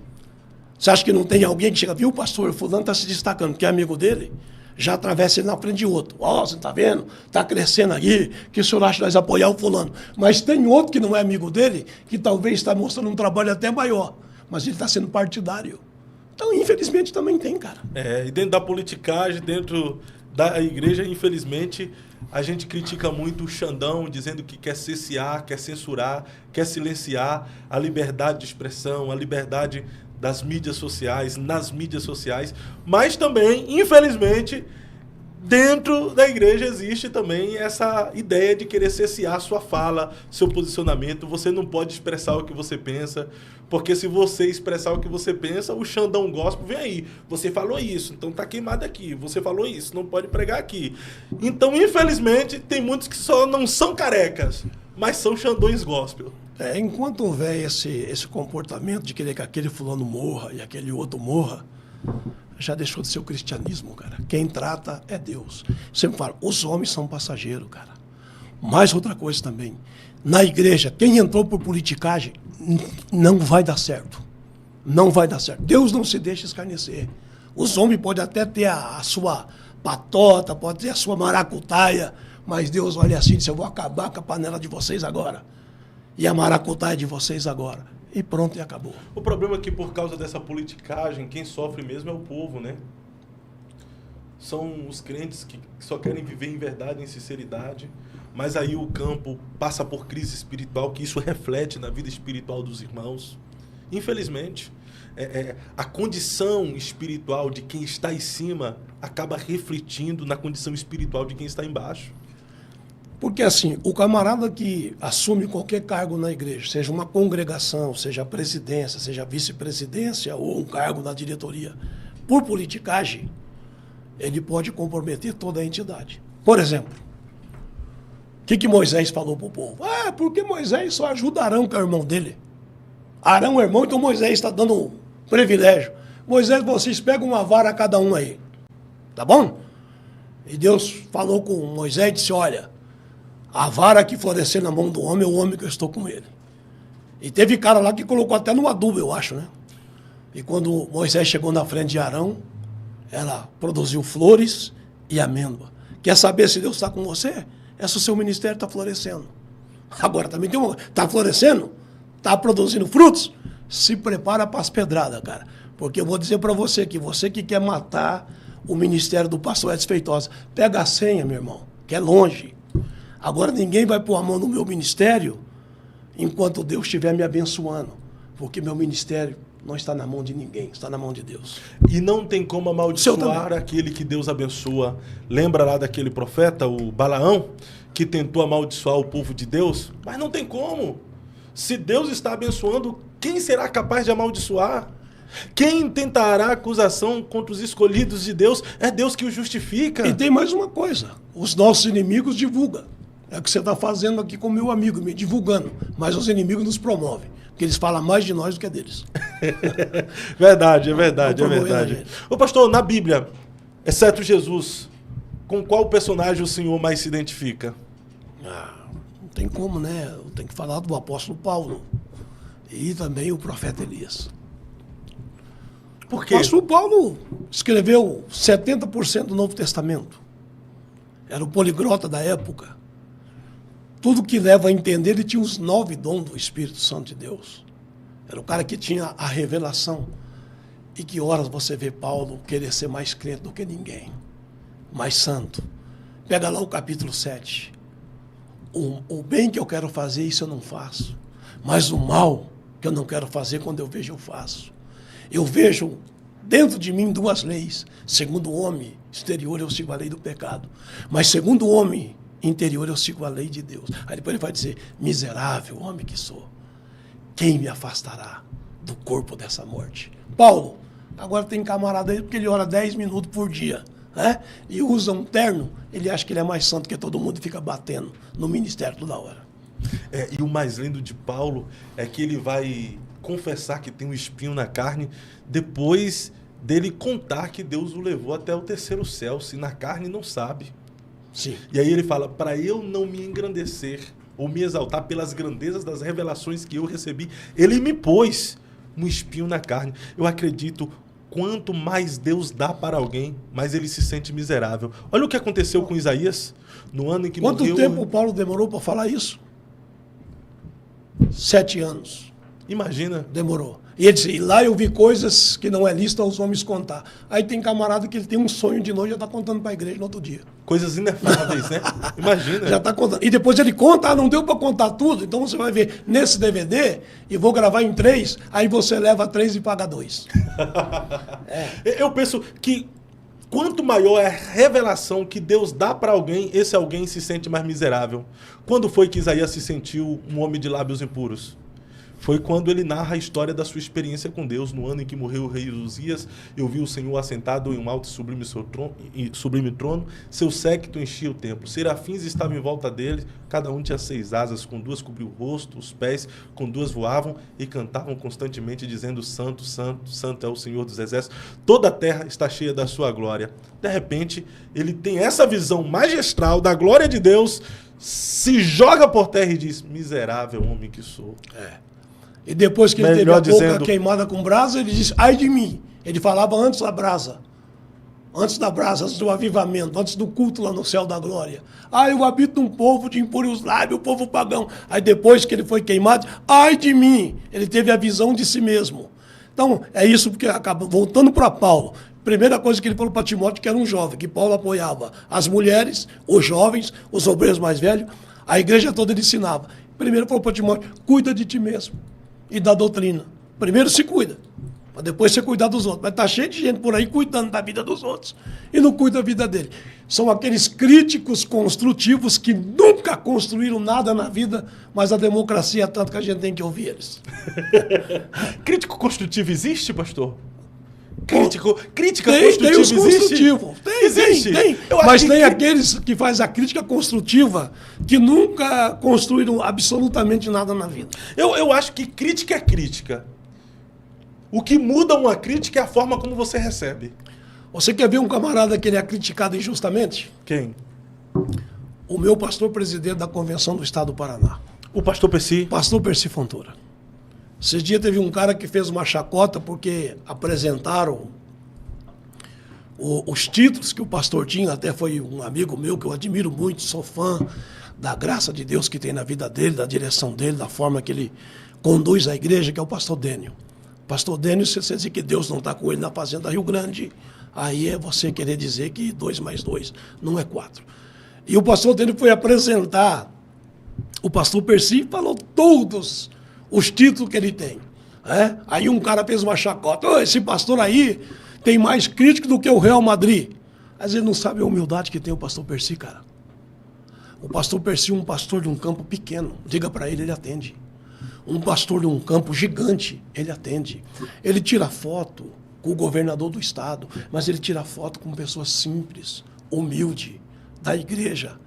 Speaker 2: Você acha que não tem alguém que chega, viu, pastor, fulano está se destacando, que é amigo dele, já atravessa ele na frente de outro. Ó, você está vendo? Está crescendo aqui, que o senhor acha que nós apoiar o fulano. Mas tem outro que não é amigo dele, que talvez está mostrando um trabalho até maior, mas ele está sendo partidário. Então, infelizmente, também tem, cara.
Speaker 1: E dentro da politicagem, dentro da igreja, infelizmente, a gente critica muito o Xandão, dizendo que quer cercear, quer censurar, quer silenciar a liberdade de expressão, a liberdade das mídias sociais, nas mídias sociais, mas também, infelizmente, dentro da igreja existe também essa ideia de querer cercear sua fala, seu posicionamento. Você não pode expressar o que você pensa, porque se você expressar o que você pensa, o Xandão gospel vem aí. Você falou isso, então tá queimado aqui. Você falou isso, não pode pregar aqui. Então, infelizmente, tem muitos que só não são carecas, mas são Xandões gospel.
Speaker 2: Enquanto houver esse comportamento de querer que aquele fulano morra e aquele outro morra, já deixou de ser o cristianismo, cara. Quem trata é Deus. Sempre falo, os homens são passageiros, cara. Mais outra coisa também. Na igreja, quem entrou por politicagem, não vai dar certo. Não vai dar certo. Deus não se deixa escarnecer. Os homens podem até ter a sua patota, pode ter a sua maracutaia, mas Deus olha assim e diz, eu vou acabar com a panela de vocês agora. E a maracutaia de vocês agora. E pronto, e acabou.
Speaker 1: O problema é que por causa dessa politicagem, quem sofre mesmo é o povo, né? São os crentes que só querem viver em verdade, em sinceridade, mas aí o campo passa por crise espiritual, que isso reflete na vida espiritual dos irmãos. Infelizmente, a condição espiritual de quem está em cima acaba refletindo na condição espiritual de quem está embaixo.
Speaker 2: Porque assim, o camarada que assume qualquer cargo na igreja, seja uma congregação, seja a presidência, seja a vice-presidência ou um cargo na diretoria, por politicagem, ele pode comprometer toda a entidade. Por exemplo, o que Moisés falou para o povo? Porque Moisés só ajuda Arão, que é o irmão dele. Arão é irmão, então Moisés está dando um privilégio. Moisés, vocês pegam uma vara cada um aí, tá bom? E Deus falou com Moisés e disse, olha, a vara que florescer na mão do homem é o homem que eu estou com ele. E teve cara lá que colocou até no adubo, eu acho, né? E quando Moisés chegou na frente de Arão, ela produziu flores e amêndoa. Quer saber se Deus está com você? É se o seu ministério está florescendo. Agora também tem uma... Está florescendo? Está produzindo frutos? Se prepara para as pedradas, cara. Porque eu vou dizer para você que quer matar o ministério do pastor Edson Feitosa, pega a senha, meu irmão, que é longe. Agora ninguém vai pôr a mão no meu ministério enquanto Deus estiver me abençoando. Porque meu ministério não está na mão de ninguém, está na mão de Deus.
Speaker 1: E não tem como amaldiçoar aquele que Deus abençoa. Lembra lá daquele profeta, o Balaão, que tentou amaldiçoar o povo de Deus? Mas não tem como. Se Deus está abençoando, quem será capaz de amaldiçoar? Quem tentará acusação contra os escolhidos de Deus? É Deus que o justifica.
Speaker 2: E tem mais uma coisa. Os nossos inimigos divulgam. É o que você está fazendo aqui com o meu amigo, me divulgando. Mas os inimigos nos promovem. Porque eles falam mais de nós do que deles.
Speaker 1: Verdade, é verdade. Ô pastor, na Bíblia, exceto Jesus, com qual personagem o senhor mais se identifica?
Speaker 2: Não tem como, né? Eu tenho que falar do apóstolo Paulo. E também o profeta Elias.
Speaker 1: Por quê?
Speaker 2: O apóstolo Paulo escreveu 70% do Novo Testamento. Era o poliglota da época. Tudo que leva a entender, ele tinha os 9 dons do Espírito Santo de Deus. Era o cara que tinha a revelação. E que horas você vê Paulo querer ser mais crente do que ninguém. Mais santo. Pega lá o capítulo 7. O bem que eu quero fazer, isso eu não faço. Mas o mal que eu não quero fazer, quando eu vejo, eu faço. Eu vejo dentro de mim 2 leis. Segundo o homem exterior, eu sigo a lei do pecado. Mas segundo o homem interior, eu sigo a lei de Deus. Aí depois ele vai dizer, miserável homem que sou, quem me afastará do corpo dessa morte? Paulo, agora tem camarada aí porque ele ora 10 minutos por dia, né? E usa um terno, ele acha que ele é mais santo que todo mundo e fica batendo no ministério toda hora.
Speaker 1: E o mais lindo de Paulo é que ele vai confessar que tem um espinho na carne depois dele contar que Deus o levou até o 3º céu, se na carne não sabe.
Speaker 2: Sim.
Speaker 1: E aí ele fala, para eu não me engrandecer ou me exaltar pelas grandezas das revelações que eu recebi, ele me pôs um espinho na carne. Eu acredito, quanto mais Deus dá para alguém, mais ele se sente miserável. Olha o que aconteceu com Isaías no ano em que
Speaker 2: Quanto
Speaker 1: morreu...
Speaker 2: tempo o Paulo demorou para falar isso? 7 anos.
Speaker 1: Imagina.
Speaker 2: Demorou. E ele disse, e lá eu vi coisas que não é lícito aos homens contar. Aí tem camarada que ele tem um sonho de noite e já está contando para a igreja no outro dia.
Speaker 1: Coisas inefáveis, né? Imagina.
Speaker 2: Já está contando. E depois ele conta, não deu para contar tudo, então você vai ver nesse DVD, e vou gravar em 3, aí você leva 3 e paga 2.
Speaker 1: Eu penso que quanto maior é a revelação que Deus dá para alguém, esse alguém se sente mais miserável. Quando foi que Isaías se sentiu um homem de lábios impuros? Foi quando ele narra a história da sua experiência com Deus. No ano em que morreu o rei Uzias, eu vi o Senhor assentado em um alto e sublime trono, seu séquito enchia o templo. Serafins estavam em volta dele, cada um tinha 6 asas, com 2 cobriu o rosto, os pés, com 2 voavam e cantavam constantemente, dizendo, Santo, Santo, Santo é o Senhor dos Exércitos. Toda a terra está cheia da sua glória. De repente, ele tem essa visão magistral da glória de Deus, se joga por terra e diz, miserável homem que sou.
Speaker 2: E depois que ele teve
Speaker 1: Melhor
Speaker 2: a boca
Speaker 1: dizendo...
Speaker 2: queimada com brasa, ele disse, ai de mim. Ele falava antes da brasa. Antes da brasa, antes do avivamento, antes do culto lá no céu da glória. Ah, eu habito num povo de impúrios lábios, o povo pagão. Aí depois que ele foi queimado, ai de mim. Ele teve a visão de si mesmo. Então, é isso porque acaba voltando para Paulo. Primeira coisa que ele falou para Timóteo, que era um jovem, que Paulo apoiava as mulheres, os jovens, os obreiros mais velhos, a igreja toda ele ensinava. Primeiro falou para Timóteo, cuida de ti mesmo e da doutrina. Primeiro se cuida, para depois você cuidar dos outros. Mas está cheio de gente por aí cuidando da vida dos outros e não cuida da vida dele. São aqueles críticos construtivos que nunca construíram nada na vida, mas a democracia é tanto que a gente tem que ouvir eles.
Speaker 1: Crítico construtivo existe, pastor? Crítica
Speaker 2: tem,
Speaker 1: construtiva
Speaker 2: tem os construtivos.
Speaker 1: Existe?
Speaker 2: Tem. Mas tem aqueles que fazem a crítica construtiva que nunca construíram absolutamente nada na vida.
Speaker 1: Eu acho que crítica é crítica. O que muda uma crítica é a forma como você recebe.
Speaker 2: Você quer ver um camarada que ele é criticado injustamente?
Speaker 1: Quem?
Speaker 2: O meu pastor presidente da Convenção do Estado do Paraná.
Speaker 1: O pastor Percy.
Speaker 2: Pastor Percy Fontoura. Esses dias teve um cara que fez uma chacota porque apresentaram os títulos que o pastor tinha, até foi um amigo meu que eu admiro muito, sou fã da graça de Deus que tem na vida dele, da direção dele, da forma que ele conduz a igreja, que é o pastor Dênio. Pastor Dênio, se você dizer que Deus não está com ele na Fazenda Rio Grande, aí é você querer dizer que 2 mais 2 não é 4. E o pastor Dênio foi apresentar o pastor Percy e falou todos os títulos que ele tem. Aí um cara fez uma chacota. Esse pastor aí tem mais crítico do que o Real Madrid. Mas ele não sabe a humildade que tem o pastor Percy, cara. O pastor Percy é um pastor de um campo pequeno. Diga para ele, ele atende. Um pastor de um campo gigante, ele atende. Ele tira foto com o governador do estado, mas ele tira foto com pessoas simples, humildes, da igreja.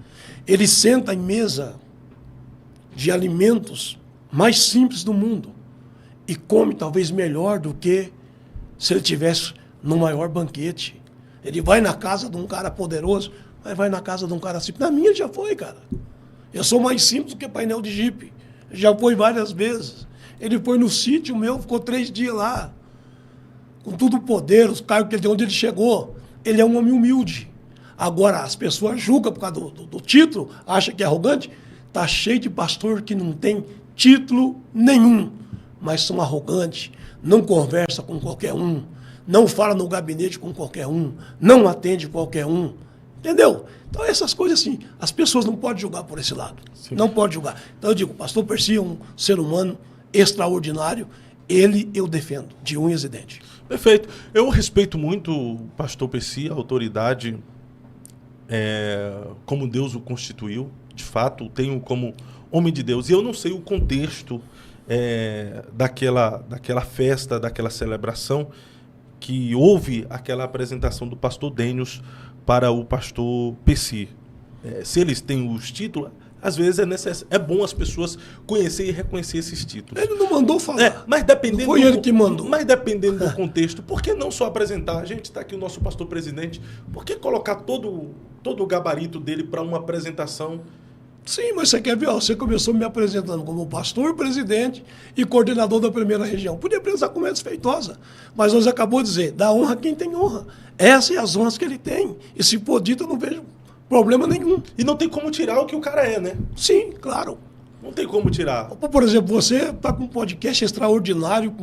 Speaker 2: Ele senta em mesa de alimentos mais simples do mundo e come talvez melhor do que se ele tivesse no maior banquete. Ele vai na casa de um cara poderoso, mas vai na casa de um cara simples. Na minha já foi, cara. Eu sou mais simples do que painel de jipe. Já foi várias vezes. Ele foi no sítio meu, ficou 3 dias lá. Com todo o poder, os cargos que ele tem, onde ele chegou. Ele é um homem humilde. Agora, as pessoas julgam por causa do título, acham que é arrogante. Está cheio de pastor que não tem título nenhum, mas são arrogantes, não conversa com qualquer um, não fala no gabinete com qualquer um, não atende qualquer um, entendeu? Então essas coisas assim, as pessoas não podem julgar por esse lado, Sim. Não podem julgar. Então eu digo, o pastor Percy é um ser humano extraordinário, ele eu defendo, de unhas e dentes.
Speaker 1: Perfeito. Eu respeito muito o pastor Percy, a autoridade, como Deus o constituiu, de fato, tenho como homem de Deus. E eu não sei o contexto daquela festa, daquela celebração, que houve aquela apresentação do pastor Dênios para o pastor Percy. Se eles têm os títulos, Às vezes é bom as pessoas conhecer e reconhecer esses títulos.
Speaker 2: Ele não mandou falar.
Speaker 1: Mas dependendo
Speaker 2: não foi ele que mandou.
Speaker 1: Mas dependendo do contexto, por que não só apresentar? A gente está aqui, o nosso pastor presidente, por que colocar todo o gabarito dele para uma apresentação?
Speaker 2: Sim, mas você quer ver? Ó, você começou me apresentando como pastor, presidente e coordenador da primeira região. Podia apresentar como Edson Feitosa, mas você acabou de dizer, dá honra a quem tem honra. Essas são as honras que ele tem. E se for dito, eu não vejo problema nenhum.
Speaker 1: E não tem como tirar o que o cara é, né?
Speaker 2: Sim, claro.
Speaker 1: Não tem como tirar.
Speaker 2: Por exemplo, você está com um podcast extraordinário,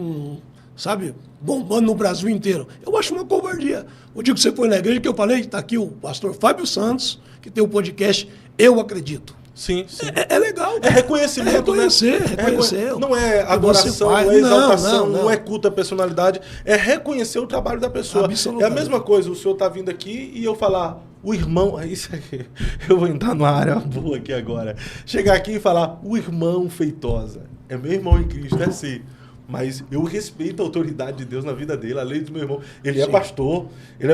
Speaker 2: sabe, bombando no Brasil inteiro. Eu acho uma covardia. O dia que você foi na igreja, que eu falei, está aqui o pastor Fábio Santos, que tem o podcast Eu Acredito.
Speaker 1: Sim, sim.
Speaker 2: É legal.
Speaker 1: É reconhecimento,
Speaker 2: reconhecer,
Speaker 1: né?
Speaker 2: Reconhecer.
Speaker 1: Não é adoração, não é exaltação, não é culto à personalidade. É reconhecer o trabalho da pessoa. É a mesma coisa, o senhor está vindo aqui e eu falar, o irmão... Isso aqui, eu vou entrar numa área boa aqui agora. Chegar aqui e falar, o irmão Feitosa. É meu irmão em Cristo, é assim. Mas eu respeito a autoridade de Deus na vida dele, a lei do meu irmão. Ele é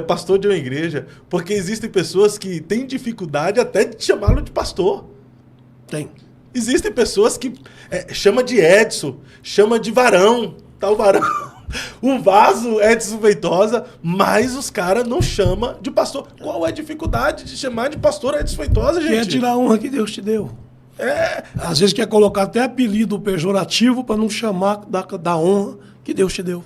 Speaker 1: pastor de uma igreja, porque existem pessoas que têm dificuldade até de chamá-lo de pastor.
Speaker 2: Tem.
Speaker 1: Existem pessoas que chama de Edson, chama de Varão, tal Varão. O vaso Edson Feitosa, mas os caras não chamam de pastor. Qual é a dificuldade de chamar de pastor Edson Feitosa, gente?
Speaker 2: Quer tirar a honra que Deus te deu. Às vezes quer colocar até apelido pejorativo para não chamar da honra que Deus te deu.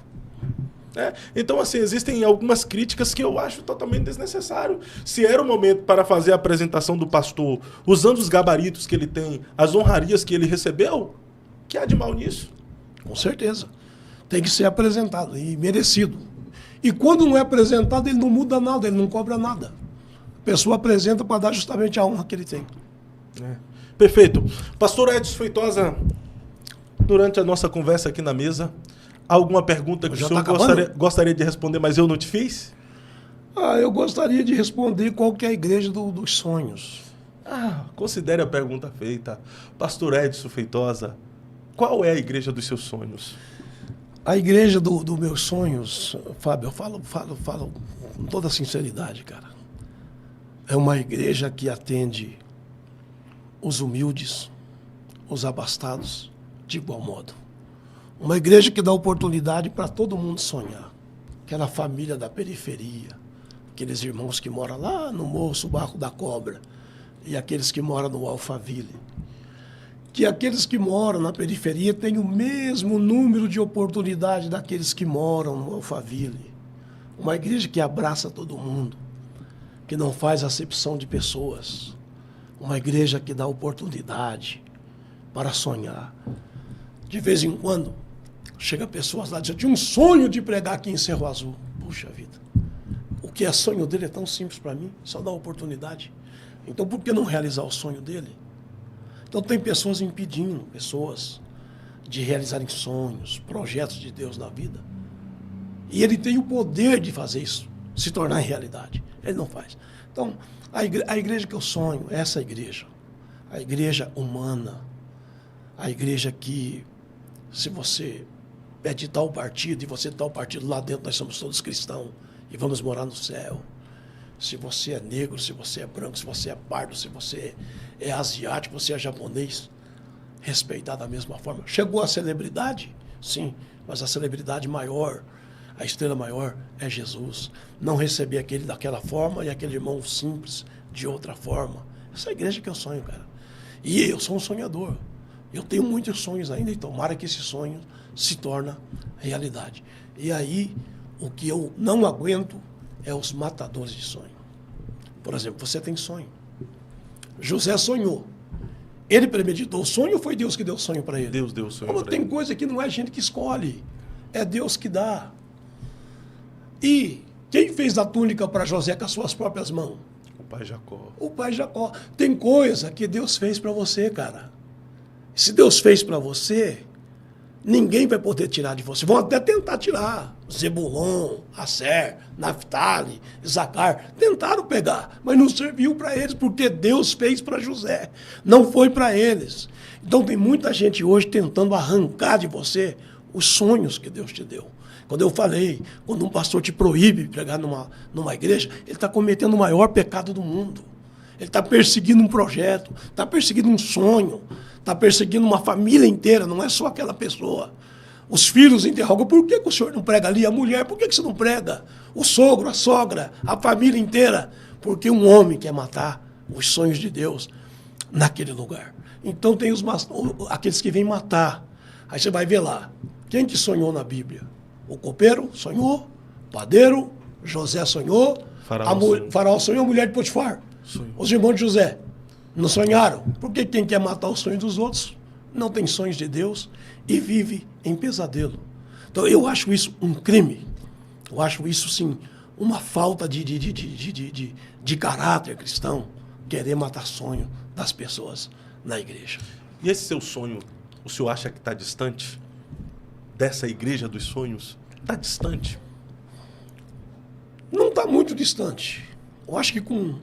Speaker 1: Então, assim, existem algumas críticas que eu acho totalmente desnecessário. Se era o momento para fazer a apresentação do pastor, usando os gabaritos que ele tem, as honrarias que ele recebeu, que há de mal nisso?
Speaker 2: Com certeza. Tem que ser apresentado e merecido. E quando não é apresentado, ele não muda nada, ele não cobra nada. A pessoa apresenta para dar justamente a honra que ele tem.
Speaker 1: Perfeito. Pastor Edson Feitosa, durante a nossa conversa aqui na mesa, alguma pergunta que o senhor gostaria de responder, mas eu não te fiz?
Speaker 2: Eu gostaria de responder qual que é a igreja dos sonhos.
Speaker 1: Considere a pergunta feita. Pastor Edson Feitosa, qual é a igreja dos seus sonhos?
Speaker 2: A igreja dos meus sonhos, Fábio, eu falo com toda sinceridade, cara. É uma igreja que atende os humildes, os abastados, de igual modo. Uma igreja que dá oportunidade para todo mundo sonhar. Aquela família da periferia, aqueles irmãos que moram lá no Morro Subaco da Cobra e aqueles que moram no Alphaville. Que aqueles que moram na periferia têm o mesmo número de oportunidade daqueles que moram no Alphaville. Uma igreja que abraça todo mundo, que não faz acepção de pessoas. Uma igreja que dá oportunidade para sonhar. De vez em quando, chega pessoas lá e dizem, eu tinha um sonho de pregar aqui em Cerro Azul. Puxa vida, o que é sonho dele é tão simples para mim, só dá oportunidade. Então por que não realizar o sonho dele? Então tem pessoas impedindo pessoas de realizarem sonhos, projetos de Deus na vida. E ele tem o poder de fazer isso, se tornar realidade. Ele não faz. Então, a igreja que eu sonho é essa igreja. A igreja humana. A igreja que, se você é de tal partido e você é de tal partido, lá dentro nós somos todos cristãos e vamos morar no céu. Se você é negro, se você é branco, se você é pardo, se você é asiático, você é japonês, respeitar da mesma forma. Chegou a celebridade? Sim, mas a celebridade maior, a estrela maior é Jesus. Não receber aquele daquela forma e aquele irmão simples de outra forma. Essa é a igreja que eu sonho, cara. E eu sou um sonhador. Eu tenho muitos sonhos ainda e tomara que esse sonho se torne realidade. E aí, o que eu não aguento é os matadores de sonho. Por exemplo, você tem sonho. José sonhou. Ele premeditou o sonho ou foi Deus que deu o sonho para ele?
Speaker 1: Deus deu o sonho para ele.
Speaker 2: Tem coisa que não é a gente que escolhe. É Deus que dá. E quem fez a túnica para José com as suas próprias mãos?
Speaker 1: O pai Jacó.
Speaker 2: O pai Jacó. Tem coisa que Deus fez para você, cara. Se Deus fez para você, ninguém vai poder tirar de você. Vão até tentar tirar. Zebulon, Asser, Naftali, Zacar. Tentaram pegar, mas não serviu para eles, porque Deus fez para José. Não foi para eles. Então tem muita gente hoje tentando arrancar de você os sonhos que Deus te deu. Quando eu falei, quando um pastor te proíbe de pregar numa igreja, ele está cometendo o maior pecado do mundo. Ele está perseguindo um projeto, está perseguindo um sonho, está perseguindo uma família inteira, não é só aquela pessoa. Os filhos interrogam, por que o senhor não prega ali? A mulher, por que você não prega? O sogro, a sogra, a família inteira. Porque um homem quer matar os sonhos de Deus naquele lugar. Então tem aqueles que vêm matar. Aí você vai ver lá, quem que sonhou na Bíblia? O copeiro sonhou, o padeiro, José sonhou, Faraó sonhou, a mulher de Potifar, os irmãos de José não sonharam. Porque quem quer matar os sonhos dos outros não tem sonhos de Deus e vive em pesadelo. Então eu acho isso um crime. Eu acho isso, sim, uma falta de caráter cristão, querer matar sonho das pessoas na igreja.
Speaker 1: E esse seu sonho, o senhor acha que está distante dessa igreja dos sonhos? Está distante?
Speaker 2: Não está muito distante. Eu acho que com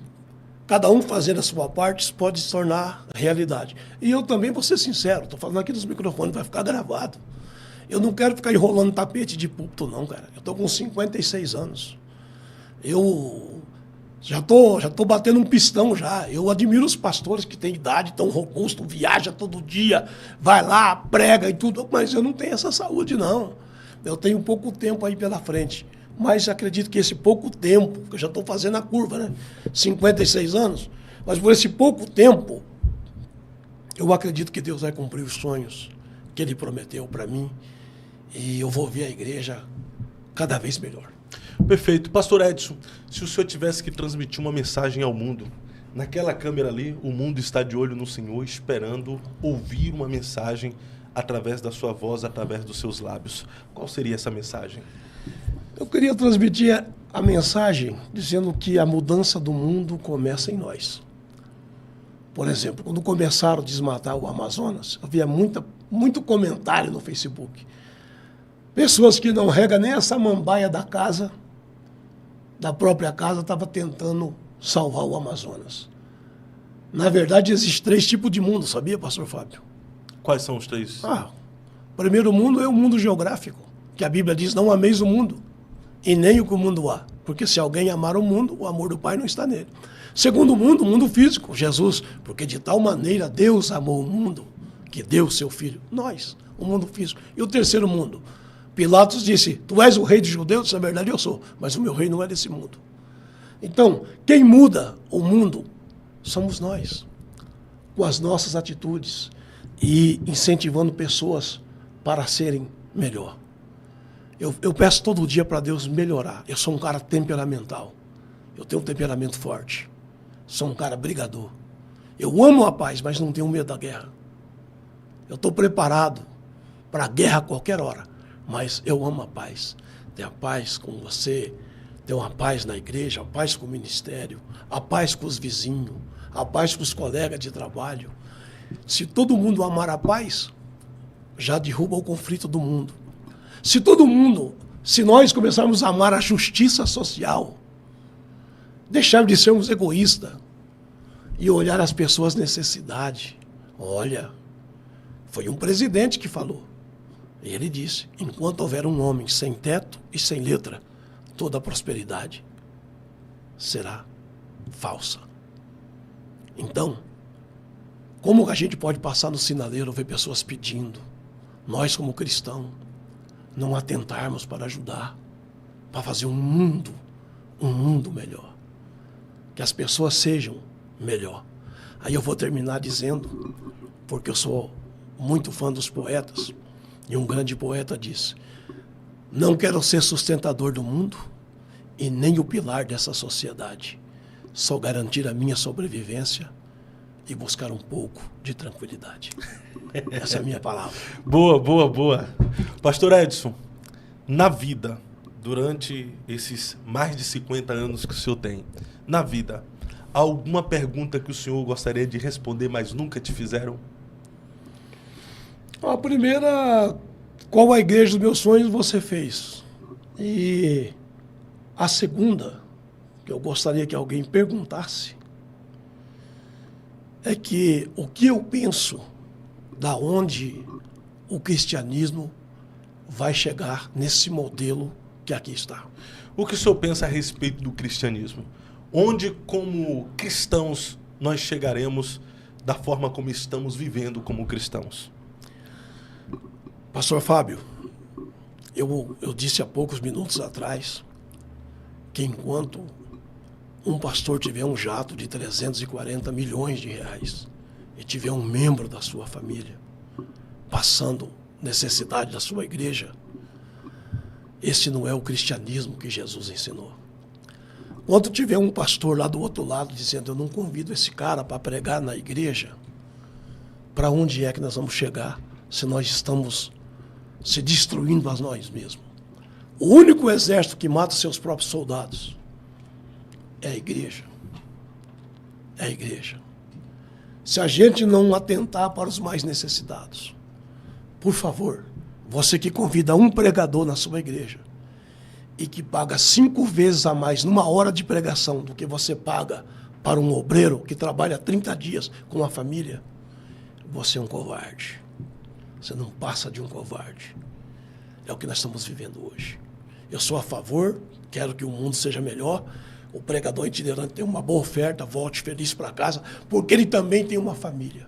Speaker 2: cada um fazendo a sua parte, isso pode se tornar realidade. E eu também vou ser sincero, estou falando aqui nos microfones, vai ficar gravado. Eu não quero ficar enrolando tapete de púlpito, não, cara. Eu estou com 56 anos. Eu já tô batendo um pistão já. Eu admiro os pastores que têm idade, tão robusto, viaja todo dia, vai lá, prega e tudo, mas eu não tenho essa saúde, não. Eu tenho pouco tempo aí pela frente. Mas acredito que esse pouco tempo, que eu já estou fazendo a curva, né? 56 anos, mas por esse pouco tempo, eu acredito que Deus vai cumprir os sonhos que Ele prometeu para mim e eu vou ver a igreja cada vez melhor.
Speaker 1: Perfeito. Pastor Edson, se o senhor tivesse que transmitir uma mensagem ao mundo, naquela câmera ali, o mundo está de olho no Senhor, esperando ouvir uma mensagem através da sua voz, através dos seus lábios. Qual seria essa mensagem?
Speaker 2: Eu queria transmitir a mensagem dizendo que a mudança do mundo começa em nós. Por exemplo, quando começaram a desmatar o Amazonas, havia muito comentário no Facebook. Pessoas que não regam nem a samambaia da casa, da própria casa, estavam tentando salvar o Amazonas. Na verdade, existem 3 tipos de mundo, sabia, pastor Fábio?
Speaker 1: Quais são os 3?
Speaker 2: O primeiro mundo é o mundo geográfico, que a Bíblia diz, não ameis o mundo, e nem o que o mundo há. Porque se alguém amar o mundo, o amor do Pai não está nele. Segundo mundo, o mundo físico, Jesus, porque de tal maneira Deus amou o mundo, que deu o seu Filho, nós, o mundo físico. E o terceiro mundo, Pilatos disse, tu és o rei dos judeus? Na verdade eu sou, mas o meu rei não é desse mundo. Então, quem muda o mundo somos nós, com as nossas atitudes e incentivando pessoas para serem melhor. Eu peço todo dia para Deus melhorar. Eu sou um cara temperamental, eu tenho um temperamento forte, sou um cara brigador. Eu amo a paz, mas não tenho medo da guerra. Eu estou preparado para a guerra a qualquer hora. Mas eu amo a paz. Ter a paz com você, ter uma paz na igreja, a paz com o ministério, a paz com os vizinhos, a paz com os colegas de trabalho. Se todo mundo amar a paz, já derruba o conflito do mundo. Se nós começarmos a amar a justiça social, deixar de sermos egoístas e olhar as pessoas necessidade. Olha, foi um presidente que falou. Ele disse, enquanto houver um homem sem teto e sem letra, toda a prosperidade será falsa. Então, como a gente pode passar no sinaleiro, ver pessoas pedindo, nós como cristãos, não atentarmos para ajudar, para fazer um mundo melhor, que as pessoas sejam melhor. Aí eu vou terminar dizendo, porque eu sou muito fã dos poetas, e um grande poeta disse, não quero ser sustentador do mundo e nem o pilar dessa sociedade, só garantir a minha sobrevivência e buscar um pouco de tranquilidade. Essa é a minha palavra.
Speaker 1: Boa. Pastor Edson, na vida, durante esses mais de 50 anos que o senhor tem, na vida, há alguma pergunta que o senhor gostaria de responder, mas nunca te fizeram?
Speaker 2: A primeira, qual a igreja dos meus sonhos você fez? E a segunda, que eu gostaria que alguém perguntasse, é que o que eu penso da onde o cristianismo vai chegar nesse modelo que aqui está.
Speaker 1: O que o senhor pensa a respeito do cristianismo? Onde, como cristãos, nós chegaremos da forma como estamos vivendo como cristãos?
Speaker 2: Pastor Fábio, eu disse há poucos minutos atrás que enquanto um pastor tiver um jato de 340 milhões de reais e tiver um membro da sua família passando necessidade da sua igreja, esse não é o cristianismo que Jesus ensinou. Quando tiver um pastor lá do outro lado dizendo, eu não convido esse cara para pregar na igreja, para onde é que nós vamos chegar se nós estamos se destruindo a nós mesmos? O único exército que mata seus próprios soldados é a igreja. É a igreja. Se a gente não atentar para os mais necessitados, por favor, você que convida um pregador na sua igreja e que paga 5 vezes a mais numa hora de pregação do que você paga para um obreiro que trabalha 30 dias com a família, você é um covarde. Você não passa de um covarde. É o que nós estamos vivendo hoje. Eu sou a favor, quero que o mundo seja melhor. O pregador itinerante tem uma boa oferta, volte feliz para casa, porque ele também tem uma família.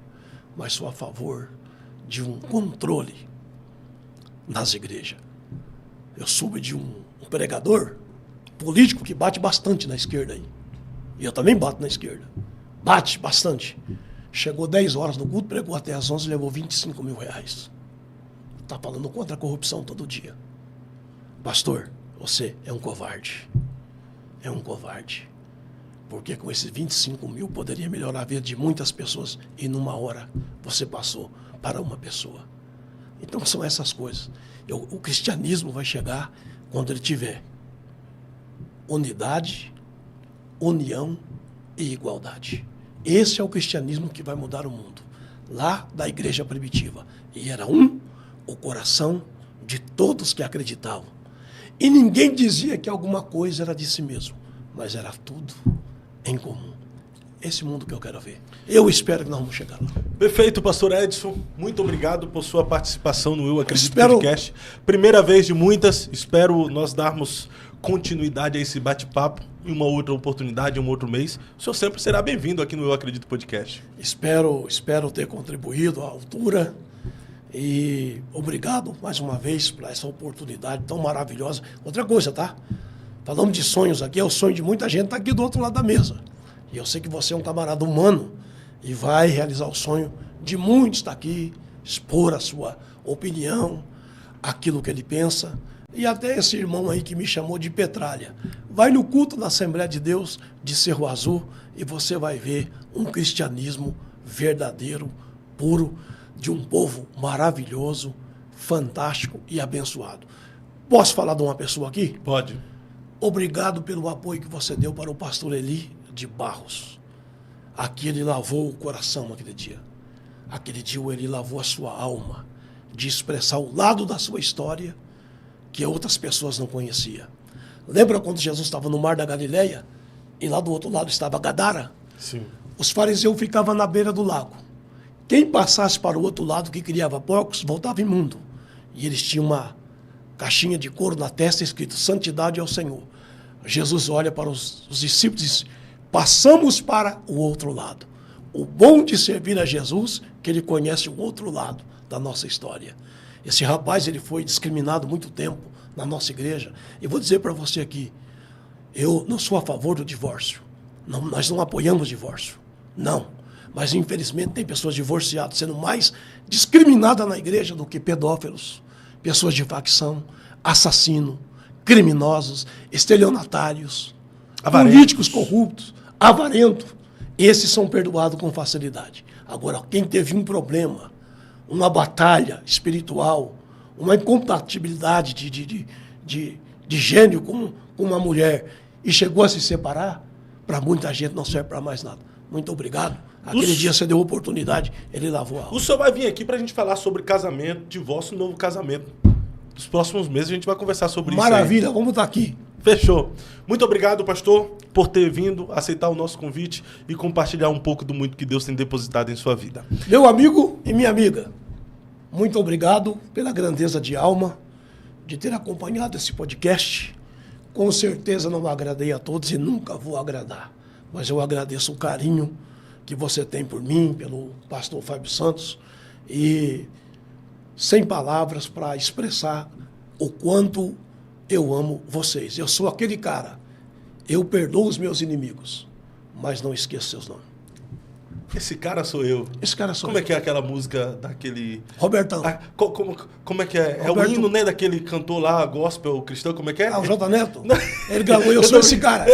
Speaker 2: Mas sou a favor de um controle nas igrejas. Eu soube de um pregador político que bate bastante na esquerda aí. E eu também bato na esquerda. Bate bastante. Chegou 10 horas no culto, pregou até às 11 e levou 25 mil reais. Está falando contra a corrupção todo dia. Pastor, você é um covarde. É um covarde. Porque com esses 25 mil poderia melhorar a vida de muitas pessoas e numa hora você passou para uma pessoa. Então são essas coisas. O cristianismo vai chegar quando ele tiver unidade, união e igualdade. Esse é o cristianismo que vai mudar o mundo. Lá da igreja primitiva. E era o coração de todos que acreditavam. E ninguém dizia que alguma coisa era de si mesmo, mas era tudo em comum. Esse mundo que eu quero ver. Eu espero que nós vamos chegar lá.
Speaker 1: Perfeito, pastor Edson. Muito obrigado por sua participação no Eu Acredito Podcast. Primeira vez de muitas. Espero nós darmos continuidade a esse bate-papo em uma outra oportunidade, em um outro mês. O senhor sempre será bem-vindo aqui no Eu Acredito Podcast.
Speaker 2: Espero ter contribuído à altura. E obrigado mais uma vez por essa oportunidade tão maravilhosa. Outra coisa, tá? Falamos de sonhos aqui, é o sonho de muita gente, tá aqui do outro lado da mesa. E eu sei que você é um camarada humano e vai realizar o sonho de muitos estar aqui, expor a sua opinião, aquilo que ele pensa. E até esse irmão aí que me chamou de Petralha. Vai no culto da Assembleia de Deus de Cerro Azul e você vai ver um cristianismo verdadeiro, puro, de um povo maravilhoso, fantástico e abençoado. Posso falar de uma pessoa aqui?
Speaker 1: Pode.
Speaker 2: Obrigado pelo apoio que você deu para o pastor Eli de Barros. Aqui ele lavou o coração aquele dia. Aquele dia ele lavou a sua alma de expressar o lado da sua história que outras pessoas não conheciam. Lembra quando Jesus estava no mar da Galileia e lá do outro lado estava Gadara?
Speaker 1: Sim.
Speaker 2: Os fariseus ficavam na beira do lago. Quem passasse para o outro lado que criava porcos voltava imundo. E eles tinham uma caixinha de couro na testa escrito Santidade ao Senhor. Jesus olha para os discípulos e diz, passamos para o outro lado. O bom de servir a Jesus, que ele conhece o outro lado da nossa história. Esse rapaz ele foi discriminado muito tempo na nossa igreja. E vou dizer para você aqui, eu não sou a favor do divórcio. Não, nós não apoiamos divórcio. Não. Mas, infelizmente, tem pessoas divorciadas sendo mais discriminadas na igreja do que pedófilos, pessoas de facção, assassinos, criminosos, estelionatários, políticos corruptos, avarentos. Esses são perdoados com facilidade. Agora, quem teve um problema, uma batalha espiritual, uma incompatibilidade de gênio com uma mulher e chegou a se separar, para muita gente não serve para mais nada. Muito obrigado. Aquele dia você deu oportunidade, ele lavou a alma.
Speaker 1: O senhor vai vir aqui para a gente falar sobre casamento, divórcio e novo casamento. Nos próximos meses a gente vai conversar sobre isso.
Speaker 2: Maravilha, vamos estar aqui.
Speaker 1: Fechou. Muito obrigado, pastor, por ter vindo, aceitar o nosso convite e compartilhar um pouco do muito que Deus tem depositado em sua vida.
Speaker 2: Meu amigo e minha amiga, muito obrigado pela grandeza de alma, de ter acompanhado esse podcast. Com certeza não agradei a todos e nunca vou agradar. Mas eu agradeço o carinho que você tem por mim, pelo pastor Fábio Santos, e sem palavras para expressar o quanto eu amo vocês. Eu sou aquele cara, eu perdoo os meus inimigos, mas não esqueço seus nomes.
Speaker 1: Esse cara sou eu.
Speaker 2: Esse cara sou
Speaker 1: Como
Speaker 2: eu.
Speaker 1: é que é aquela música daquele...
Speaker 2: Robertão.
Speaker 1: Como é que é? É o
Speaker 2: Roberto-
Speaker 1: hino, né, daquele cantor lá, gospel cristão, como é que é?
Speaker 2: Ah, o J. Neto? Ele gravou Eu Sou Esse Cara.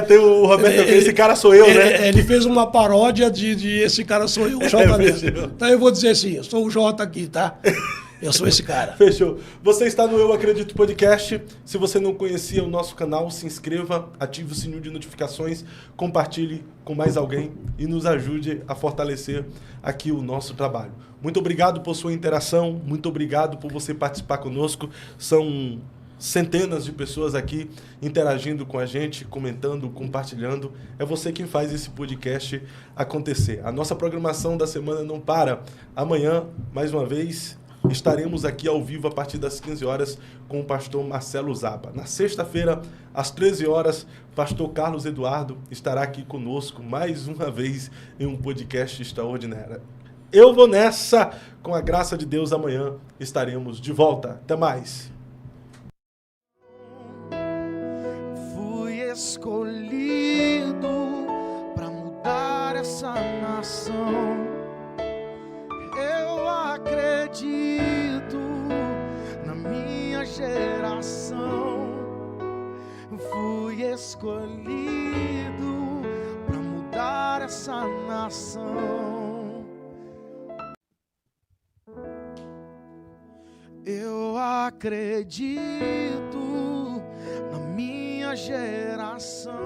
Speaker 1: Tem o Roberto, esse cara sou eu, né?
Speaker 2: Ele fez uma paródia de Esse Cara Sou Eu, o J. Neto.
Speaker 1: fechou.
Speaker 2: Então eu vou dizer assim, eu sou o J aqui, tá? Eu sou esse cara.
Speaker 1: Fechou. Você está no Eu Acredito Podcast. Se você não conhecia o nosso canal, se inscreva, ative o sininho de notificações, compartilhe com mais alguém e nos ajude a fortalecer aqui o nosso trabalho. Muito obrigado por sua interação, muito obrigado por você participar conosco. São centenas de pessoas aqui interagindo com a gente, comentando, compartilhando. É você quem faz esse podcast acontecer. A nossa programação da semana não para. Amanhã, mais uma vez, estaremos aqui ao vivo a partir das 15 horas com o pastor Marcelo Zaba. Na sexta-feira, às 13 horas, pastor Carlos Eduardo estará aqui conosco mais uma vez em um podcast extraordinário. Eu vou nessa, com a graça de Deus, amanhã estaremos de volta. Até mais.
Speaker 3: Fui escolhido para mudar essa nação. Eu acredito na minha geração. Fui escolhido para mudar essa nação. Eu acredito na minha geração.